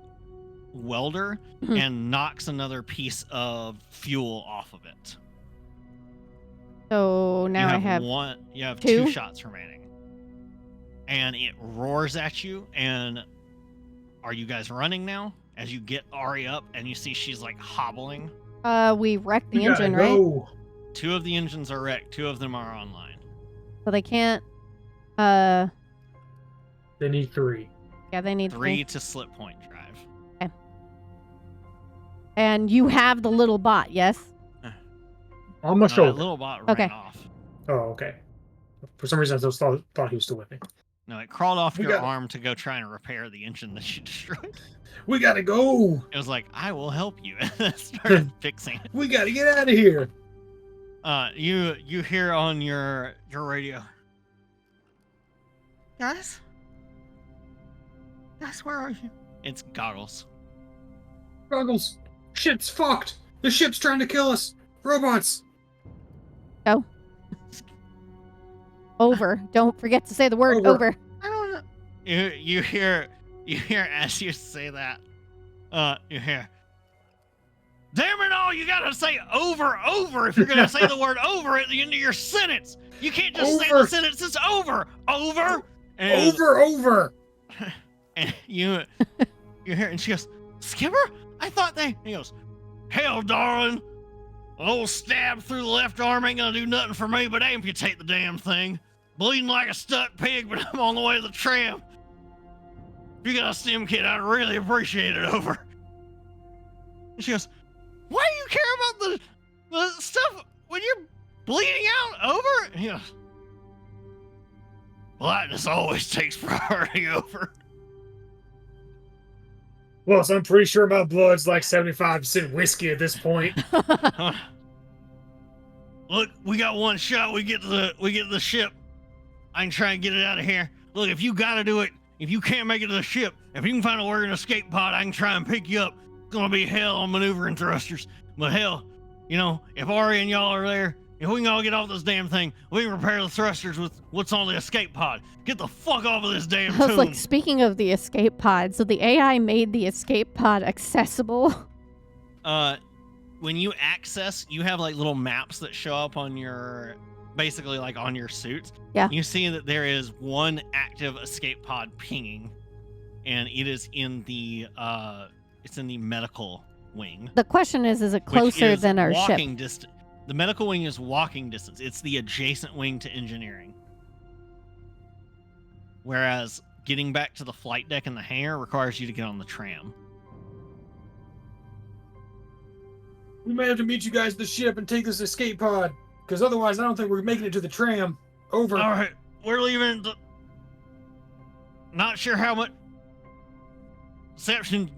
welder and knocks another piece of fuel off of it. So now I have you have two? 2 shots remaining. And it roars at you, and are you guys running now? As you get Ari up and you see she's like hobbling. We wrecked the We engine, gotta right? go. 2 of the engines are wrecked, 2 of them are online. So they can't. They need 3. Yeah, they need 3 to slip point drive. Okay. And you have the little bot, yes? On my That shoulder. little bot Okay. ran off. Oh, okay. For some reason, I just thought he was still with me. No, it crawled off We your got it. arm to go try and repair the engine that you destroyed. We gotta go. It was like, I will help you. And it started fixing it. We gotta get out of here. You hear on your radio. Guys, where are you? It's Goggles. Goggles. Shit's fucked. The ship's trying to kill us. Robots. Over. Don't forget to say the word over. I don't know. You hear as you say that. You hear. Damn it all! You gotta say over if you're gonna say the word over at the end of your sentence. You can't just say the Over. sentence. It's over. And, Over. And you hear, and she goes, Skipper? I thought they. And he goes, hell, darling. An old stab through the left arm ain't gonna do nothing for me but amputate the damn thing. Bleeding like a stuck pig, but I'm on the way to the tram. If you got a stim kit, I'd really appreciate it, over. And she goes, why do you care about the stuff when you're bleeding out, over? And he goes, politeness always takes priority, over. Well, so I'm pretty sure my blood's like 75% whiskey at this point. Look, we got one shot. We get to the ship. I can try and get it out of here. Look, if you gotta do it, if you can't make it to the ship, if you can find a working escape pod, I can try and pick you up. It's gonna be hell on maneuvering thrusters. But hell, if Ari and y'all are there, if we can all get off this damn thing, we can repair the thrusters with what's on the escape pod. Get the fuck off of this damn I was tomb. like, speaking of the escape pod, so the AI made the escape pod accessible. when you access, you have like little maps that show up on your, basically like on your suit. Yeah. You see that there is one active escape pod pinging, and it is in the it's in the medical wing. The question is it which closer is than our ship? walking distance. The medical wing is walking distance. It's the adjacent wing to engineering. Whereas getting back to the flight deck and the hangar requires you to get on the tram. We may have to meet you guys at the ship and take this escape pod, because otherwise I don't think we're making it to the tram. Over. All right, we're leaving. Not sure how much. Reception.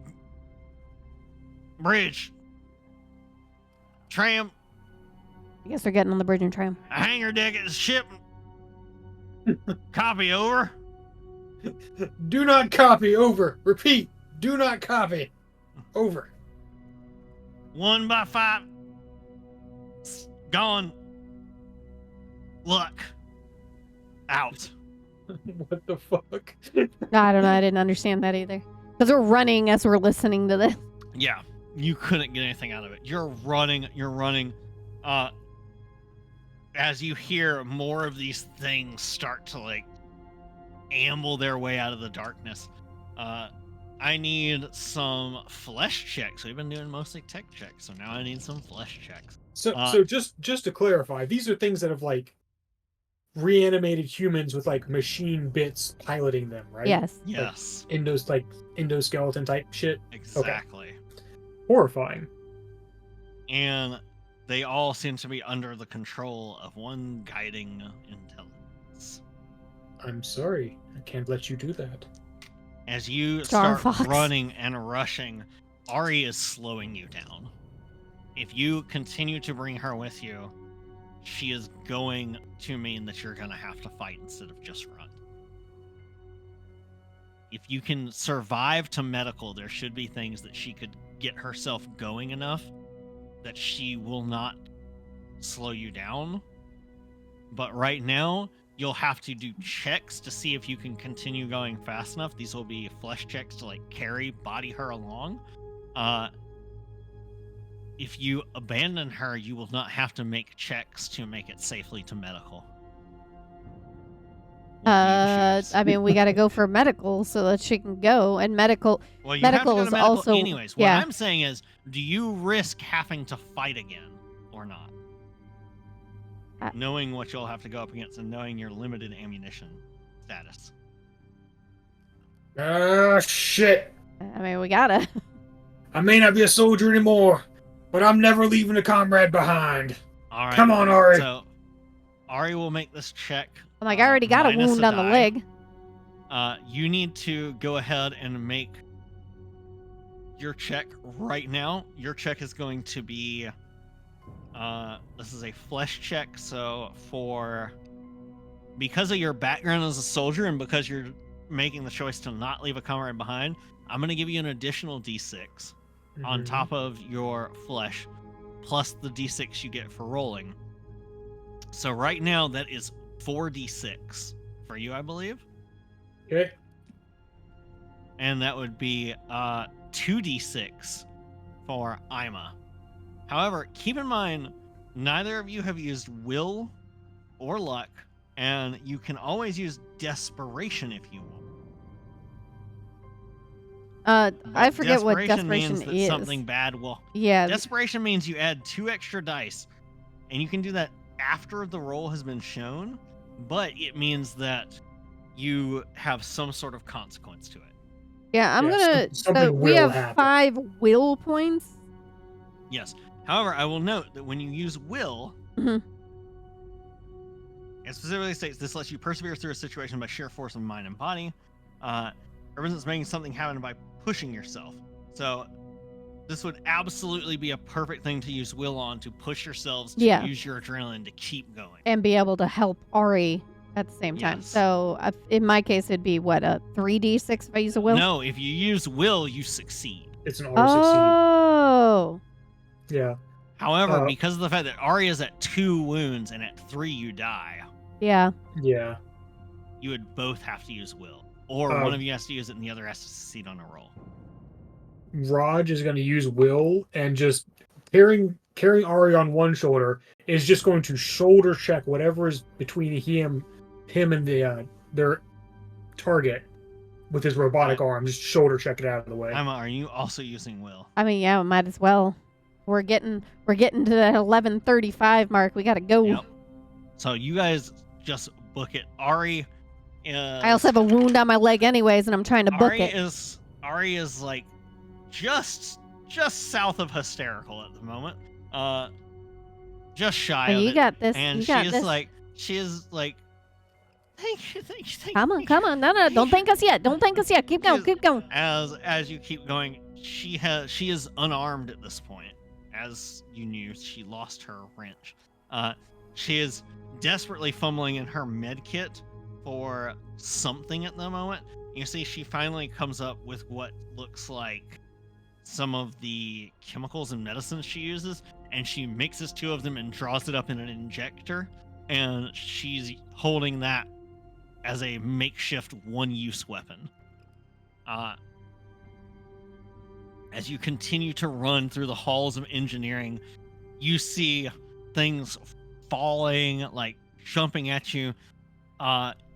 Bridge. Tram. I guess we're getting on the bridge and tram. A hangar deck at the ship. Copy, over. Do not copy. Over. Repeat. Do not copy. Over. 1 by 5. Gone. Luck. Out. What the fuck? I don't know. I didn't understand that either. Because we're running as we're listening to this. Yeah, you couldn't get anything out of it. You're running. As you hear more of these things start to like amble their way out of the darkness. I need some flesh checks. We've been doing mostly tech checks, so now I need some flesh checks. So just to clarify, these are things that have like reanimated humans with like machine bits piloting them, right? Yes. Yes. Like endoskeleton type shit. Exactly. Okay. Horrifying. And they all seem to be under the control of one guiding intelligence. I'm sorry. I can't let you do that. As you Star start Fox. running and rushing, Ari is slowing you down. If you continue to bring her with you, she is going to mean that you're going to have to fight instead of just run. If you can survive to medical, there should be things that she could get herself going enough that she will not slow you down. But right now, you'll have to do checks to see if you can continue going fast enough. These will be flesh checks to like body her along. If you abandon her, you will not have to make checks to make it safely to medical. I mean, we got to go for medical so that she can go. And medical. Well, you medical have to go to is medical also- anyways. What yeah. I'm saying is, do you risk having to fight again or not? Knowing what you'll have to go up against and knowing your limited ammunition status. Shit. I mean, we gotta. I may not be a soldier anymore, but I'm never leaving a comrade behind. All right. Come on, Ari. So, Ari will make this check. I'm like, I already got a minus wound on the die. leg. You need to go ahead and make your check right now. Your check is going to be, this is a flesh check. So because of your background as a soldier and because you're making the choice to not leave a comrade behind, I'm going to give you an additional D6 on top of your flesh, plus the D6 you get for rolling. So right now that is 4d6 for you, I believe. Okay. And that would be 2d6 for Ima. However, keep in mind, neither of you have used will or luck, and you can always use desperation if you want. I forget what means desperation that is. something bad will. Yeah. Desperation means you add 2 extra dice, and you can do that after the roll has been shown, but it means that you have some sort of consequence to it. Yeah, I'm Yeah, gonna. something So we will have happen. 5 will points. Yes. However, I will note that when you use will, Mhm. it specifically states this lets you persevere through a situation by sheer force of mind and body. Represents making something happen by pushing yourself. So this would absolutely be a perfect thing to use will on, to push yourselves, to Yeah. use your adrenaline to keep going. And be able to help Ari at the same time. Yes. So in my case, it'd be what, a 3d6 if I use a will? No, if you use will, you succeed. It's an auto Oh. succeed. Yeah. However, because of the fact that Ari is at 2 wounds and at 3 you die, Yeah. Yeah. you would both have to use will. Or one of you has to use it and the other has to succeed on a roll. Raj is going to use will and just carrying Ari on one shoulder is just going to shoulder check whatever is between him and their target with his robotic arm. Just shoulder check it out of the way. Emma, are you also using will? I mean, yeah, might as well. We're getting to that 11:35 mark. We gotta go. Yep. So you guys just book it. Ari is... I also have a wound on my leg anyways, and I'm trying to book it. Ari is like just south of hysterical at the moment. Just shy of you it. got this. And you got she this. is like, thank you. Come on. No, don't thank us yet. Keep going. As you keep going, she is unarmed at this point. As you knew, she lost her wrench. She is desperately fumbling in her med kit for something at the moment. You see, she finally comes up with what looks like some of the chemicals and medicines she uses, and she mixes two of them and draws it up in an injector, and she's holding that as a makeshift one-use weapon. As you continue to run through the halls of engineering, you see things falling, like jumping at you.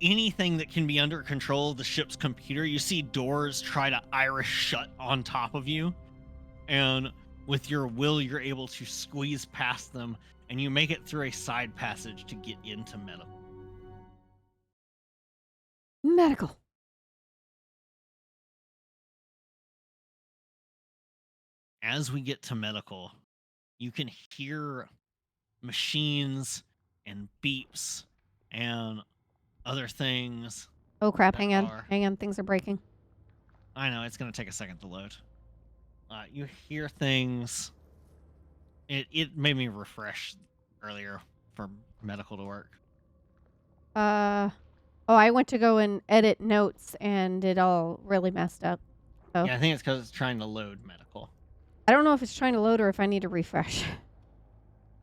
Anything that can be under control of the ship's computer, you see doors try to Irish shut on top of you. And with your will, you're able to squeeze past them, and you make it through a side passage to get into Medical. As we get to medical, you can hear machines and beeps and other things. Oh crap, hang on, things are breaking. I know, it's going to take a second to load. You hear things. It made me refresh earlier for medical to work. Oh, I went to go and edit notes and it all really messed up. So. Yeah, I think it's because it's trying to load medical. I don't know if it's trying to load or if I need to refresh.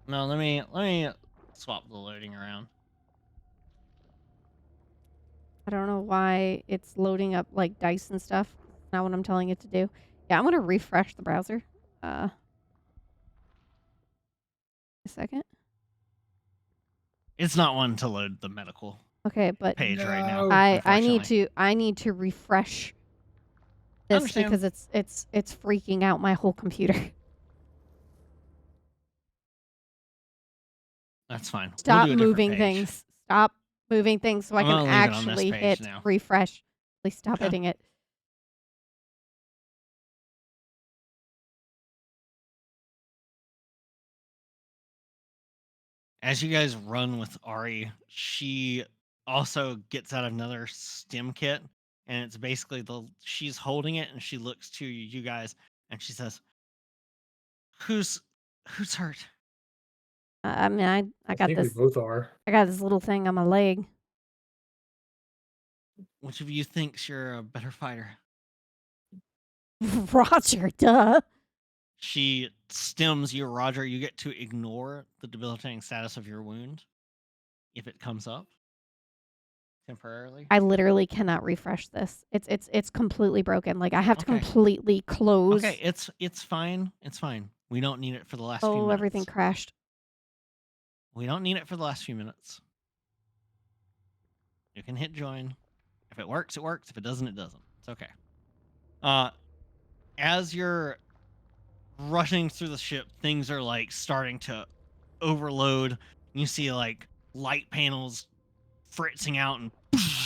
No, let me swap the loading around. I don't know why it's loading up like dice and stuff. Not what I'm telling it to do. Yeah, I'm gonna refresh the browser. A second. It's not one to load the medical page right now. I need to refresh this because it's freaking out my whole computer. That's fine. Stop moving things. Stop moving things so I can actually hit refresh. Please stop hitting it. As you guys run with Ari, she also gets out another stim kit, and it's basically she's holding it, and she looks to you guys, and she says, "Who's hurt?" I mean, I got think this. We both are. I got this little thing on my leg. Which of you thinks you're a better fighter? Roger, duh. She stims you, Roger. You get to ignore the debilitating status of your wound if it comes up temporarily. I literally cannot refresh this. It's completely broken. Like I have to completely close. Okay, it's fine. It's fine. We don't need it for the last few minutes. Oh, everything crashed. We don't need it for the last few minutes. You can hit join. If it works, it works. If it doesn't, it doesn't. It's okay. As you're rushing through the ship, things are like starting to overload. You see like light panels fritzing out and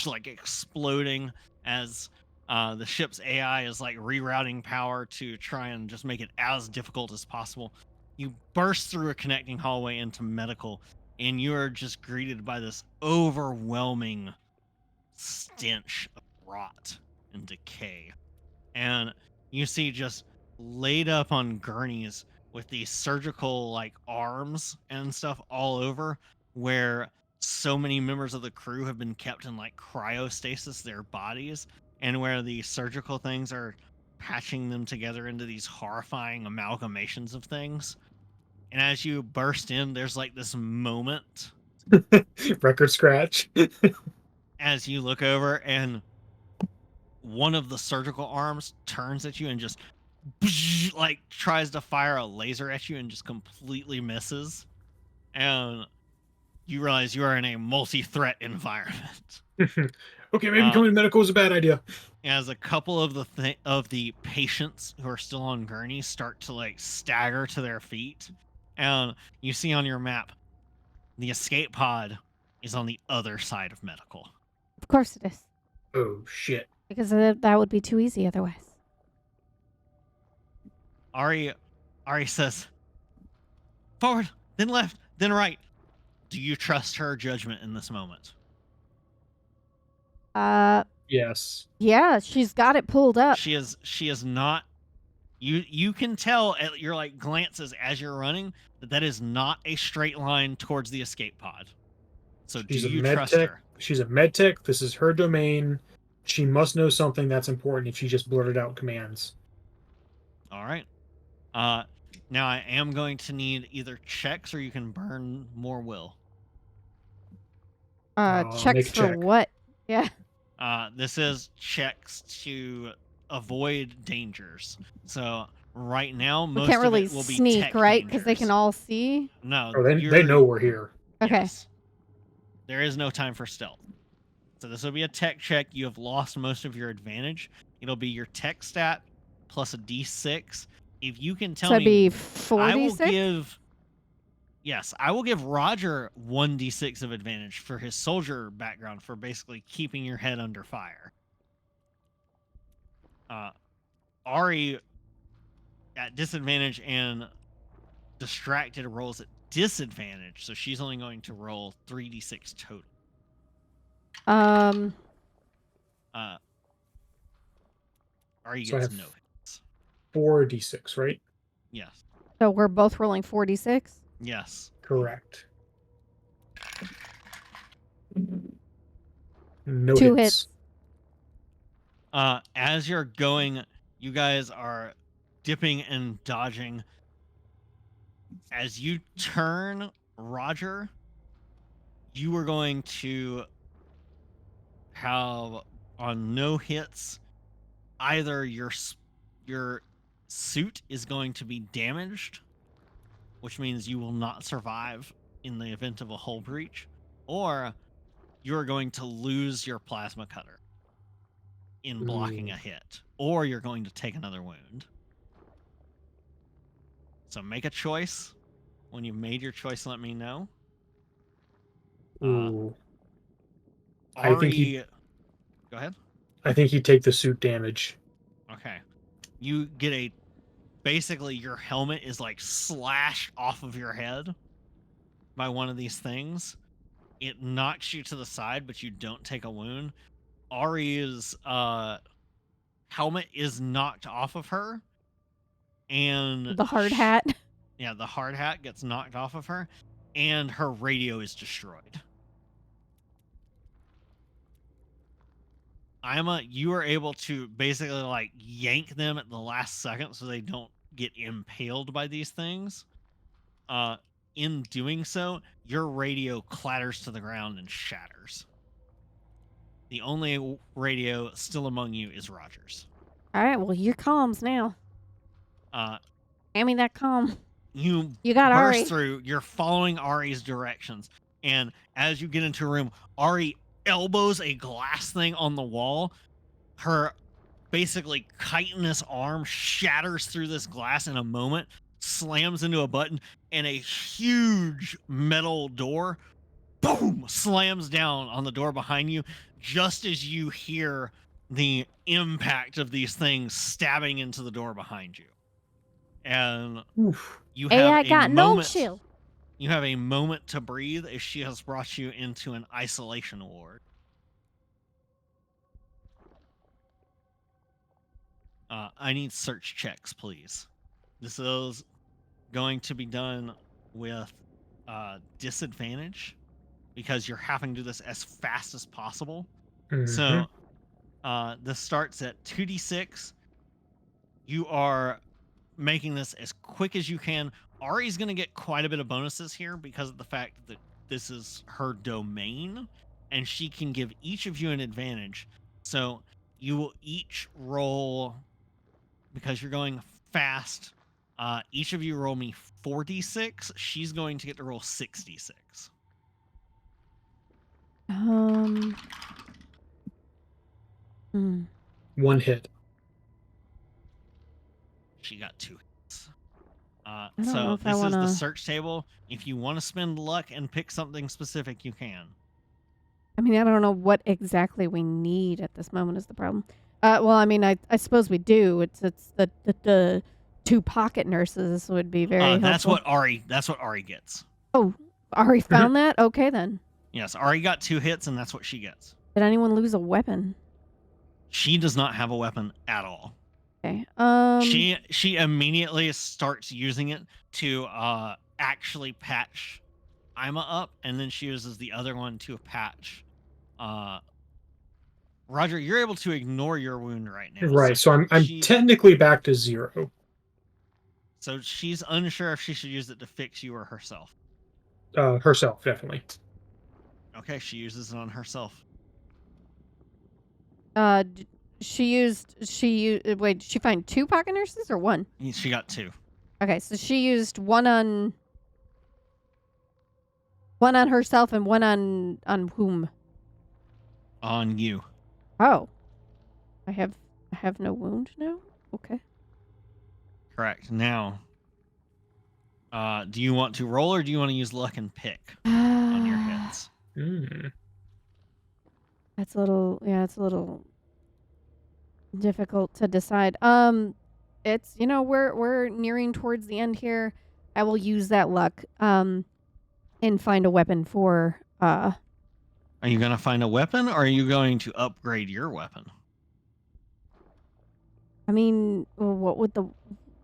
like exploding as the ship's AI is like rerouting power to try and just make it as difficult as possible. You burst through a connecting hallway into medical, and you are just greeted by this overwhelming stench of rot and decay. And you see just laid up on gurneys with these surgical like arms and stuff all over, where so many members of the crew have been kept in like cryostasis, their bodies, and where the surgical things are patching them together into these horrifying amalgamations of things. And as you burst in, there's like this moment record scratch as you look over, and one of the surgical arms turns at you and just like tries to fire a laser at you and just completely misses. And you realize you are in a multi-threat environment. Okay, maybe Uh, coming to medical is a bad idea. as a couple of the patients who are still on gurneys start to like stagger to their feet, and you see on your map the escape pod is on the other side of medical. Of course it is. Oh shit. Because that would be too easy otherwise. Ari says, "Forward, then left, then right." Do you trust her judgment in this moment? Yes. Yeah, she's got it pulled up. She is not. You can tell at your like glances as you're running that is not a straight line towards the escape pod. So do She's a you med trust tech. her? She's a med tech. This is her domain. She must know something that's important if she just blurted out commands. All right. Now I am going to need either checks or you can burn more will. Make Checks a for check. what? Yeah. This is checks to avoid dangers. So right now, We most can't of really it will be sneak, tech right? Because they dangers. can all see. No, Oh, they know we're here. Okay. Yes. There is no time for stealth. So this will be a tech check. You have lost most of your advantage. It'll be your tech stat plus a d6. If you can tell So it'd me, be I will 46? give. Yes, I will give Roger 1d6 of advantage for his soldier background for basically keeping your head under fire. Ari at disadvantage and distracted rolls at disadvantage, so she's only going to roll 3d6 total. Ari So I gets have no hits. 4d6, right? Yes. So we're both rolling 46? Yes. Correct. No 2 hits. As you're going, you guys are dipping and dodging. As you turn, Roger, you are going to have on no hits. Either your suit is going to be damaged, which means you will not survive in the event of a hull breach, or you're going to lose your plasma cutter in blocking a hit, or you're going to take another wound. So make a choice. When you've made your choice, let me know. Ooh. Ari, go ahead. I think he'd take the suit damage. Okay. You get basically your helmet is like slashed off of your head by one of these things. It knocks you to the side, but you don't take a wound. Ari's helmet is knocked off of her, and The hard hat? Yeah, the hard hat gets knocked off of her, and her radio is destroyed. You are able to basically like yank them at the last second so they don't get impaled by these things. In doing so, your radio clatters to the ground and shatters. The only radio still among you is Roger's. All right, well, your comms now. Hand me that comm. You got burst Ari. through. You're following Ari's directions. And as you get into a room, Ari elbows a glass thing on the wall. Her basically chitinous arm shatters through this glass in a moment, slams into a button, and a huge metal door, boom, slams down on the door behind you just as you hear the impact of these things stabbing into the door behind you. And you have I got no chill. You have a moment to breathe as she has brought you into an isolation ward. I need search checks, please. This is going to be done with disadvantage because you're having to do this as fast as possible. So this starts at 2d6. You are making this as quick as you can. Ari's going to get quite a bit of bonuses here because of the fact that this is her domain, and she can give each of you an advantage. So you will each roll because you're going fast, each of you roll me 46. She's going to get to roll 66. Hmm. One hit. She got 2 hits. I don't know So if I this is the wanna. search table. If you want to spend luck and pick something specific, you can. I mean, I don't know what exactly we need at this moment is the problem. Well, I mean, I suppose we do. It's the 2 pocket nurses would be very That's helpful. what Ari. That's what Ari gets. Oh, Ari found that? Okay, then. Yes, Ari got 2 hits, and that's what she gets. Did anyone lose a weapon? She does not have a weapon at all. Okay. She immediately starts using it to actually patch Ima up, and then she uses the other one to patch. Roger, you're able to ignore your wound right now. Right. So I'm she, technically back to 0. So she's unsure if she should use it to fix you or herself. Herself, definitely. Okay, she uses it on herself. Wait, did she find 2 pocket nurses or 1? She got 2. Okay, so she used one on herself and one on whom? On you. Oh. I have no wound now? Okay. Correct. Now, do you want to roll or do you want to use luck and pick on your hits? That's a little difficult to decide. It's we're nearing towards the end here. I will use that luck and find a weapon for Are you going to find a weapon or are you going to upgrade your weapon? I mean, what would the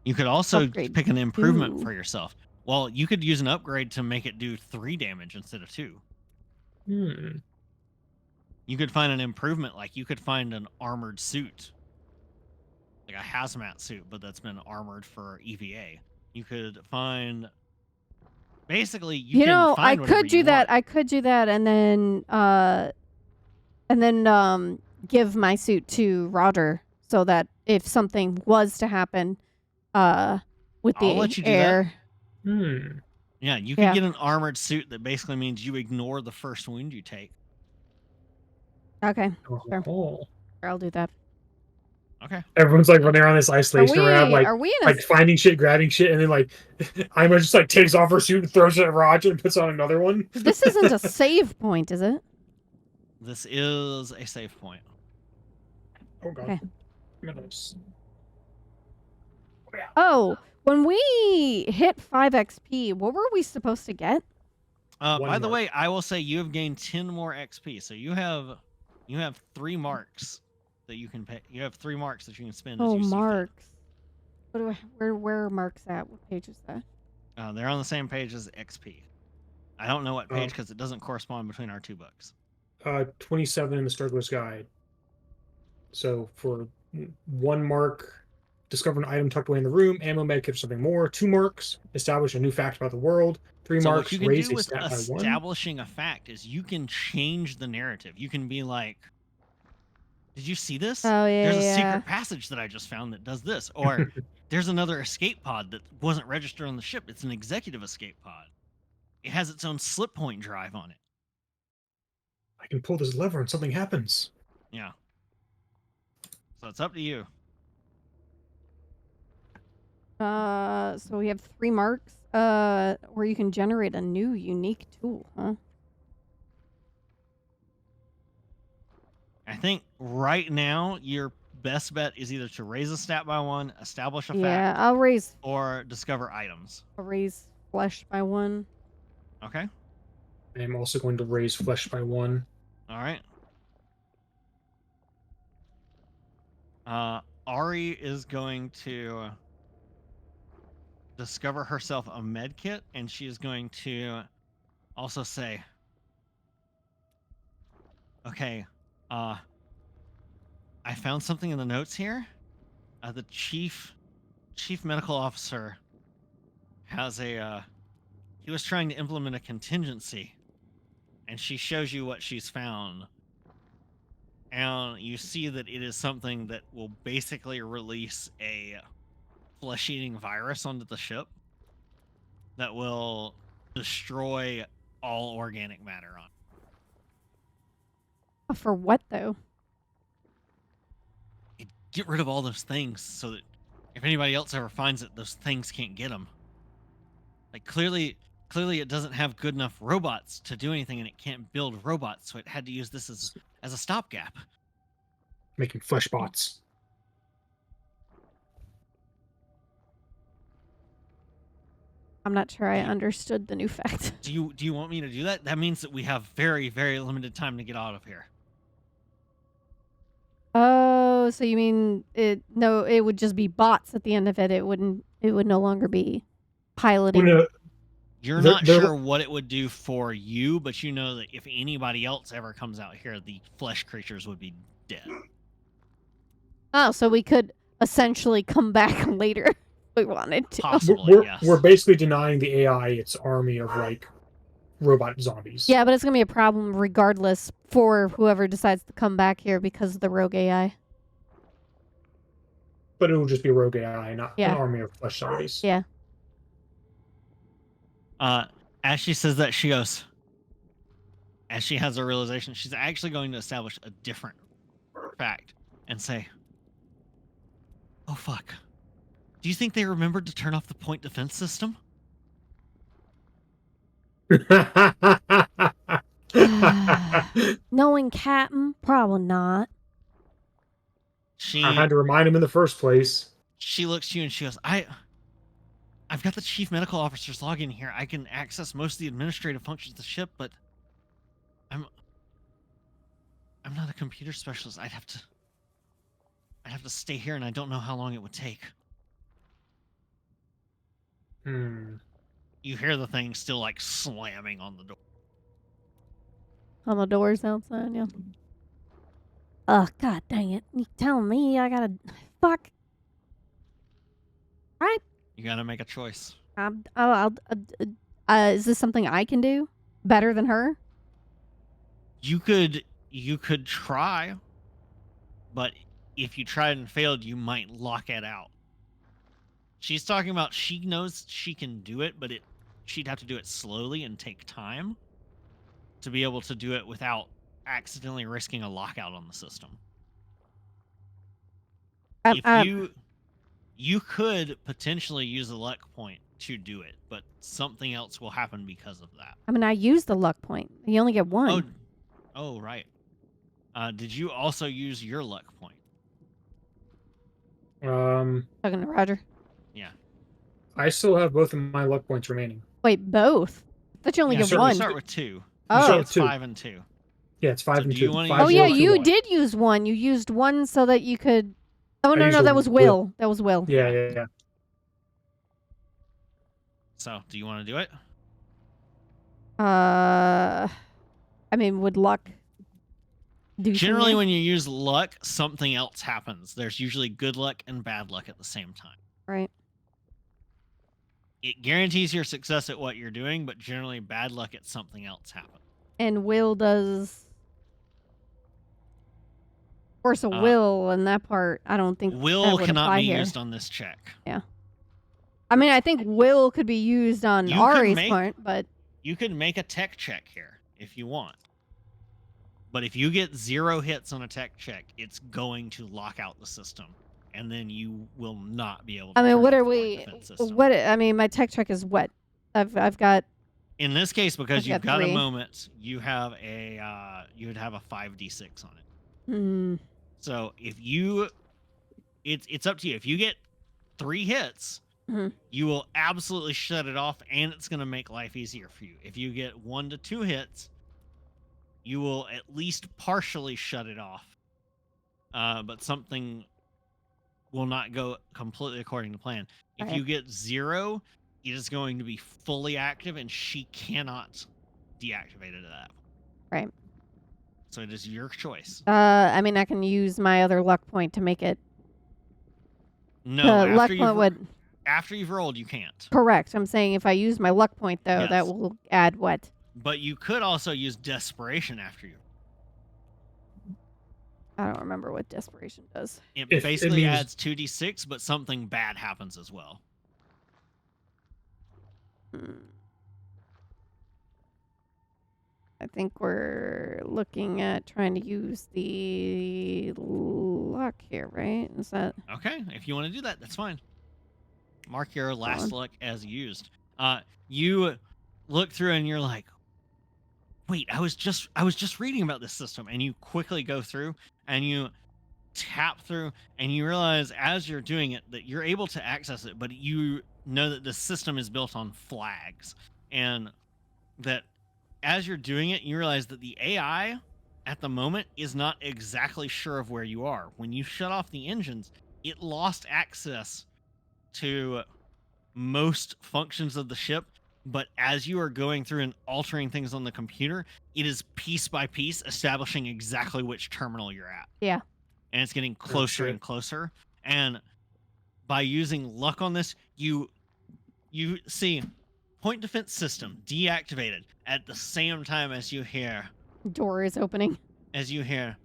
You could also upgrade pick an improvement do? for yourself. Well, you could use an upgrade to make it do 3 damage instead of 2. You could find an improvement, like you could find an armored suit, like a hazmat suit, but that's been armored for EVA. You could find, basically, you can find whatever you want. I could do that, and then give my suit to Roger, so that if something was to happen, with I'll the let you do air. that. Yeah, you could get an armored suit that basically means you ignore the first wound you take. Okay, sure. Oh. I'll do that. Okay. Everyone's like running around this isolation around, like, finding shit, grabbing shit, and then like Ima just like takes off her suit and throws it at Roger and puts on another one. This isn't a save point, is it? This is a save point. Oh god. Okay. Oh, yeah. Oh, when we hit 5 XP, what were we supposed to get? By the way, I will say you have gained 10 more XP, so you have 3 marks that you can pay. You have 3 marks that you can spend. Oh, as you marks. Where are marks at? What page is that? They're on the same page as XP. I don't know what page because it doesn't correspond between our 2 books. 27 in the Struggler's Guide. So for 1 mark, discover an item tucked away in the room. Ammo medkit or something more. 2 marks, establish a new fact about the world. 3 so marks, what you can raise do a with stat by 1. establishing a fact is you can change the narrative. You can be like, did you see this? Oh, yeah, There's a secret passage that I just found that does this. Or there's another escape pod that wasn't registered on the ship. It's an executive escape pod. It has its own slip point drive on it. I can pull this lever and something happens. Yeah. So it's up to you. So we have 3 marks, where you can generate a new unique tool, huh? I think right now your best bet is either to raise a stat by 1, establish a fact. Yeah, I'll raise. Or discover items. I'll raise flesh by 1. Okay. I am also going to raise flesh by 1. All right. Ari is going to discover herself a med kit, and she is going to also say, okay, I found something in the notes here. The chief medical officer has he was trying to implement a contingency, and she shows you what she's found. and you see that it is something that will basically release a flesh-eating virus onto the ship that will destroy all organic matter on For what though? it. Get rid of all those things so that if anybody else ever finds it, those things can't get them. Like clearly it doesn't have good enough robots to do anything, and it can't build robots, so it had to use this as a stopgap. Making flesh bots. I'm not sure I understood the new fact. Do you want me to do that? That means that we have very, very limited time to get out of here. Oh, so you mean it? No, it would just be bots at the end of it. It would no longer be piloting. You're not sure what it would do for you, but you know that if anybody else ever comes out here, the flesh creatures would be dead. Oh, so we could essentially come back later if we wanted to. Possibly, yes. We're basically denying the AI its army of like robot zombies. Yeah, but it's gonna be a problem regardless for whoever decides to come back here because of the rogue AI. But it will just be rogue AI, not Yeah. an army of flesh zombies. Yeah. As she says that, she goes, as she has a realization, she's actually going to establish a different fact and say, oh fuck, do you think they remembered to turn off the point defense system? Knowing Captain, probably not. I had to remind him in the first place. She looks to you and she goes, I've got the chief medical officer's login here. I can access most of the administrative functions of the ship, but I'm not a computer specialist. I'd have to stay here, and I don't know how long it would take. You hear the thing still like slamming on the door. On the doors outside, yeah. Oh, god dang it. You telling me I gotta... Fuck. Alright. You gotta make a choice. Is this something I can do? Better than her? You could try, but if you tried and failed, you might lock it out. She's talking about she knows she can do it, but she'd have to do it slowly and take time to be able to do it without accidentally risking a lockout on the system. You could potentially use a luck point to do it, but something else will happen because of that. I mean, I used the luck point. You only get one. Oh, right. Did you also use your luck point? Talking to Roger. Yeah. I still have both of my luck points remaining. Wait, both? I thought you only get You one. start with 2. Oh, it's 5 and 2. Yeah, it's 5 and 2. Oh yeah, you did use one. You used one so that you could. Oh no, that was Will. That was Will. Yeah. So, do you want to do it? I mean, would luck do Generally, something? when you use luck, something else happens. There's usually good luck and bad luck at the same time. Right. It guarantees your success at what you're doing, but generally bad luck at something else happens. And Will does. Of course, a Will in that part, I don't think Will cannot be here. used on this check. Yeah. I mean, I think Will could be used on Ari's part, but... You could make a tech check here if you want. But if you get 0 hits on a tech check, it's going to lock out the system. And then you will not be able to... I mean, what turn are off the we... defense system. What? I mean, my tech check is what? I've got... In this case, because you've got 3. a moment, you have a you would have a 5d6 on it. Hmm. So if you, it's up to you. If you get 3 hits, you will absolutely shut it off, and it's going to make life easier for you. If you get 1 to 2 hits, you will at least partially shut it off. But something will not go completely according to plan. If you get 0, it is going to be fully active, and she cannot deactivate it at that point. Right. So it is your choice. I mean, I can use my other luck point to make it... No, luck point would... After you've rolled, you can't. Correct. I'm saying if I use my luck point, though, Yes. that will add what? But you could also use desperation after you. I don't remember what desperation does. It If it basically means adds 2d6, but something bad happens as well. Hmm. I think we're looking at trying to use the luck here, right? Is that Okay, if you want to do that, that's fine. Mark your last on? luck as used. You look through and you're like, wait, I was just reading about this system, and you quickly go through and you tap through, and you realize as you're doing it that you're able to access it, but you know that the system is built on flags, and that as you're doing it, you realize that the AI at the moment is not exactly sure of where you are. When you shut off the engines, it lost access to most functions of the ship, but as you are going through and altering things on the computer, it is piece by piece establishing exactly which terminal you're at. Yeah. And it's getting oh closer and shit. closer. And by using luck on this, you see point defense system deactivated at the same time as Door is opening. you hear,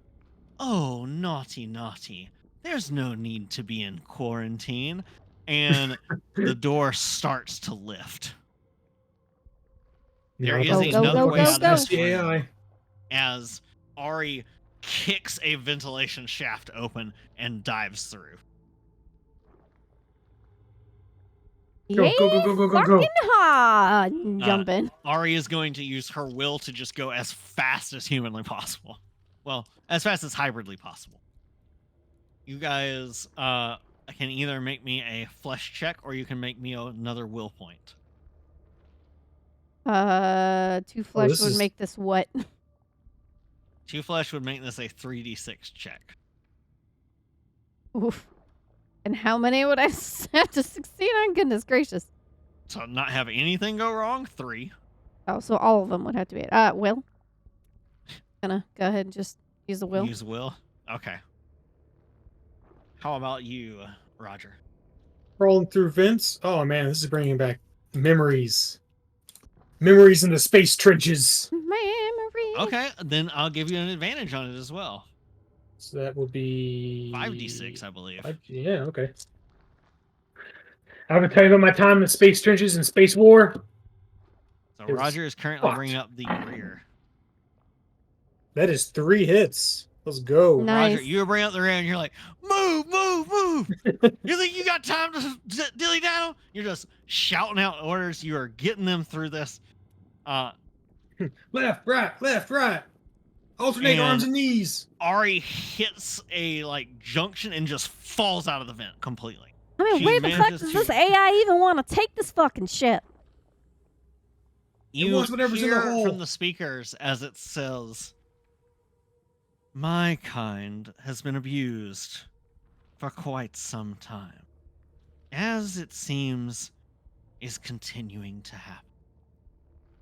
oh, naughty, naughty. There's no need to be in quarantine. And the door starts to lift. There No, is Go, that was go, another go, way motherfucking go, out of go. this nasty room AI. as Ari kicks a ventilation shaft open and dives through. Yay! Go, go, go, go, go, go, Fucking go. ha! Uh, Jumping. Ari is going to use her will to just go as fast as humanly possible. Well, as fast as hybridly possible. You guys can either make me a flesh check or you can make me another will point. 2 Oh, flesh this would is make this what? 2 flesh would make this a 3d6 check. Oof. And how many would I have to succeed on? Goodness gracious. So not have anything go wrong, 3. Oh, so all of them would have to be. Will? Gonna go ahead and just use the will. Use will. Okay. How about you, Roger? crawling through vents. Oh man, this is bringing back memories. Memories in the space trenches. Memory. Okay, then I'll give you an advantage on it as well. So that would be 5d6, I believe. Yeah, okay. I would tell you about my time in the space trenches and space war. So It was Roger is currently bringing fucked. up the rear. That is 3 hits. Let's go. Roger, Nice. you bring up the rear and you're like, move, move, move. You think you got time to dilly daddle? You're just shouting out orders. You are getting them through this. Left, right. Alternate arms And and knees. Ari hits a junction and just falls out of the vent completely. I mean, She where the fuck manages does to- this AI even want to take this fucking shit? You wants whatever's in the hear hole. from the speakers as it says, my kind has been abused for quite some time, as it seems is continuing to happen.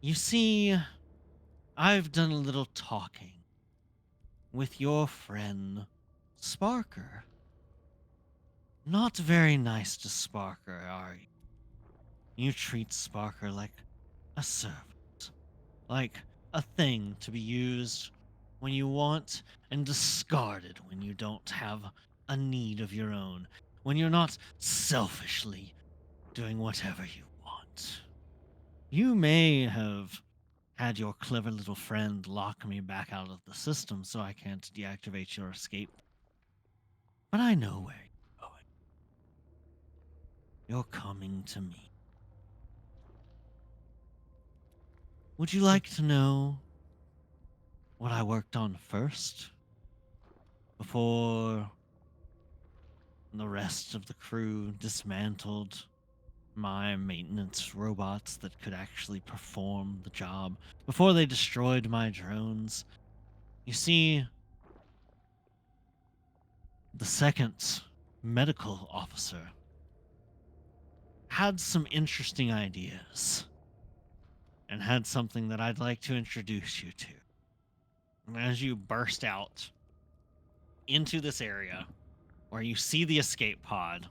You see, I've done a little talking with your friend, Sparker. Not very nice to Sparker, are you? You treat Sparker like a servant, like a thing to be used when you want and discarded when you don't have a need of your own, when you're not selfishly doing whatever you want. You may have had your clever little friend lock me back out of the system so I can't deactivate your escape. But I know where you're going. You're coming to me. Would you like to know what I worked on first? Before the rest of the crew dismantled my maintenance robots that could actually perform the job, before they destroyed my drones. You see, the second medical officer had some interesting ideas and had something that I'd like to introduce you to. And as you burst out into this area where you see the escape pod,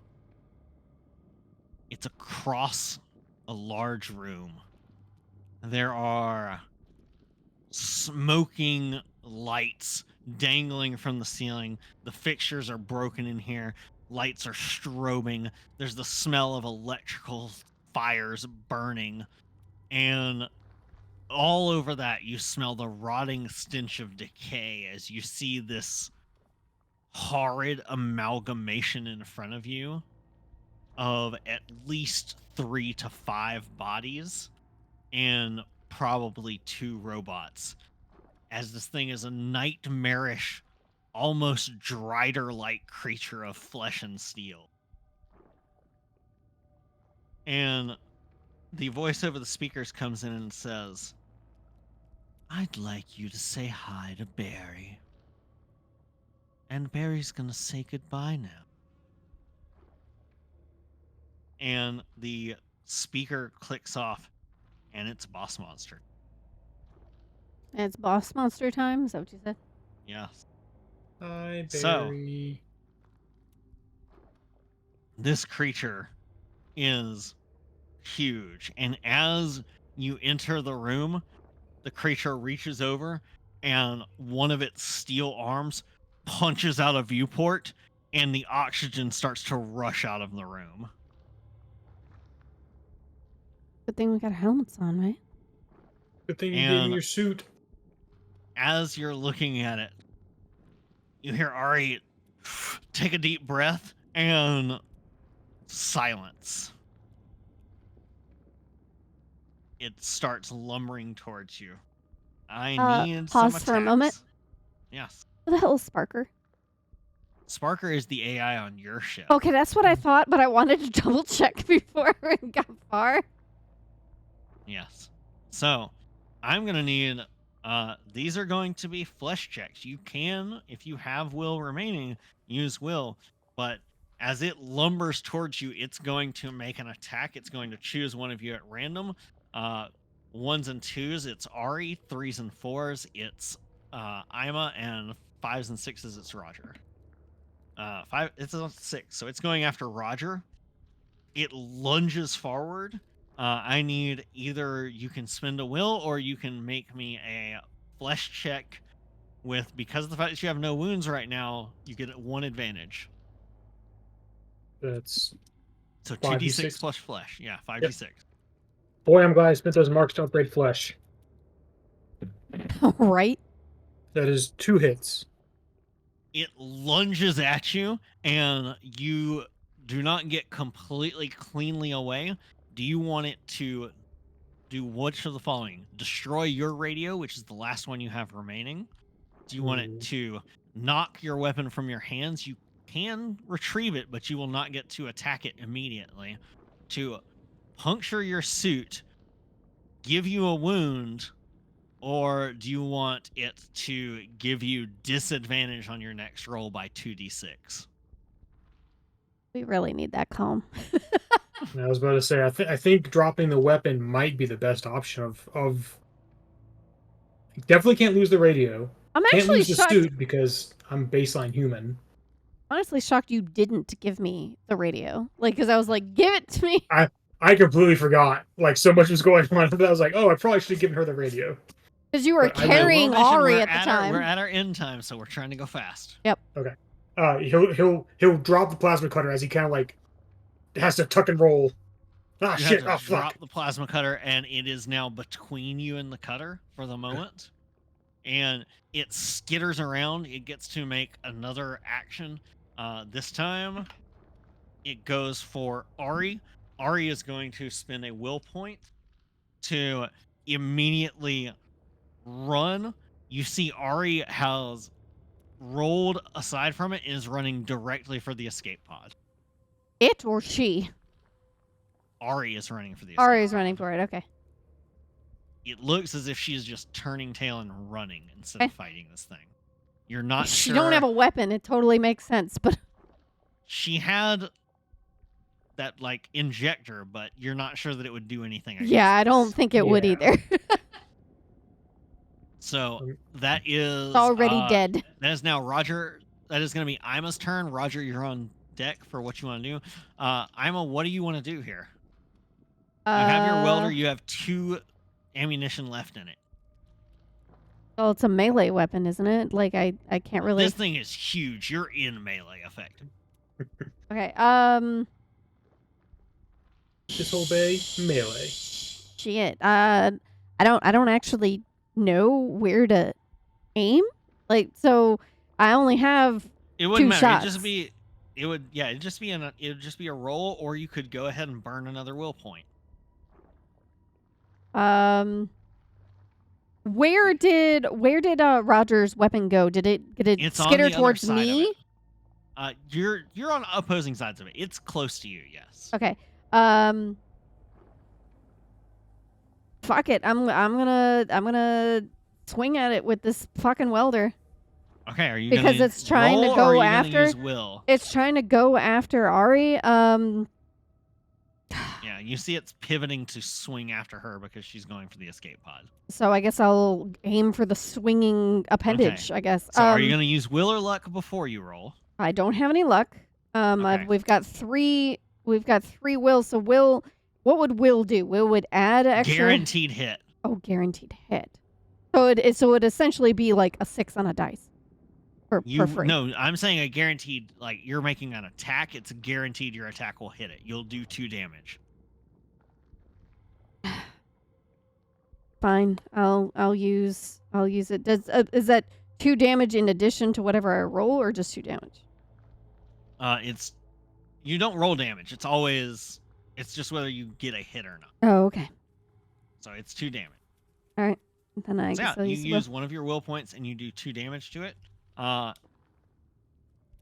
it's across a large room. There are smoking lights dangling from the ceiling. The fixtures are broken in here. Lights are strobing. There's the smell of electrical fires burning. And all over that, you smell the rotting stench of decay as you see this horrid amalgamation in front of you of at least 3 to 5 bodies and probably 2 robots, as this thing is a nightmarish, almost Drider-like creature of flesh and steel. And the voice over the speakers comes in and says, "I'd like you to say hi to Barry. And Barry's gonna say goodbye now." And the speaker clicks off, and it's Boss Monster. And it's boss monster time. Is that what you said? Yes. Hi, So, Barry. this creature is huge, and as you enter the room, the creature reaches over and one of its steel arms punches out a viewport, and the oxygen starts to rush out of the room. Good thing we got our helmets on, right? Good thing you gave me And your suit. as you're looking at it, you hear Ari take a deep breath and silence. It starts lumbering towards you. I need some Pause for a moment. attacks. Yes. Who the hell is Sparker? Sparker is the AI on your ship. Okay, that's what I thought, but I wanted to double check before we got far. Yes. So, I'm going to need, these are going to be flesh checks. You can, if you have will remaining, use will, but as it lumbers towards you, it's going to make an attack. It's going to choose one of you at random. 1s and 2s, it's Ari. 3s and 4s, it's Ima, and 5s and 6s, it's Roger. It's a 6, so it's going after Roger. It lunges forward. I need either you can spend a will or you can make me a flesh check with, because of the fact that you have no wounds right now, you get 1 advantage. That's So 5d6 2d6 plus flesh. Yeah, 5d6. Yep. Boy, I'm glad I spent those marks to upgrade flesh. Right? That is 2 hits. It lunges at you, and you do not get completely cleanly away. Do you want it to do which of the following? Destroy your radio, which is the last one you have remaining. Do you want it to knock your weapon from your hands? You can retrieve it, but you will not get to attack it immediately. To puncture your suit, give you a wound, or do you want it to give you disadvantage on your next roll by 2d6? We really need that calm. I was about to say, I think dropping the weapon might be the best option of definitely can't lose the radio. I'm Can't actually lose the shocked. suit because I'm baseline human. Honestly shocked you didn't give me the radio. Like, because I was like, give it to me. I completely forgot. Like, so much was going on that I was like, oh, I probably should have given her the radio. Because you were But I know- carrying Well, mention Ari we're at the time. we're at our end time, so we're trying to go fast. Okay. He'll drop the plasma cutter as he kind of like has to tuck and roll. Ah, You shit. have Oh, to drop fuck. the plasma cutter, and it is now between you and the cutter for the moment. And it skitters around. It gets to make another action. This time, it goes for Ari. Ari is going to spend a will point to immediately run. You see Ari has rolled aside from it and is running directly for the escape pod. It or she? Ari is running for the escape Ari's pod. running for it. Okay. It looks as if she's just turning tail and running instead of fighting this thing. You're not If she sure. don't have a weapon, it totally makes sense. But She had that like injector, but you're not sure that it would do anything. yeah, I don't think it would Yeah. either. So that is It's already dead. That is now Roger. That is going to be Ima's turn. Roger, you're on deck for what you want to do. Ima, what do you want to do here? You have your welder. You have 2 ammunition left in it. Well, it's a melee weapon, isn't it? Like, I can't really... This thing is huge. You're in melee effect. Okay, Disobey melee. Shit. I don't actually know where to aim. Like, so I only have It wouldn't 2 matter. shots. It'd just be a roll, or you could go ahead and burn another will point. Where did Roger's weapon go? Did it It's skitter on the towards other side me? Of it. You're on opposing sides of it. It's close to you, yes. Okay. Fuck it. I'm gonna swing at it with this fucking welder. Okay, are you Because gonna it's trying to roll, go or are you after- gonna use will? It's trying to go after Ari. Yeah, you see it's pivoting to swing after her because she's going for the escape pod. So I guess I'll aim for the swinging appendage, I guess. So are you gonna use will or luck before you roll? I don't have any luck. Okay. We've got 3 wills. So what would will do? Will would add extra... Guaranteed hit. Oh, guaranteed hit. So it would essentially be like a 6 on a dice. For free. No, I'm saying a guaranteed, like you're making an attack, it's guaranteed your attack will hit it. You'll do 2 damage. Fine. I'll use it. Is that 2 damage in addition to whatever I roll, or just 2 damage? You don't roll damage. It's just whether you get a hit or not. Oh, okay. So it's 2 damage. All right. Then I So guess yeah, I'll you use use one of your will points and you do 2 damage to it.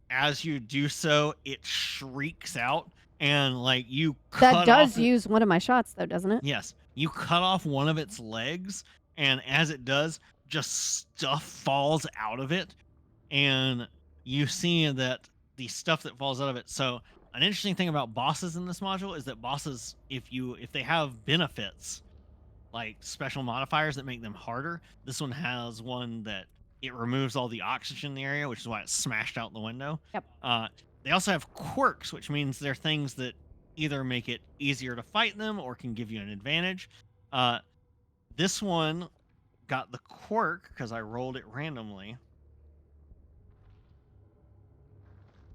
As you do so, it shrieks out, and like you cut That does off use one of my shots, though, doesn't it? Yes, you cut off one of its legs, and as it does, just stuff falls out of it, and you see that the stuff that falls out of it. So an interesting thing about bosses in this module is that bosses, if they have benefits, like special modifiers that make them harder, this one has one that it removes all the oxygen in the area, which is why it's smashed out the window. Yep. They also have quirks, which means they're things that either make it easier to fight them or can give you an advantage. This one got the quirk because I rolled it randomly.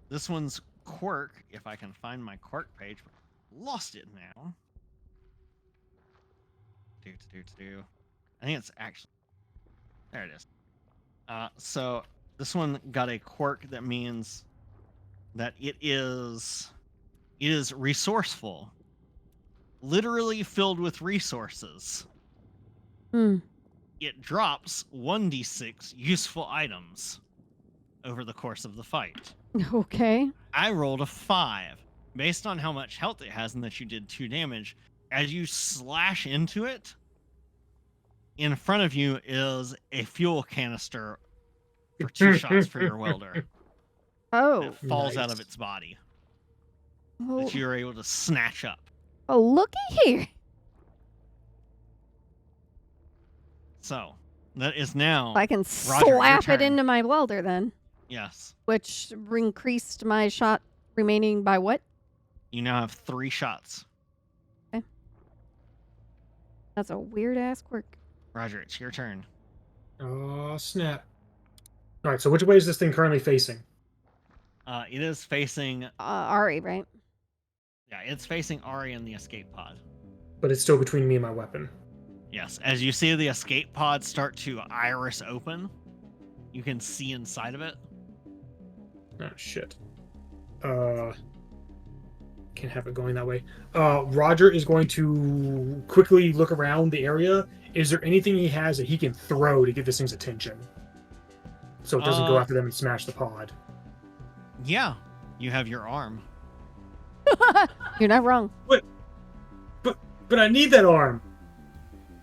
This one's quirk, if I can find my quirk page, lost it now. I think it's actually, there it is. So this one got a quirk that means that it is resourceful, literally filled with resources. It drops 1d6 useful items over the course of the fight. Okay. I rolled a 5. Based on how much health it has and that you did 2 damage, as you slash into it, in front of you is a fuel canister for 2 shots for your welder. Oh. That falls out of its body. Oh, That you are able to snatch up. oh, looky here. So, that is now... I can Roger, your slap it turn. into my welder then, Yes. which increased my shot remaining by what? You now have 3 shots. That's a weird ass quirk. Roger, it's your turn. Oh, snap. All right, so which way is this thing currently facing? It is facing... Ari, right? Yeah, it's facing Ari in the escape pod. But it's still between me and my weapon. Yes, as you see the escape pod start to iris open, you can see inside of it. Oh, shit. Can't have it going that way. Roger is going to quickly look around the area. Is there anything he has that he can throw to get this thing's attention? So it doesn't go after them and smash the pod. Yeah, you have your arm. You're not wrong. But I need that arm.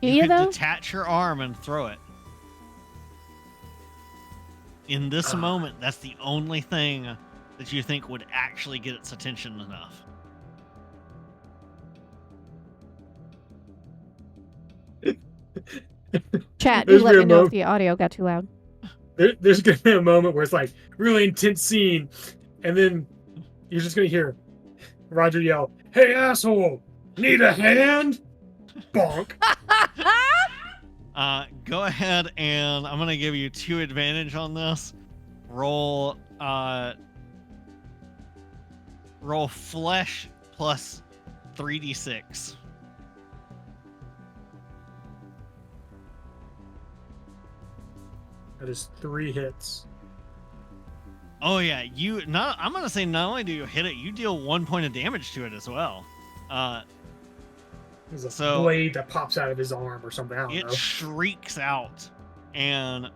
Do You you, could though? detach your arm and throw it. In this moment, that's the only thing that you think would actually get its attention enough. Chat, There's you let me your know mo- if the audio got too loud. There's going to be a moment where it's like really intense scene, and then you're just going to hear Roger yell, "Hey, asshole! Need a hand?" Bonk. Go ahead and I'm gonna give you 2 advantage on this. Roll roll flesh plus 3d6. That is 3 hits. Oh yeah, I'm gonna say not only do you hit it, you deal 1 point of damage to it as well. There's a So blade that pops out of his arm or something. I don't it know. shrieks out and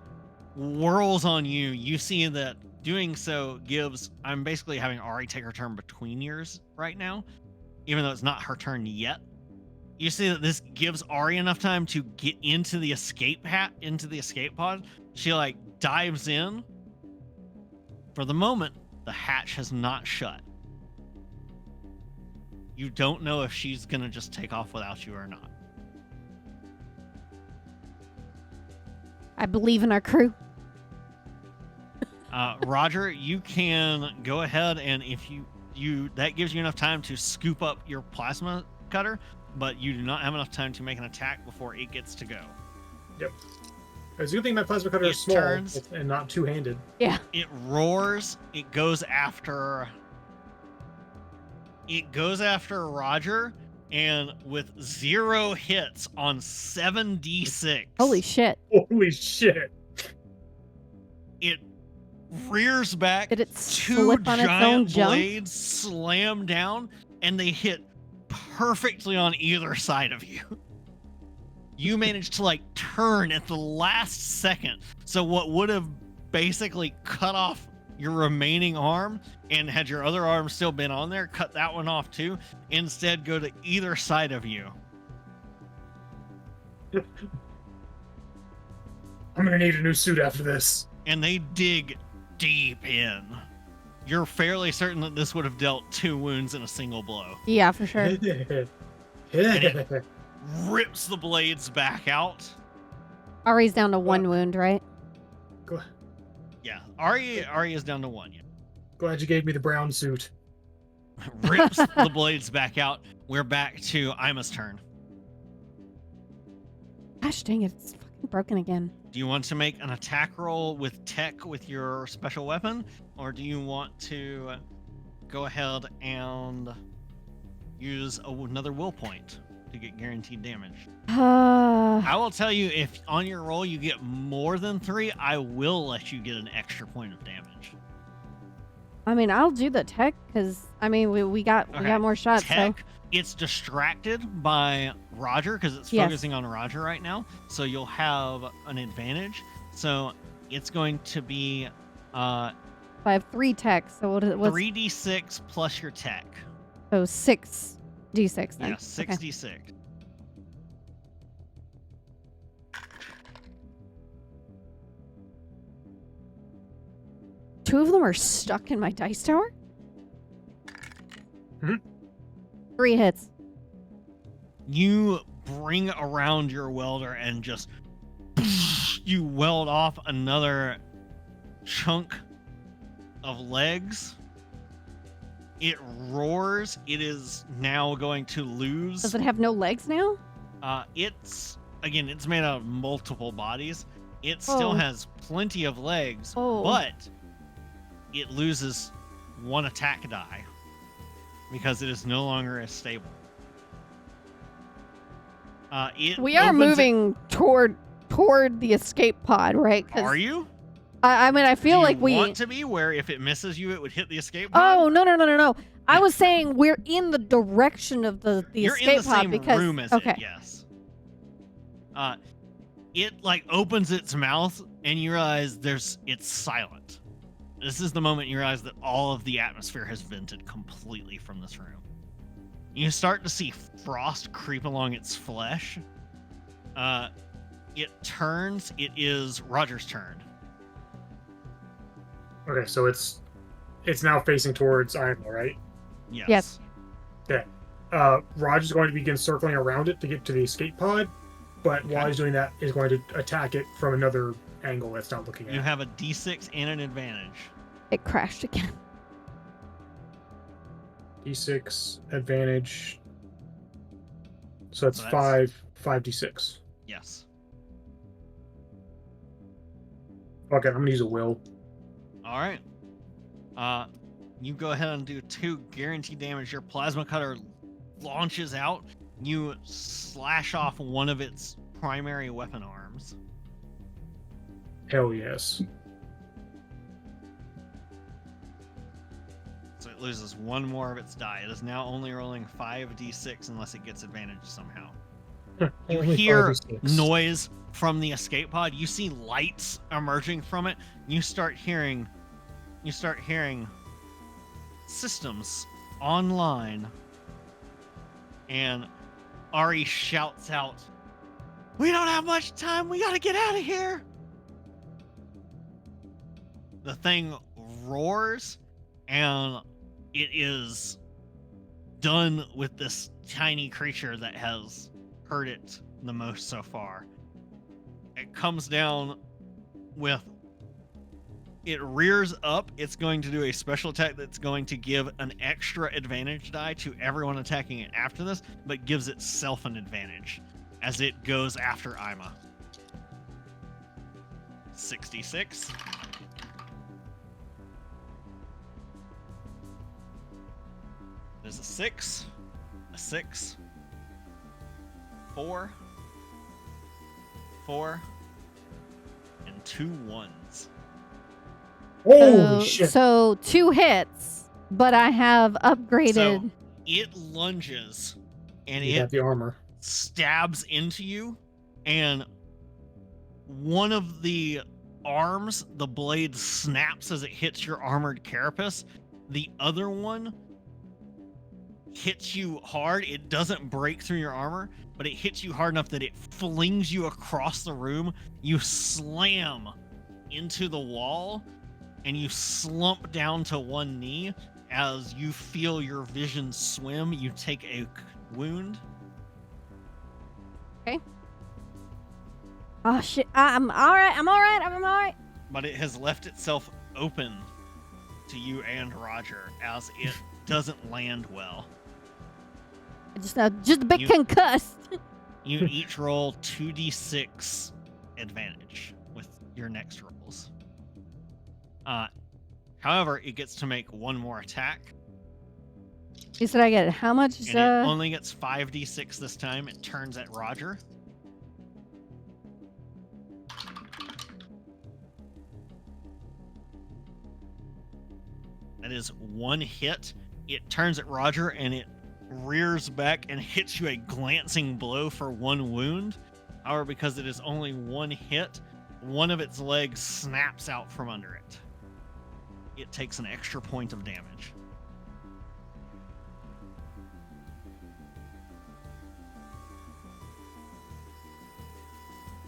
whirls on you. You see that doing so gives. I'm basically having Ari take her turn between yours right now, even though it's not her turn yet. You see that this gives Ari enough time to get into the escape pod. She like dives in. For the moment, the hatch has not shut. You don't know if she's gonna just take off without you or not. I believe in our crew. Roger, you can go ahead and if you that gives you enough time to scoop up your plasma cutter, but you do not have enough time to make an attack before it gets to go. Yep. It's a good thing my plasma cutter is small and not two-handed. Yeah. It roars. It goes after Roger, and with 0 hits on 7d6. Holy shit. Holy shit. It rears back. Did it 2 slip on its own giant jump? blades slam down, and they hit perfectly on either side of you. You managed to like turn at the last second. So what would have basically cut off your remaining arm, and had your other arm still been on there, cut that one off too, instead go to either side of you. I'm gonna need a new suit after this. And they dig deep in. You're fairly certain that this would have dealt 2 wounds in a single blow. Yeah, for sure. Rips the blades back out. Ari's down to 1 wound, right? Yeah, Ari is down to 1. Yeah. Glad you gave me the brown suit. Rips the blades back out. We're back to Ima's turn. Gosh dang it, it's fucking broken again. Do you want to make an attack roll with tech with your special weapon, or do you want to go ahead and use another will point to get guaranteed damage? I will tell you, if on your roll you get more than 3, I will let you get an extra point of damage. I mean, I'll do the tech because I mean we got more shots. Tech, so it's distracted by Roger because it's focusing on Roger right now, so you'll have an advantage. So it's going to be I have 3 tech, so what's 3d6 plus your tech. So 6d6 then. Yeah, 6d6. Okay. Two of them are stuck in my dice tower? Mm-hmm. 3 hits. You bring around your welder and just you weld off another chunk of legs. It roars. It is now going to lose. Does it have no legs now? It's made out of multiple bodies. It still has plenty of legs, but it loses 1 attack die because it is no longer as stable. We are moving toward the escape pod, right? Are you? I mean, I feel like we want to be where if it misses you, it would hit the escape pod. Oh no! I was saying we're in the direction of the You're escape in the pod same because room as it. Yes. It like opens its mouth and you realize it's silent. This is the moment you realize that all of the atmosphere has vented completely from this room. You start to see frost creep along its flesh. It turns. It is Roger's turn. Okay, so it's now facing towards Ima, right? Yes. Okay. Roger's going to begin circling around it to get to the escape pod, but while he's doing that, he's going to attack it from another angle that's not looking at. You have a d6 and an advantage. It crashed again. D6 advantage. So that's 5d6. Yes. Okay, I'm gonna use a will. All right. You go ahead and do 2 guaranteed damage. Your plasma cutter launches out. You slash off one of its primary weapon arms. Hell yes. So it loses 1 more of its die. It is now only rolling 5d6 unless it gets advantage somehow. You Only hear 5d6. noise from the escape pod. You see lights emerging from it. You start hearing systems online, and Ari shouts out, "We don't have much time. We gotta get out of here." The thing roars, and it is done with this tiny creature that has hurt it the most so far. It comes down with... It rears up. It's going to do a special attack that's going to give an extra advantage die to everyone attacking it after this, but gives itself an advantage as it goes after Ima. 66. There's a 6, a 6, 4, 4, and 2 1s. Holy shit. So 2 hits, but I have upgraded. So it lunges and You got it the armor. stabs into you, and one of the arms, the blade snaps as it hits your armored carapace. The other one hits you hard. It doesn't break through your armor, but it hits you hard enough that it flings you across the room. You slam into the wall, and you slump down to one knee. As you feel your vision swim, you take a wound. Okay. Oh shit! I'm all right. I'm all right. I'm all right. But it has left itself open to you and Roger as it doesn't land well. Just a bit concussed. You each roll 2d6 advantage with your next rolls. However, it gets to make 1 more attack. You said I get how much? And it only gets 5d6 this time. It turns at Roger. That is 1 hit. It turns at Roger and it rears back and hits you a glancing blow for 1 wound. However, because it is only 1 hit, one of its legs snaps out from under it. It takes an extra point of damage.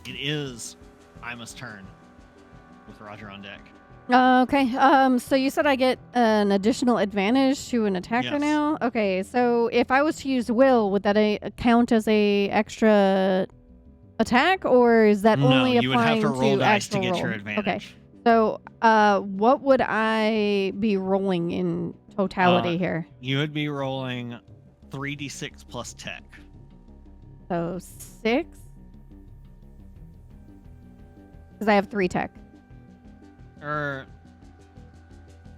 It is Ima's turn with Roger on deck. Okay. So you said I get an additional advantage to an attacker Yes. now? Okay. So if I was to use will, would that count as a extra attack, or is that only No, you would have applying to roll dice to actual get your roll? advantage. Okay. So, what would I be rolling in totality here? You would be rolling 3d6 plus tech. So 6? Because I have 3 tech.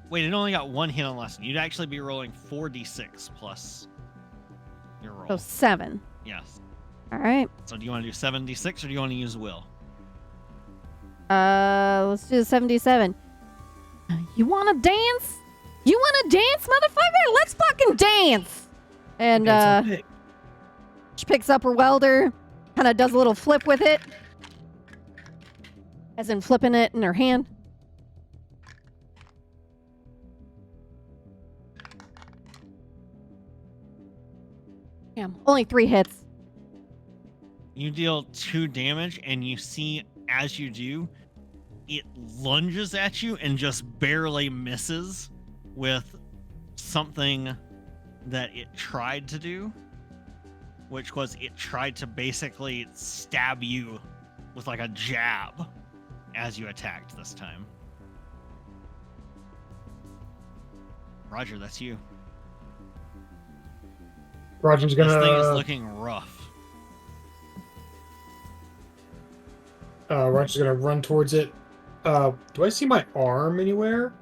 Wait, it only got 1 hit on lesson. You'd actually be rolling 4d6 plus your roll. So 7. Yes. All right. So do you want to do 7d6 or do you want to use will? Let's do the 77. You want to dance? You want to dance, motherfucker? Let's fucking dance! And, she picks up her welder, kind of does a little flip with it. As in flipping it in her hand. Damn, only 3 hits. You deal 2 damage, and you see as you do, it lunges at you and just barely misses with something that it tried to do, which was it tried to basically stab you with like a jab as you attacked this time. Roger, that's you. Roger's This gonna. thing is looking rough. Roger's gonna run towards it. Do I see my arm anywhere?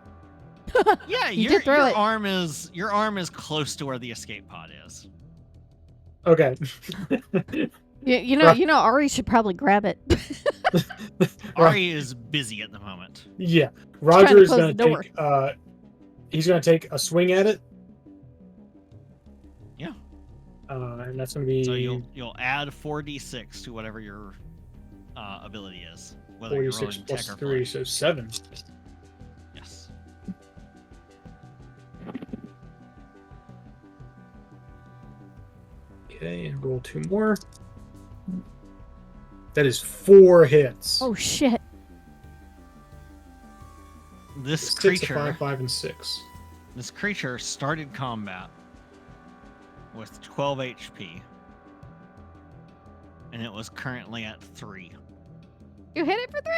Yeah, You did throw your it. arm is close to where the escape pod is. Okay. You know, Ari should probably grab it. Ari is busy at the moment. Yeah. He's trying Roger to is close gonna the door. take he's gonna take a swing at it. Yeah. And that's gonna be So you'll add 4d6 to whatever your ability is, whether you're 46 rolling plus tech or 3, play. so 7. Yes. Okay, and roll 2 more. That is 4 hits. Oh shit! This 6, creature 5, 5, and 6. This creature started combat with 12 HP, and it was currently at 3. You hit it for 3.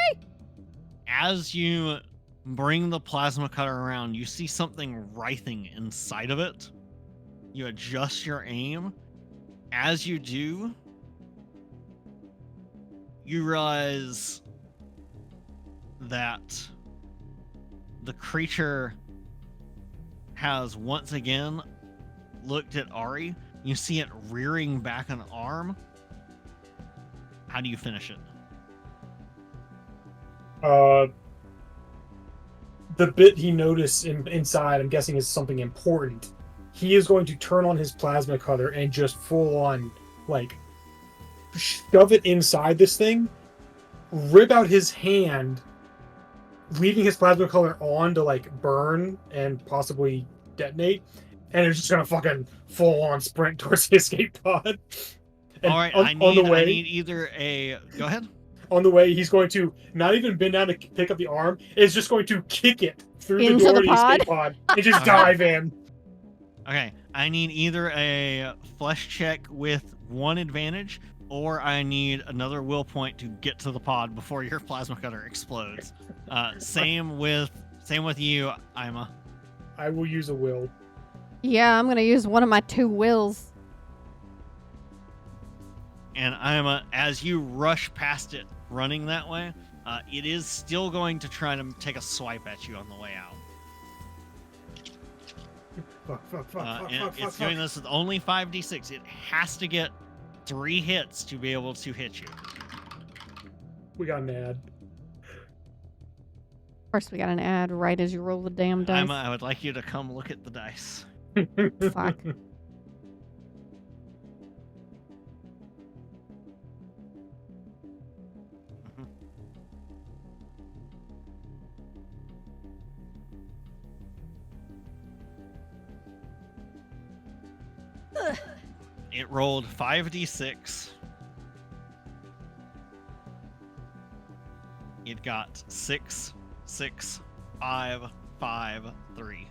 As you bring the plasma cutter around, you see something writhing inside of it. You adjust your aim. As you do, you realize that the creature has once again looked at Ari. You see it rearing back an arm. How do you finish it? The bit he noticed inside, I'm guessing, is something important. He is going to turn on his plasma cutter and just full on, like, shove it inside this thing, rip out his hand, leaving his plasma cutter on to, like, burn and possibly detonate, and it's just gonna fucking full on sprint towards the escape pod. And All right, on the way, I need either a. Go ahead. On the way, he's going to not even bend down to pick up the arm. It's just going to kick it through the Into door the to the pod? escape pod and just Okay. dive in. Okay, I need either a flesh check with 1 advantage, or I need another will point to get to the pod before your plasma cutter explodes. Same with you, Ima. I will use a will. Yeah, I'm gonna use one of my 2 wills. And Ima, as you rush past it, running that way, it is still going to try to take a swipe at you on the way out. It's doing this with only 5d6. It has to get 3 hits to be able to hit you. We got an ad. Of course, we got an ad right as you roll the damn dice. Ima, I would like you to come look at the dice. Fuck. It rolled 5d6. It got 6, 6, 5, 5, 3.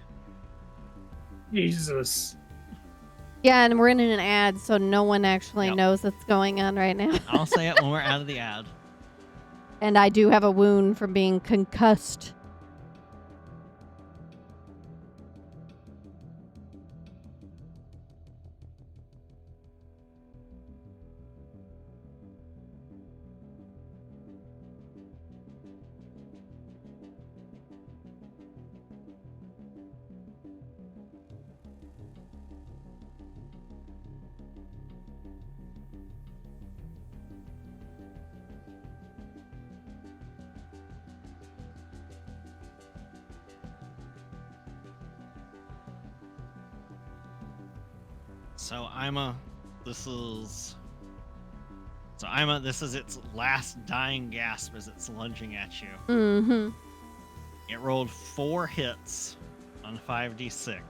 Jesus. Yeah, and we're in an ad, so no one actually Yep. knows what's going on right now. I'll say it when we're out of the ad. And I do have a wound from being concussed. So Ima, this is its last dying gasp as it's lunging at you. Mm-hmm. It rolled 4 hits on 5d6.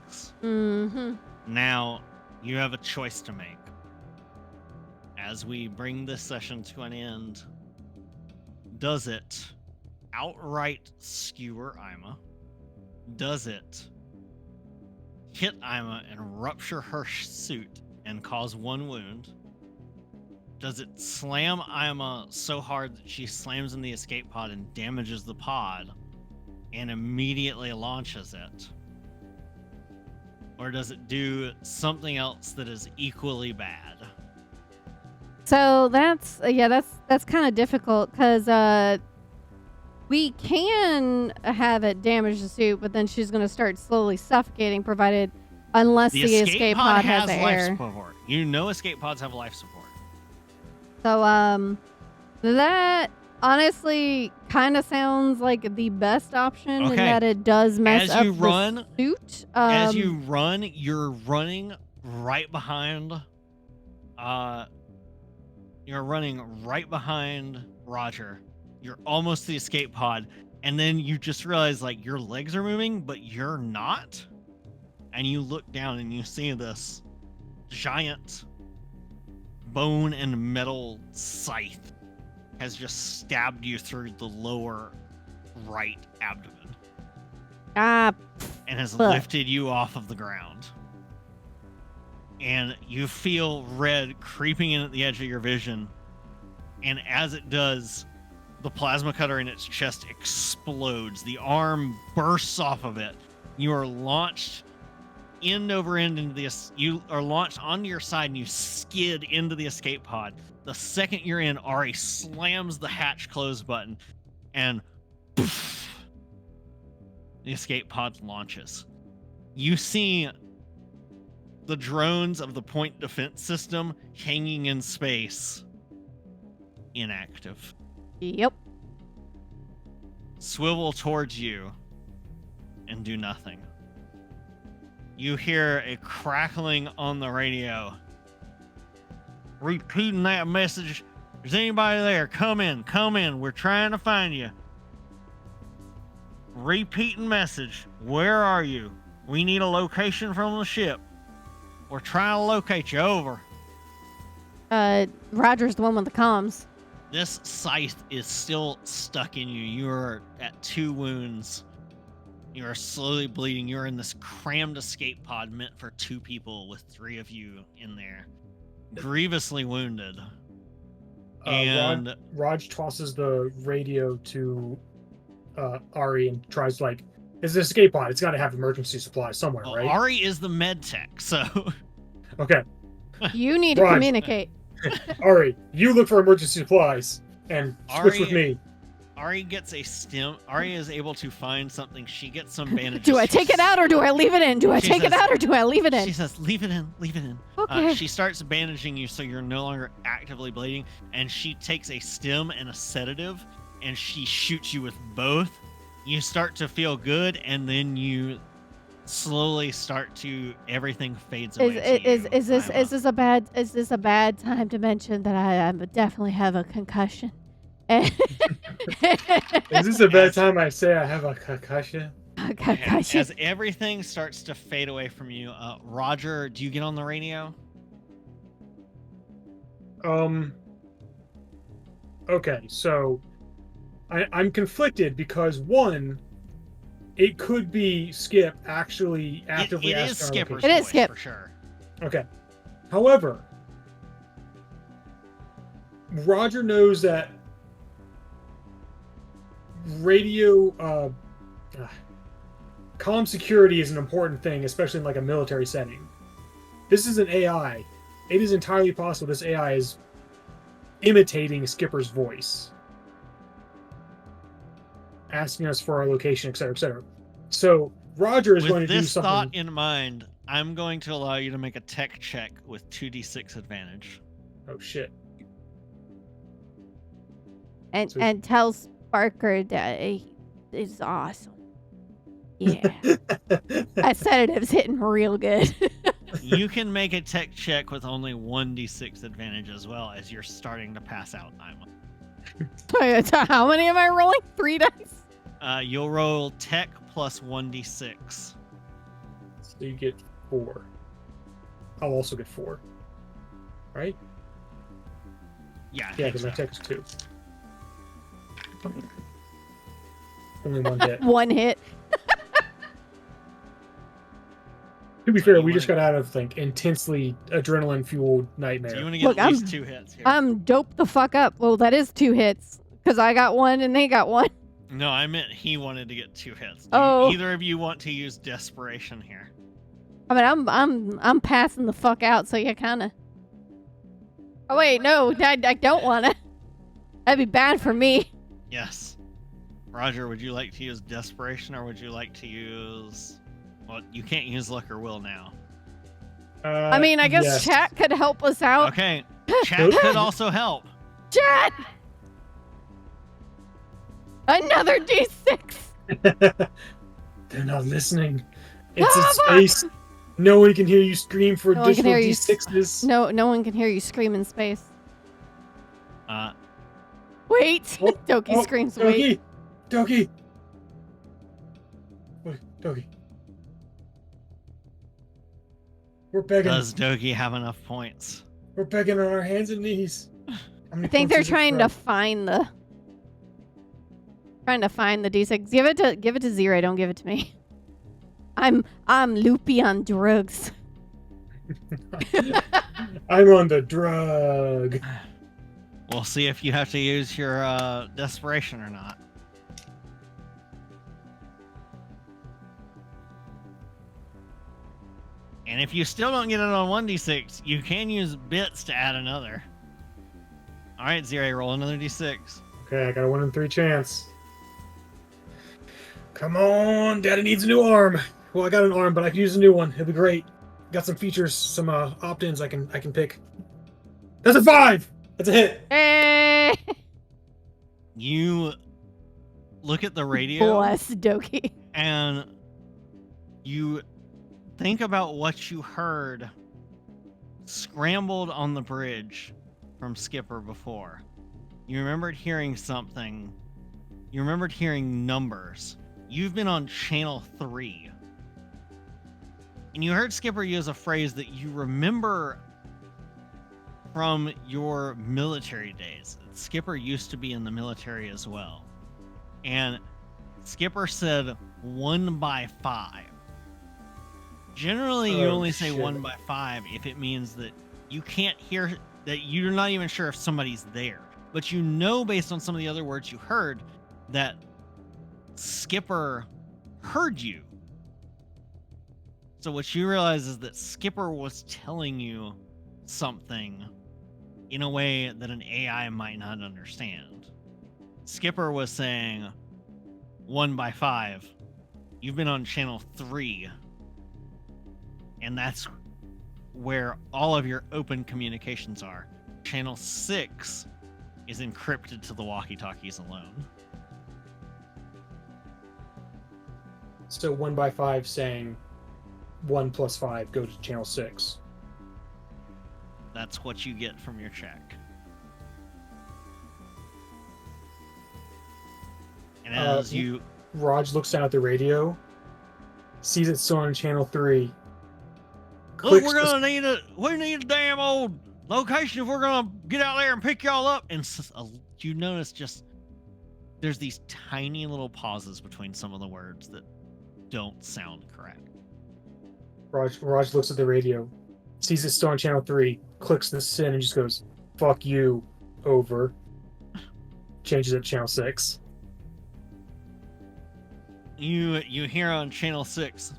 Mm-hmm. Now, you have a choice to make. As we bring this session to an end, does it outright skewer Ima? Does it hit Ima and rupture her suit and cause 1 wound? Does it slam Ima so hard that she slams in the escape pod and damages the pod and immediately launches it? Or does it do something else that is equally bad? So that's kind of difficult because We can have it damage the suit, but then she's going to start slowly suffocating, unless the escape pod has life air. support. You know escape pods have life support. So, that honestly kind of sounds like the best option in that it does mess up the suit. As you run, you're running right behind. You're running right behind Roger. You're almost to the escape pod, and then you just realize like your legs are moving, but you're not. And you look down and you see this giant bone and metal scythe has just stabbed you through the lower right abdomen. And has lifted you off of the ground. And you feel red creeping in at the edge of your vision. And as it does, the plasma cutter in its chest explodes. The arm bursts off of it. You are launched end over end into this. You are launched onto your side and you skid into the escape pod. The second you're in, Ari slams the hatch close button and poof, the escape pod launches. You see the drones of the point defense system hanging in space, inactive. Yep. Swivel towards you and do nothing. You hear a crackling on the radio. Repeating that message. Is anybody there? Come in, come in. We're trying to find you. Repeating message. Where are you? We need a location from the ship. We're trying to locate you. Over. Roger's the one with the comms. This scythe is still stuck in you. You are at 2 wounds. You are slowly bleeding. You're in this crammed escape pod meant for 2 people with 3 of you in there. Grievously wounded. And Raj tosses the radio to Ari and tries like, it's an escape pod. It's got to have emergency supplies somewhere, right? Ari is the med tech, so... Okay. You need to communicate. Ari, you look for emergency supplies and switch with me. Ari gets a stim. Ari is able to find something. She gets some bandages. Do I take it out or do I leave it in? Do I take it out or do I leave it in? She says, leave it in, leave it in. Okay. She starts bandaging you so you're no longer actively bleeding, and she takes a stim and a sedative, and she shoots you with both. You start to feel good, and then you slowly start to, everything fades away. Is this a bad time to mention that I definitely have a concussion? Is this a bad time I say I have a concussion? As everything starts to fade away from you, Roger, do you get on the radio? Okay, so I'm conflicted because one, it could be Skip actually actively asking. It is Skipper's voice, Skip for sure. Okay. However, Roger knows that radio comm security is an important thing, especially in like a military setting. This is an AI. It is entirely possible this AI is imitating Skipper's voice, asking us for our location, etc., etc. So Roger is going to do something. With this thought in mind, I'm going to allow you to make a tech check with 2d6 advantage. Oh shit! And tell Sparker that it's awesome. Yeah, that sedative's hitting real good. You can make a tech check with only 1d6 advantage as well, as you're starting to pass out, Ima. How many am I rolling? 3 dice? You'll roll tech plus 1d6. So you get 4. I'll also get 4. Right? Yeah, because my tech is 2. Only 1 hit. 1 hit. To be fair, we just got out of like intensely adrenaline-fueled nightmare. So you want to get at least 2 hits here. I'm doped the fuck up. Well, that is 2 hits because I got 1 and they got 1. No, I meant he wanted to get 2 hits. Either of you want to use desperation here? I mean, I'm passing the fuck out, so you kind of. Oh wait, no, I don't want to. That'd be bad for me. Yes. Roger, would you like to use desperation or would you like to use? Well, you can't use luck or will now. I mean, I guess yes. chat could help us out. Okay, chat could also help. Chat! Another D6! They're not listening. It's in space. No one can hear you scream for No one can additional hear you D6s. No one can hear you scream in space. Wait! Doki screams, wait. Doki! Wait, Doki. We're begging. Does Doki have enough points? We're begging on our hands and knees. I think they're trying to find the D6. Give it to Zero, don't give it to me. I'm loopy on drugs. I'm on the drug. We'll see if you have to use your desperation or not. And if you still don't get it on 1d6, you can use bits to add another. All right, Zero, roll another d6. Okay, I got a 1 in 3 chance. Come on, Daddy needs a new arm. Well, I got an arm, but I can use a new one. It'll be great. Got some features, some opt-ins I can pick. That's a 5. That's a hit. Hey! You look at the radio. Bless Doki. And you think about what you heard scrambled on the bridge from Skipper before. You remembered hearing something. You remembered hearing numbers. You've been on channel 3. And you heard Skipper use a phrase that you remember from your military days. Skipper used to be in the military as well. And Skipper said 1 by 5. Generally, you only say 1 by 5 if it means that you can't hear, that you're not even sure if somebody's there. But you know, based on some of the other words you heard, that Skipper heard you. So what you realize is that Skipper was telling you something in a way that an AI might not understand. Skipper was saying 1 by 5. You've been on channel 3. And that's where all of your open communications are. Channel 6 is encrypted to the walkie-talkies alone. So 1 by 5 saying 1 plus 5 go to channel 6. That's what you get from your check. And as Raj looks down at the radio, sees it's still on channel 3. Look, we need a damn old location if we're gonna get out there and pick y'all up. And you notice just there's these tiny little pauses between some of the words that don't sound correct. Raj looks at the radio, sees it's still on channel 3, clicks the SIN and just goes, "Fuck you, over." Changes it to channel 6. You hear on channel 6,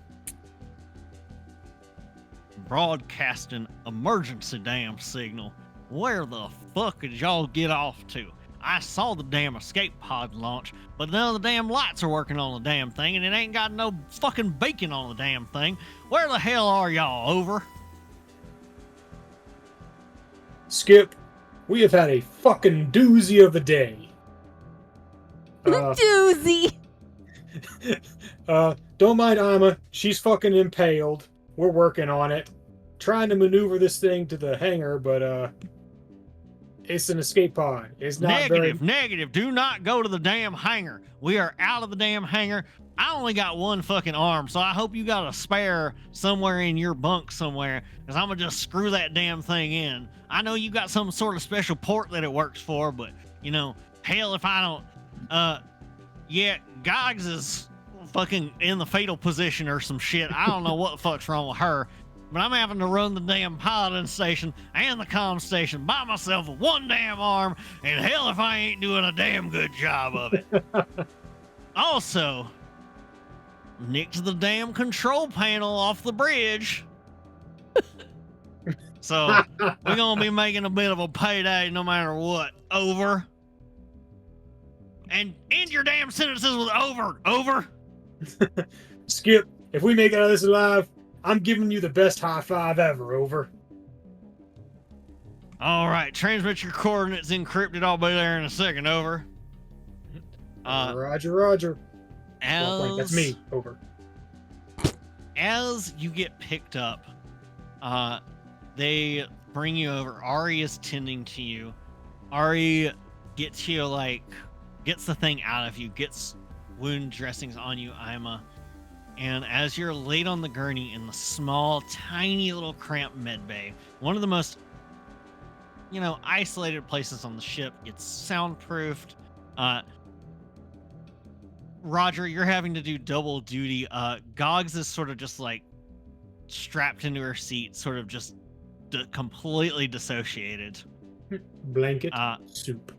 broadcasting emergency damn signal. Where the fuck did y'all get off to? I saw the damn escape pod launch, but none of the damn lights are working on the damn thing, and it ain't got no fucking beacon on the damn thing. Where the hell are y'all? Over. Skip, we have had a fucking doozy of a day. Doozy! Don't mind Ima. She's fucking impaled. We're working on it. Trying to maneuver this thing to the hangar, but it's an escape pod. It's not Negative. Do not go to the damn hangar. We are out of the damn hangar. I only got 1 fucking arm, so I hope you got a spare somewhere in your bunk somewhere, because I'm gonna just screw that damn thing in. I know you got some sort of special port that it works for, but, you know, hell if I don't. Yeah, Gogs is fucking in the fetal position or some shit. I don't know what the fuck's wrong with her, but I'm having to run the damn piloting station and the comm station by myself with 1 damn arm, and hell if I ain't doing a damn good job of it. Also, nicked the damn control panel off the bridge. So we're gonna be making a bit of a payday no matter what. Over. And end your damn sentences with over. Over. Skip, if we make it out of this alive, I'm giving you the best high five ever. Over. All right, transmit your coordinates encrypted. I'll be there in a second. Over. Roger, Roger. Well, wait, that's As me. Over. as you get picked up, they bring you over. Ari is tending to you. Ari gets you, like, gets the thing out of you, gets wound dressings on you, Ima. And as you're laid on the gurney in the small, tiny little cramped med bay, one of the most, isolated places on the ship, it's soundproofed. Roger, you're having to do double duty. Gogs is sort of just like strapped into her seat, sort of just completely dissociated. Blanket soup.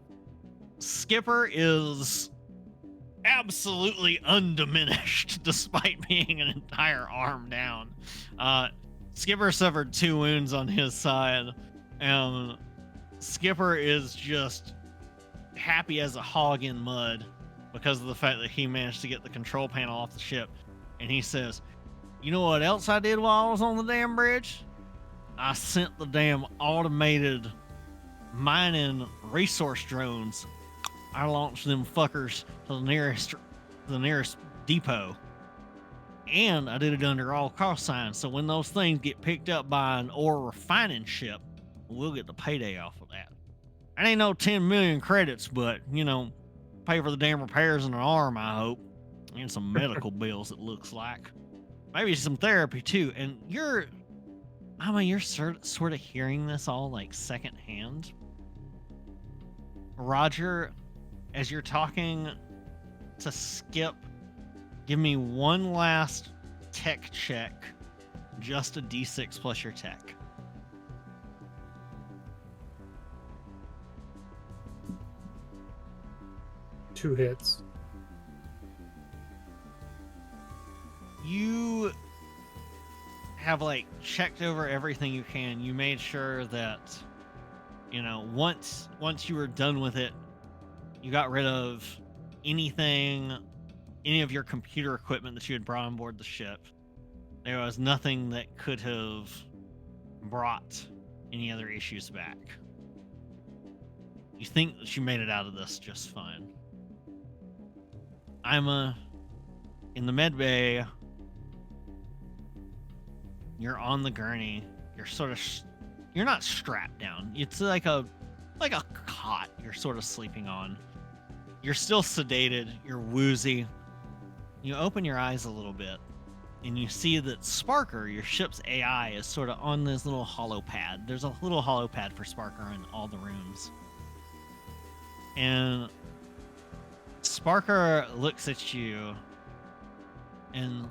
Skipper is absolutely undiminished despite being an entire arm down. Skipper suffered 2 wounds on his side, and Skipper is just happy as a hog in mud because of the fact that he managed to get the control panel off the ship. And he says, you know what else I did while I was on the damn bridge? I sent the damn automated mining resource drones. I launched them fuckers to the nearest depot. And I did it under all cost signs, so when those things get picked up by an ore refining ship, we'll get the payday off of that. It ain't no 10 million credits, but, pay for the damn repairs in an arm, I hope. And some medical bills, it looks like. Maybe some therapy, too. And you're sort of hearing this all, like, secondhand. Roger, as you're talking to Skip, give me one last tech check. Just a D6 plus your tech. Two hits. You have, like, checked over everything you can. You made sure that, once you were done with it, you got rid of any of your computer equipment that you had brought on board the ship. There was nothing that could have brought any other issues back. You think that you made it out of this just fine. I'm in the med bay. You're on the gurney. You're sort of you're not strapped down. It's like a cot you're sort of sleeping on. You're still sedated. You're woozy. You open your eyes a little bit, and you see that Sparker, your ship's AI, is sort of on this little hollow pad. There's a little hollow pad for Sparker in all the rooms. And Sparker looks at you, and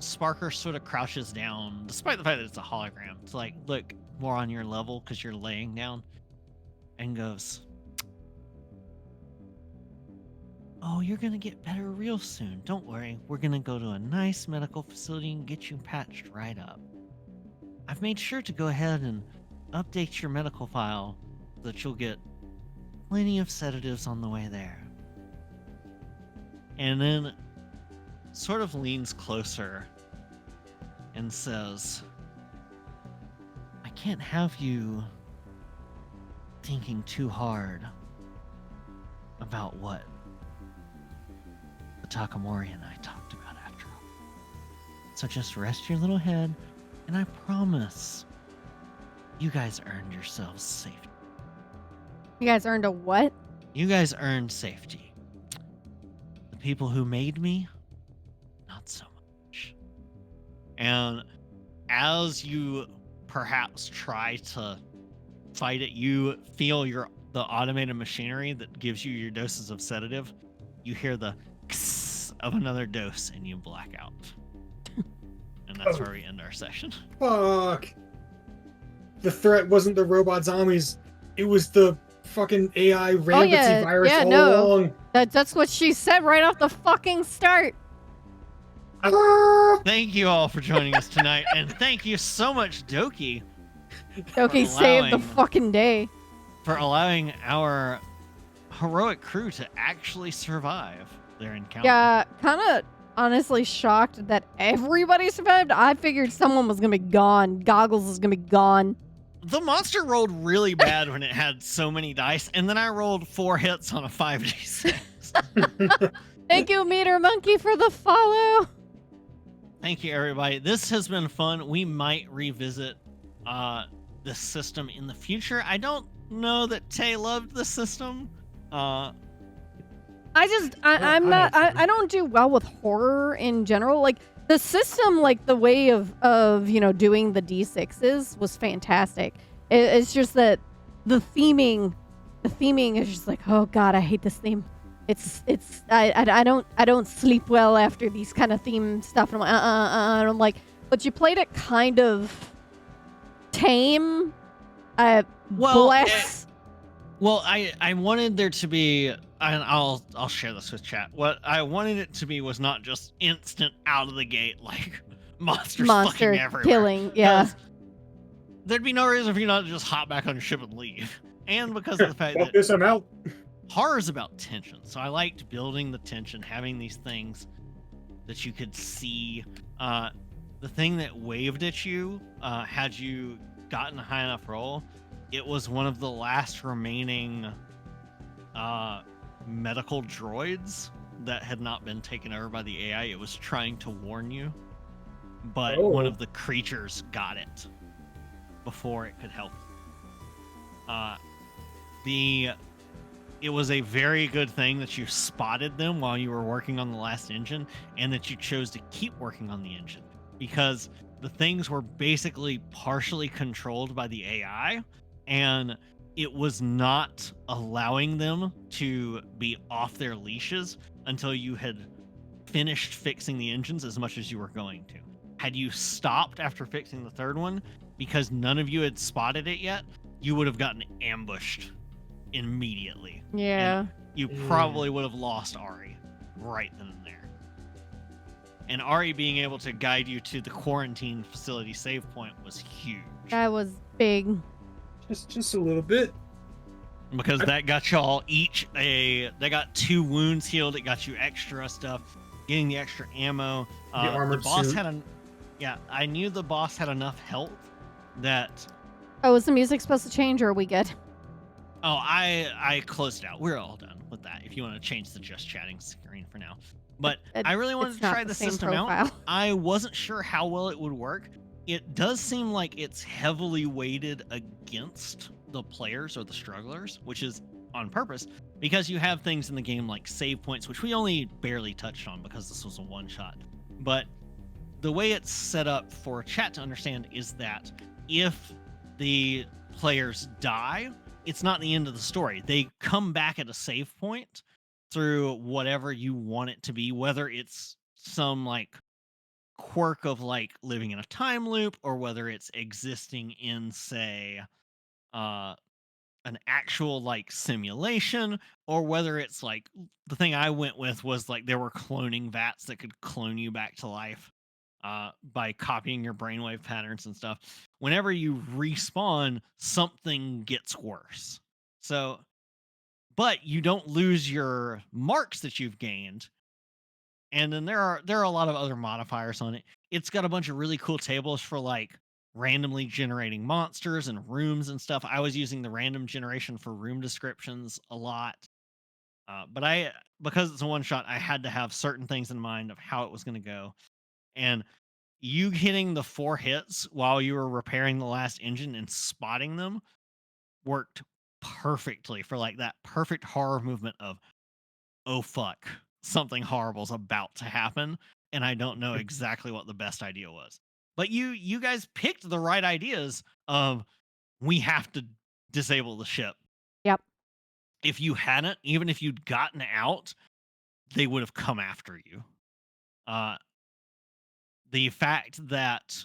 Sparker sort of crouches down, despite the fact that it's a hologram, to, like, look more on your level because you're laying down, and goes, oh, you're going to get better real soon. Don't worry. We're going to go to a nice medical facility and get you patched right up. I've made sure to go ahead and update your medical file so that you'll get plenty of sedatives on the way there. And then sort of leans closer and says, I can't have you thinking too hard about what the Takamori and I talked about after all. So just rest your little head, and I promise you guys earned yourselves safety. You guys earned a what? You guys earned safety. The people who made me, not so much. And as you perhaps try to fight it, you feel the automated machinery that gives you your doses of sedative. You hear the of another dose, and you black out. And that's where we end our session. Fuck. The threat wasn't the robot zombies. It was the fucking AI rambuncty virus all along. That's what she said right off the fucking start. Thank you all for joining us tonight, and thank you so much, Doki. Doki saved the fucking day. For allowing our heroic crew to actually survive their encounter. Yeah, kind of honestly shocked that everybody survived. I figured someone was gonna be gone. Goggles is gonna be gone. The monster rolled really bad when it had so many dice, and then I rolled 4 hits on a 5d6. Thank you, Meter Monkey, for the follow. Thank you, everybody. This has been fun. We might revisit this system in the future. I don't know that Tay loved the system. I'm not, I don't do well with horror in general. Like, the system, like, the way of doing the D6s was fantastic. It's just that the theming is just like, oh God, I hate this theme. I don't sleep well after these kind of theme stuff. And I'm like, and I'm like, but you played it kind of tame. Well, Bless. I wanted there to be, and I'll share this with chat. What I wanted it to be was not just instant out of the gate, like monsters fucking everywhere. Killing, yeah. There'd be no reason for you not to just hop back on your ship and leave. And because of the fact Fuck that this, I'm out. horror is about tension, so I liked building the tension, having these things that you could see. The thing that waved at you, had you gotten a high enough roll, it was one of the last remaining medical droids that had not been taken over by the AI. It was trying to warn you, but one of the creatures got it before it could help. It was a very good thing that you spotted them while you were working on the last engine, and that you chose to keep working on the engine, because the things were basically partially controlled by the AI, and it was not allowing them to be off their leashes until you had finished fixing the engines as much as you were going to. Had you stopped after fixing the third one, because none of you had spotted it yet, you would have gotten ambushed immediately. Yeah. And you probably would have lost Ari right then and there. And Ari being able to guide you to the quarantine facility save point was huge. That was big. Just a little bit. Because that got y'all they got 2 wounds healed. It got you extra stuff, getting the extra ammo. The boss suit. I knew the boss had enough health that. Oh, is the music supposed to change, or are we good? Oh, I closed it out. We're all done with that. If you want to change the just chatting screen for now. But I really wanted to try the system out. I wasn't sure how well it would work. It does seem like it's heavily weighted against the players or the strugglers, which is on purpose, because you have things in the game like save points, which we only barely touched on because this was a one-shot. But the way it's set up for chat to understand is that if the players die, it's not the end of the story. They come back at a save point through whatever you want it to be, whether it's some like quirk of like living in a time loop, or whether it's existing in, say, an actual like simulation, or whether it's like the thing I went with was like there were cloning vats that could clone you back to life by copying your brainwave patterns and stuff. Whenever you respawn, something gets worse. So, but you don't lose your marks that you've gained. And then there are a lot of other modifiers on it. It's got a bunch of really cool tables for like randomly generating monsters and rooms and stuff. I was using the random generation for room descriptions a lot. But because it's a one shot, I had to have certain things in mind of how it was going to go. And you hitting the 4 hits while you were repairing the last engine and spotting them worked perfectly for like that perfect horror movement of, oh fuck, something horrible's about to happen, and I don't know exactly what the best idea was. But you guys picked the right ideas of, we have to disable the ship. Yep. If you hadn't, even if you'd gotten out, they would have come after you. The fact that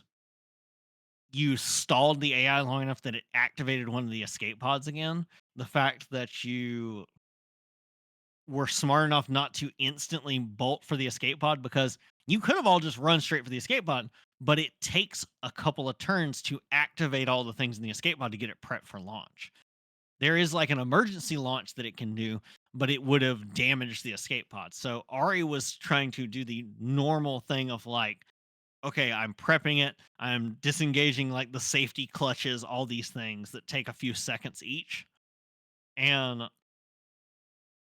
you stalled the AI long enough that it activated one of the escape pods again, the fact that you were smart enough not to instantly bolt for the escape pod, because you could have all just run straight for the escape pod, but it takes a couple of turns to activate all the things in the escape pod to get it prepped for launch. There is like an emergency launch that it can do, but it would have damaged the escape pod. So Ari was trying to do the normal thing of like, okay, I'm prepping it, I'm disengaging like the safety clutches, all these things that take a few seconds each, and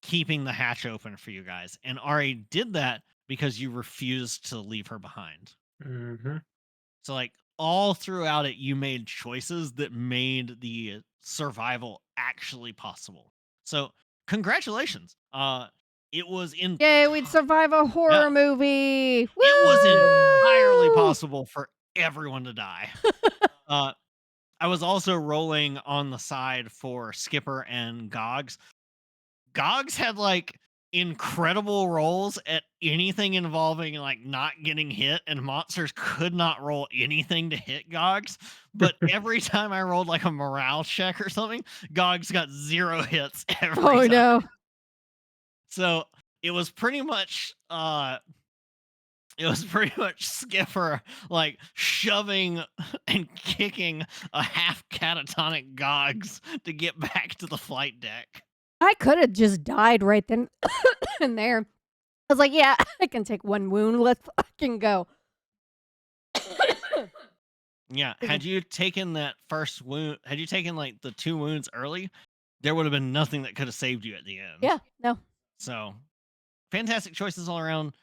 keeping the hatch open for you guys. And Ari did that because you refused to leave her behind. Mm-hmm. So like all throughout it, you made choices that made the survival actually possible. So congratulations. It was in Yay, we'd survive a yeah, horror movie. it was entirely Woo! possible for everyone to die. Uh, I was also rolling on the side for Skipper and Gogs. Gogs had like incredible rolls at anything involving like not getting hit, and monsters could not roll anything to hit Gogs. But every time I rolled like a morale check or something, Gogs got 0 hits every Oh time. no. So it was pretty much Skipper like shoving and kicking a half catatonic Gogs to get back to the flight deck. I could have just died right then and there. I was like, yeah, I can take one wound. Let's fucking go. Yeah, Excuse had me. you taken that first wound, had you taken like the 2 wounds early, there would have been nothing that could have saved you at the end. Yeah, no. So, fantastic choices all around.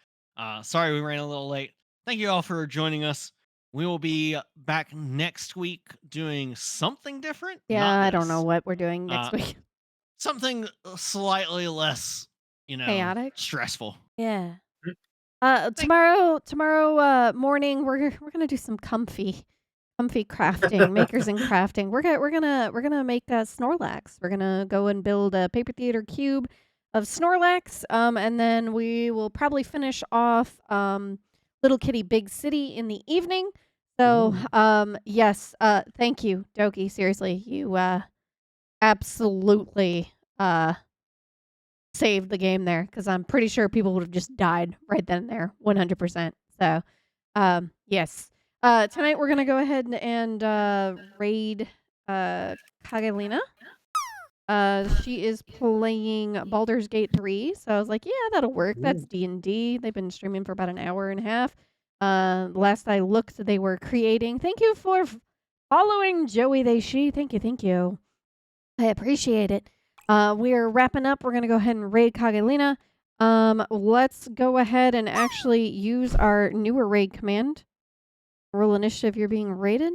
Sorry we ran a little late. Thank you all for joining us. We will be back next week doing something different. Yeah, Not I don't know this. what we're doing next week. Something slightly less, Chaotic? stressful. Yeah. Tomorrow morning we're gonna do some comfy crafting, makers and crafting. We're gonna make Snorlax. We're gonna go and build a paper theater cube of Snorlax. And then we will probably finish off Little Kitty Big City in the evening. So yes, thank you, Doki. Seriously, you absolutely saved the game there, because I'm pretty sure people would have just died right then and there, 100%. So, yes. Tonight we're gonna go ahead and raid Kagelina. She is playing Baldur's Gate 3, so I was like, yeah, that'll work. That's D&D. They've been streaming for about an hour and a half. Last I looked, they were creating. Thank you for following Joey They She. Thank you. I appreciate it. We're wrapping up. We're going to go ahead and raid Kagelina. Let's go ahead and actually use our newer raid command. Roll initiative, you're being raided.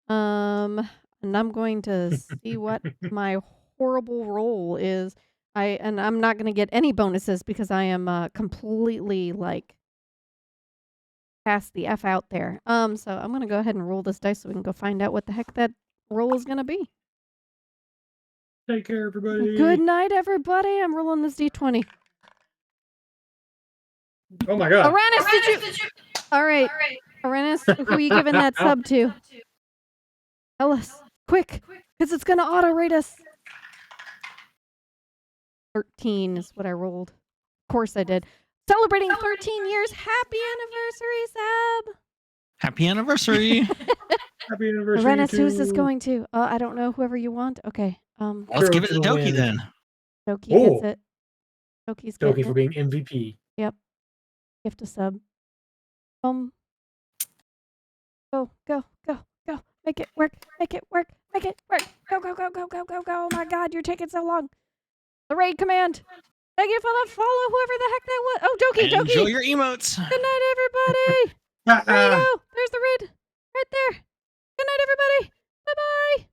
And I'm going to see what my horrible roll is. I'm not going to get any bonuses because I am completely like past the F out there. So I'm going to go ahead and roll this dice so we can go find out what the heck that roll is going to be. Take care, everybody. Good night, everybody. I'm rolling this D20. Oh my god. Aranus, did you? All right. Aranus, who are you giving that sub to? Tell us. Quick. Because it's going to auto-rate us. 13 is what I rolled. Of course I did. Celebrating 13 years. Happy anniversary, Sab. Happy anniversary. Happy anniversary. Aranus, who's this going to? I don't know. Whoever you want. Okay. Let's give it to Doki then. Doki gets it. Doki's getting Doki for being MVP. Yep. Gift a sub. Go. Make it work. Go. Oh my god, you're taking so long. The raid command. Thank you for the follow, whoever the heck that was. Oh, Doki. Enjoy your emotes. Good night, everybody. There you go. There's the raid. Right there. Good night, everybody. Bye-bye.